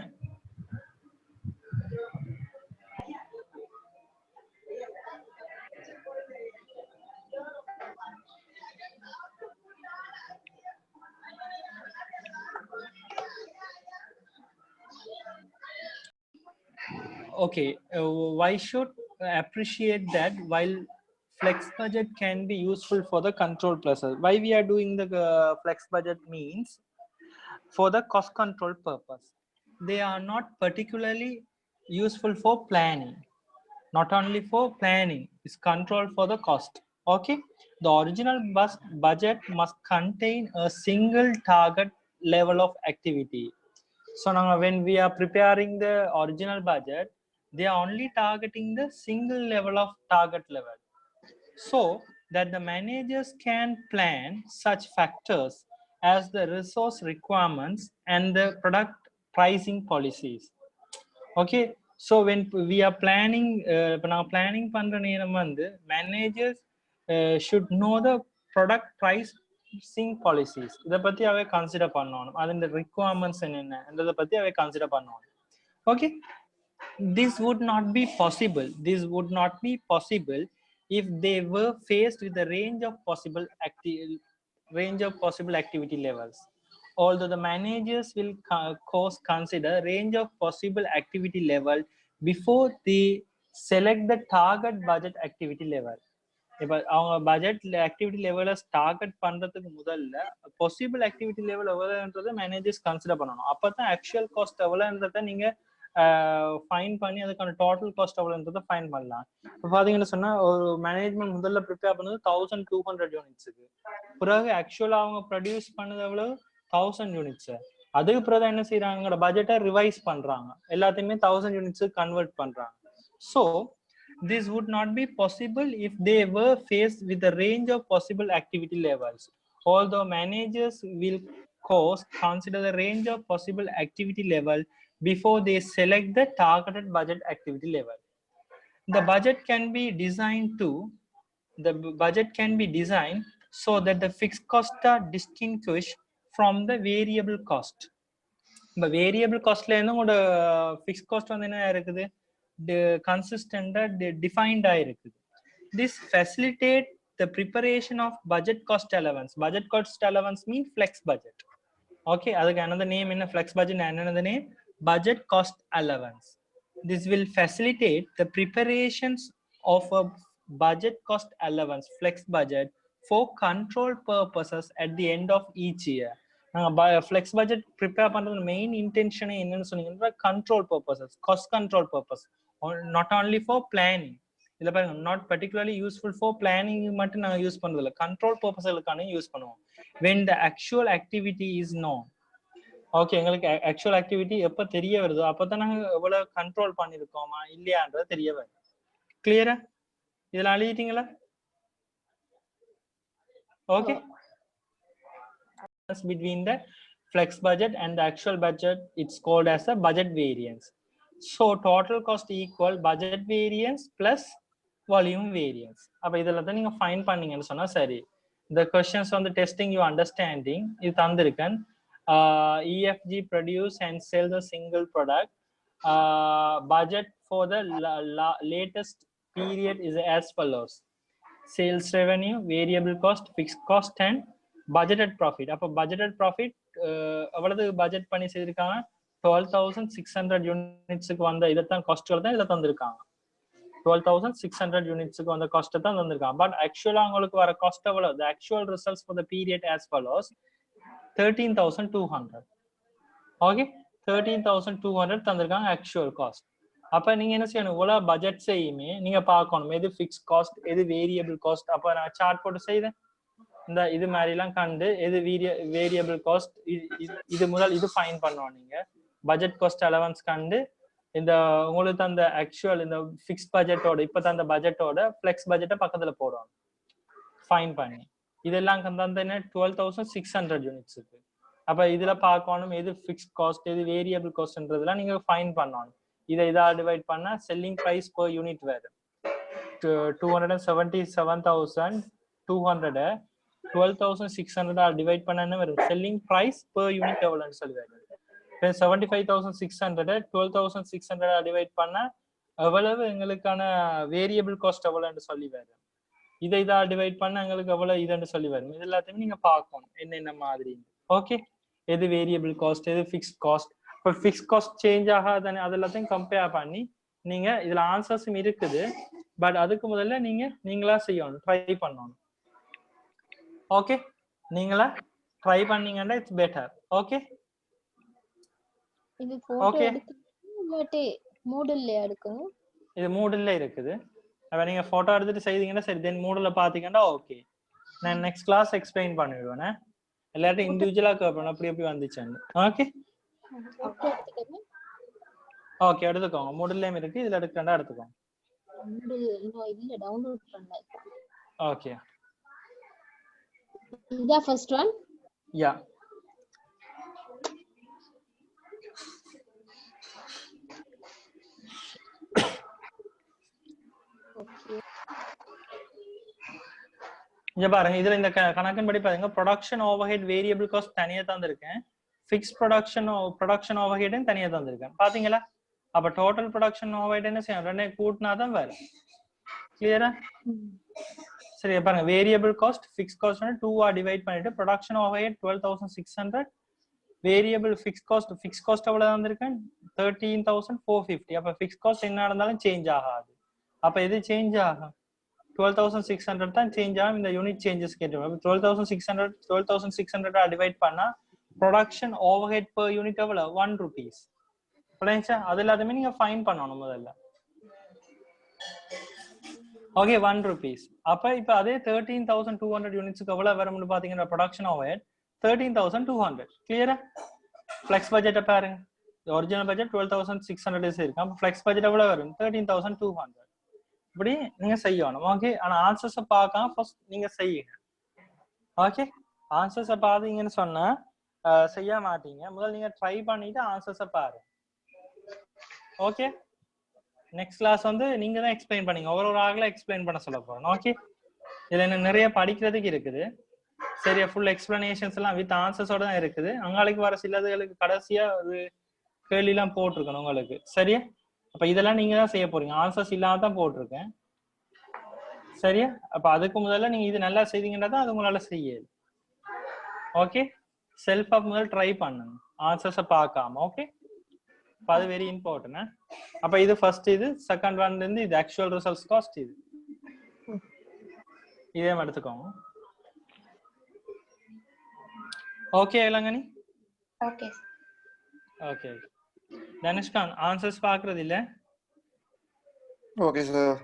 Okay, why should appreciate that while flex budget can be useful for the control process? Why we are doing the flex budget means for the cost control purpose. They are not particularly useful for planning. Not only for planning, it's control for the cost. Okay, the original budget must contain a single target level of activity. So now when we are preparing the original budget, they are only targeting the single level of target level, so that the managers can plan such factors as the resource requirements and the product pricing policies. Okay, so when we are planning, now planning பண்ற நேரம் வந்து managers should know the product pricing policies. இதை பத்தி அவை consider பண்ணணும். அதோட requirements என்னன்றதை பத்தி அவை கன்சிடர் பண்ணணும். Okay, this would not be possible. This would not be possible if they were faced with a range of possible activity levels. Although the managers will consider range of possible activity level before they select the target budget activity level. இப்போ அவங்க budget activity லெவலை target பண்றதுக்கு முதல்ல possible activity level எவ்வளோன்றதை managers consider பண்ணணும். அப்பதான் actual cost எவ்வளோன்றதை நீங்க fine பண்ணி அதுக்கான டோட்டல் காஸ்ட் எவ்வளோன்றதை ஃபைன் பண்ணலாம். இப்போ பாத்தீங்கன்னு சொன்னா ஒரு மேனேஜ்மெண்ட் முதல்ல ப்ரிப்பேர் பண்ணது 1200 யூனிட்ஸுக்கு, பிறகு ஆக்சுவலா அவங்க ப்ரொடியூஸ் பண்ணது எவ்வளவு 1000 யூனிட்ஸ். அதுக்கு பிறகு என்ன செய்யறாங்க, பட்ஜெட்டை ரிவைஸ் பண்றாங்க, எல்லாத்தையுமே 1000 யூனிட்ஸுக்கு கன்வெர்ட் பண்றாங்க. So this would not be possible if they were faced with a range of possible activity levels. Although managers will consider the range of possible activity level before they select the targeted budget activity level. The budget can be designed so that the fixed costs are distinguished from the variable cost. The variable cost la irundhu oda fixed cost வந்து என்ன இருக்குது, consistent defined ஆயிருக்குது. This facilitate the preparation of budget cost allowance. Budget cost allowance mean flex budget. Okay, அதுக்கு another name என்ன, flex budget and another name budget cost allowance. This will facilitate the preparations of a budget cost allowance flex budget for control purposes at the end of each year. Flex budget prepare பண்றது main intention என்னன்னு சொன்னீங்கன்னா control purposes, cost control purpose, not only for planning. இல்ல பாருங்க, not particularly useful for planning மட்டும் நாங்க use பண்றது இல்ல, control பர்பஸ்களுக்கான use பண்ணுவோம். when the actual activity is known. Okay, எங்களுக்கு ஆக்சுவல் ஆக்டிவிட்டி எப்ப தெரிய வருதோ அப்பதான் நாங்க எவ்வளவு கண்ட்ரோல் பண்ணிருக்கோமா இல்லையான்றது தெரிய வரும். கிளியரா? இதெல்லாம் அழியிட்டீங்களா? Okay. Between the flex budget and the actual budget, it's called as a budget variance. So total cost equal budget variance plus volume variance. அப்ப இதெல்லாம் தான் நீங்க ஃபைன் பண்ணீங்கன்னு சொன்னா சரி. The questions on the testing you understanding இது தந்திருக்கேன். EFG produce and sell the single product. Budget for the latest period is as follows: sales revenue, variable cost, fixed cost and budgeted profit. அப்ப budgeted profit எவ்வளவு budget பண்ணி செய்திருக்காங்க, 12,600 யூனிட்ஸுக்கு வந்த இதைத்தான் காஸ்ட்கள் தான் இதை தந்திருக்காங்க. 12,600 யூனிட்ஸுக்கு வந்த காஸ்ட் தான் தந்திருக்காங்க. பட் ஆக்சுவலா அவங்களுக்கு வர காஸ்ட் எவ்வளவு? The actual results for the period as follows: 13,200. Okay, 13,200 தந்திருக்காங்க ஆக்சுவல் காஸ்ட். அப்ப நீங்க என்ன செய்யணும், இவ்வளவு பட்ஜெட் செய்யுமே நீங்க பார்க்கணும் எது ஃபிக்ஸ் காஸ்ட் எது வேரியபிள் காஸ்ட். அப்ப நான் சார்ட் போட்டு செய்தேன், இந்த இது மாதிரி எல்லாம் கண்டு எது வேரியபிள் காஸ்ட் இது முதல் இது ஃபைன் பண்ணுவோம். நீங்க பட்ஜெட் காஸ்ட் அலவன்ஸ் கண்டு இந்த உங்களுக்கு அந்த ஆக்சுவல் இந்த ஃபிக்ஸ் பட்ஜெட்டோட இப்ப அந்த பட்ஜெட்டோட ஃபிளெக்ஸ் பட்ஜெட்டை பக்கத்துல போடுவாங்க ஃபைன் பண்ணி. இதெல்லாம் தந்த 12,600 யூனிட்ஸுக்கு. அப்ப இதுல பார்க்கணும் எது ஃபிக்ஸ் காஸ்ட் எது வேரியபிள் காஸ்ட்ன்றதுலாம் நீங்க ஃபைன் பண்ணணும். இதா டிவைட் பண்ணா செல்லிங் பிரைஸ் per யூனிட் வேறு 277,200 12,600 டிவைட் பண்ணா என்ன வரும், செல்லிங் பிரைஸ் per யூனிட் எவ்வளவுன்னு சொல்லுவாங்க. 75,600 12,600 டிவைட் பண்ணா எவ்வளவு எங்களுக்கான வேரியபிள் காஸ்ட் எவ்வளவுன்னு சொல்லி வரும். இதா டிவைட் பண்ணா எங்களுக்கு எவ்வளவு இதுன்னு சொல்லி வரும். இது எல்லாத்தையும் நீங்க பார்க்கணும் என்னென்ன மாதிரி. ஓகே, எது வேரியபிள் காஸ்ட் எது ஃபிக்ஸ்ட் காஸ்ட். இப்போ ஃபிக்ஸ்ட் காஸ்ட் சேஞ்ச் ஆகாதானே, அது எல்லாத்தையும் கம்பேர் பண்ணி நீங்க இதுல ஆன்சர்ஸும் இருக்குது. பட் அதுக்கு முதல்ல நீங்களா செய்யணும், ட்ரை பண்ணணும். ஓகே, நீங்களா ட்ரை பண்ணீங்கன்னா இட்ஸ் பெட்டர். ஓகே, இது போட்டோ எடுக்கணும் இல்லாட்டி மூடல்ல எடுக்கணும். இது மூடல்ல இருக்குது. அப்ப நீங்க போட்டோ எடுத்துட்டு செய்தீங்கன்னா சரி, தென் மூடல்ல பாத்தீங்கன்னா ஓகே. நான் நெக்ஸ்ட் கிளாஸ் எக்ஸ்பிளைன் பண்ணிடுவேன். எல்லாரும் இண்டிவிஜுவலா கேட்பேன் அப்படி எப்படி வந்துச்சுன்னு. ஓகே ஓகே, எடுத்துக்கோங்க. மூடல்லையும் இருக்கு, இதுல எடுக்கறதா எடுத்துக்கோங்க. மூடல் இன்னும் இல்ல, டவுன்லோட் பண்ணல. ஓகே, இதா ஃபர்ஸ்ட் ஒன். யா, ஓகே. இங்க பாருங்க, இதுல இந்த கணக்கின் படி பாருங்க, ப்ரொடக்ஷன் ஓவர்ஹெட் வேரியபிள் காஸ்ட் தனியா தந்திருக்கேன், ஃபிக்ஸ்ட் ப்ரொடக்ஷன் ஓவர்ஹெட் தனியா தந்திருக்கேன். பாத்தீங்களா? அப்ப டோட்டல் ப்ரொடக்ஷன் ஓவர்ஹெட் என்ன செய்யணும், ரெண்டே கூட்டினா தான் வரும். கிளியரா? சரி பாருங்க, variable cost fixed cost 2 divide பண்ணிட்டு production overhead 12,600, variable fix cost எவ்வளவு தந்திருக்கேன் 13,450. அப்ப ஃபிக்ஸ் காஸ்ட் என்ன நடந்தாலும் சேஞ்ச் ஆகாது. அப்ப எது சேஞ்ச் ஆகும்? 12,600 தான் சேஞ்ச் ஆகும். இந்த யூனிட் சேஞ்சஸ் கேட்டு 12,600 டிவைட் பண்ணா production over head per unit எவ்வளவு? 1 rupees. அது எல்லாத்தையுமே நீங்க ஃபைன் பண்ணணும் முதல்ல. Okay, 1 rupees. அப்ப இப்ப அதே 13,200 யூனிட்ஸ்க்கு எவ்வளவு வரும்னு பாத்தீங்கன்னா ப்ரொடக்ஷன் ஓவர் ஹெட் 13,200. கிளியரா? ஃபிளெக்ஸ் பட்ஜெட்டை பாருங்க. ஒரிஜினல் பட்ஜெட் 12,600 இருக்கு. அப்ப ஃபிளெக்ஸ் பட்ஜெட் எவ்வளவு வரும்? 13,200. இப்படி நீங்க செய்யணும். ஓகே, ஆனா ஆன்சர்ஸை பார்க்காம ஃபர்ஸ்ட் நீங்க செய்யுங்க. ஓகே, ஆன்சர்ஸை பார்த்தீங்கன்னு சொன்னா செய்ய மாட்டீங்க. முதல்ல நீங்க ட்ரை பண்ணிட்டு ஆன்சர்ஸை பாருங்க. ஓகே, நெக்ஸ்ட் கிளாஸ் வந்து நீங்க தான் எக்ஸ்பிளைன் பண்ணீங்க. ஒவ்வொரு ஆகல எக்ஸ்பிளைன் பண்ண சொல்ல போறோம். ஓகே, இதுல என்ன நிறைய படிக்கிறதுக்கு இருக்குது. சரியா? ஃபுல் எக்ஸ்பிளனேஷன்ஸ் எல்லாம் வித் ஆன்சர்ஸோட தான் இருக்குது. அங்களுக்கு வர சிலதுகளுக்கு கடைசியா ஒரு கேள்வி எல்லாம் போட்டிருக்கணும் உங்களுக்கு. சரியா? அப்ப இதெல்லாம் நீங்க தான் செய்ய போறீங்க. ஆன்சர்ஸ் இல்லாம தான் போட்டிருக்கேன். சரியா? அப்ப அதுக்கு முதல்ல நீங்க இது நல்லா செய்தீங்கன்னா தான் அது உங்களால செய்யுது. ஓகே, செல்ஃபா முதல்ல ட்ரை பண்ணுங்க ஆன்சர்ஸை பார்க்காம. ஓகே, அது வெரி இம்பார்ட்டன்ட். அப்ப இது ஃபர்ஸ்ட், இது செகண்ட் ஒன்ல இருந்து இது ஆக்சுவல் ரிசல்ட்ஸ் காஸ்ட். இது இதே மாதிரி எடுத்துக்கோங்க. Okay Ilangani? Okay okay. Thanushkan answers பாக்குறது இல்ல? Okay sir.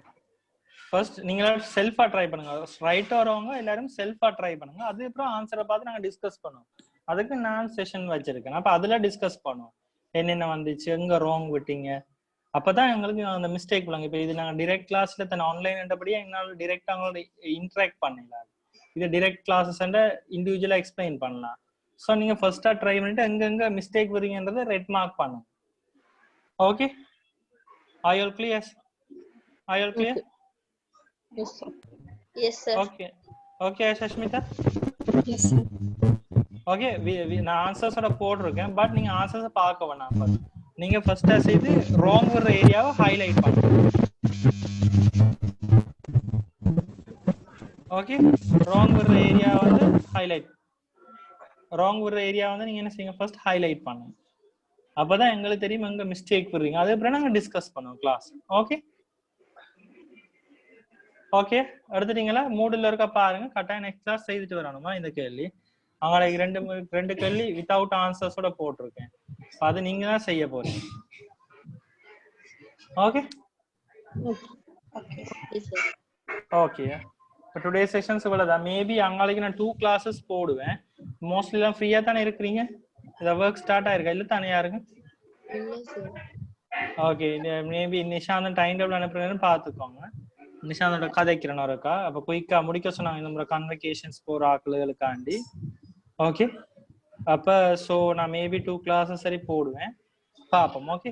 ஃபர்ஸ்ட் நீங்க செல்ஃபா ட்ரை பண்ணுங்க. ரைட் வரவங்க எல்லாரும் செல்ஃபா ட்ரை பண்ணுங்க. அதுக்கப்புறம் ஆன்சரை பார்த்து நாங்க டிஸ்கஸ் பண்ணுவோம். அதுக்கு நான் செஷன் வச்சிருக்கேன். அப்ப அதுல டிஸ்கஸ் பண்ணுவோம். என்னென்ன வந்துச்சு, எங்க ராங் விட்டீங்க. அப்பதான் எங்களுக்கு அந்த மிஸ்டேக் பண்ணுங்க. இப்ப இது நாங்க டிரெக்ட் கிளாஸ்ல தன் ஆன்லைன் என்றபடியே எங்களால டிரெக்டா அவங்களோட இன்டராக்ட் பண்ணலாம். இது டிரெக்ட் கிளாஸஸ் இண்டிவிஜுவலா எக்ஸ்பிளைன் பண்ணலாம். ஸோ நீங்க ஃபர்ஸ்டா ட்ரை பண்ணிட்டு எங்க மிஸ்டேக் வரீங்கன்றதை ரெட் மார்க் பண்ணுங்க. Okay, are you all clear? Are you all clear? Yes, sir. Yes, sir. Okay. Okay, Shashmita? Yes, sir. Okay, நான் ஆன்சர்ஸோட போட்டிருக்கேன். பட் நீங்க ஆன்சர்ஸை பார்க்க வேணாம். ஃபர்ஸ்ட் நீங்க ஃபர்ஸ்டா செய்து ராங் வர ஏரியாவை ஹைலைட் பண்ணுங்க. ஓகே, ராங் வர ஏரியா வந்து ஹைலைட். ராங் வர ஏரியா வந்து நீங்க என்ன செய்யுங்க, ஃபர்ஸ்ட் ஹைலைட் பண்ணுங்க. அப்பதான் எங்களுக்கு தெரியும் எங்க மிஸ்டேக் வருவீங்க. அதுக்கப்புறம் நாங்க டிஸ்கஸ் பண்ணுவோம் கிளாஸ். ஓகே ஓகே, எடுத்துட்டீங்களா? மூடுல இருக்க பாருங்க. கட்டாயம் நெக்ஸ்ட் கிளாஸ் செய்துட்டு வரணுமா இந்த கேள்வி? அவங்களுக்கு ரெண்டு கேள்வி வித்தவுட் ஆன்சர்ஸோட போட்டிருக்கேன். அது நீங்க தான் செய்ய போறீங்க. Okay Yes, sir. ஓகே. இப்போ டுடே செஷன்ஸ் இவ்வளவுதான். மேபி அங்களுக்கு நான் 2 classes போடுவேன். மோஸ்ட்லி எல்லாம் ஃப்ரீயா தானே இருக்கிறீங்க? இந்த ஒர்க் ஸ்டார்ட் ஆயிருக்கா இல்ல தானே யாருங்க? இல்ல sir. Okay, maybe Nishanth time table அனுப்புறேன்னு பாத்துக்கோங்க. நிஷாந்தோட கதைக்கிறேன் இருக்கா. அப்ப குயிக்கா முடிக்க சொன்னாங்க இந்த மாதிரி கன்வெகேஷன்ஸ் போற ஆட்களுக்காண்டி. ஓகே, அப்ப சோ நான் மேபி 2 classes சரி போடுவேன். பாப்போம். ஓகே.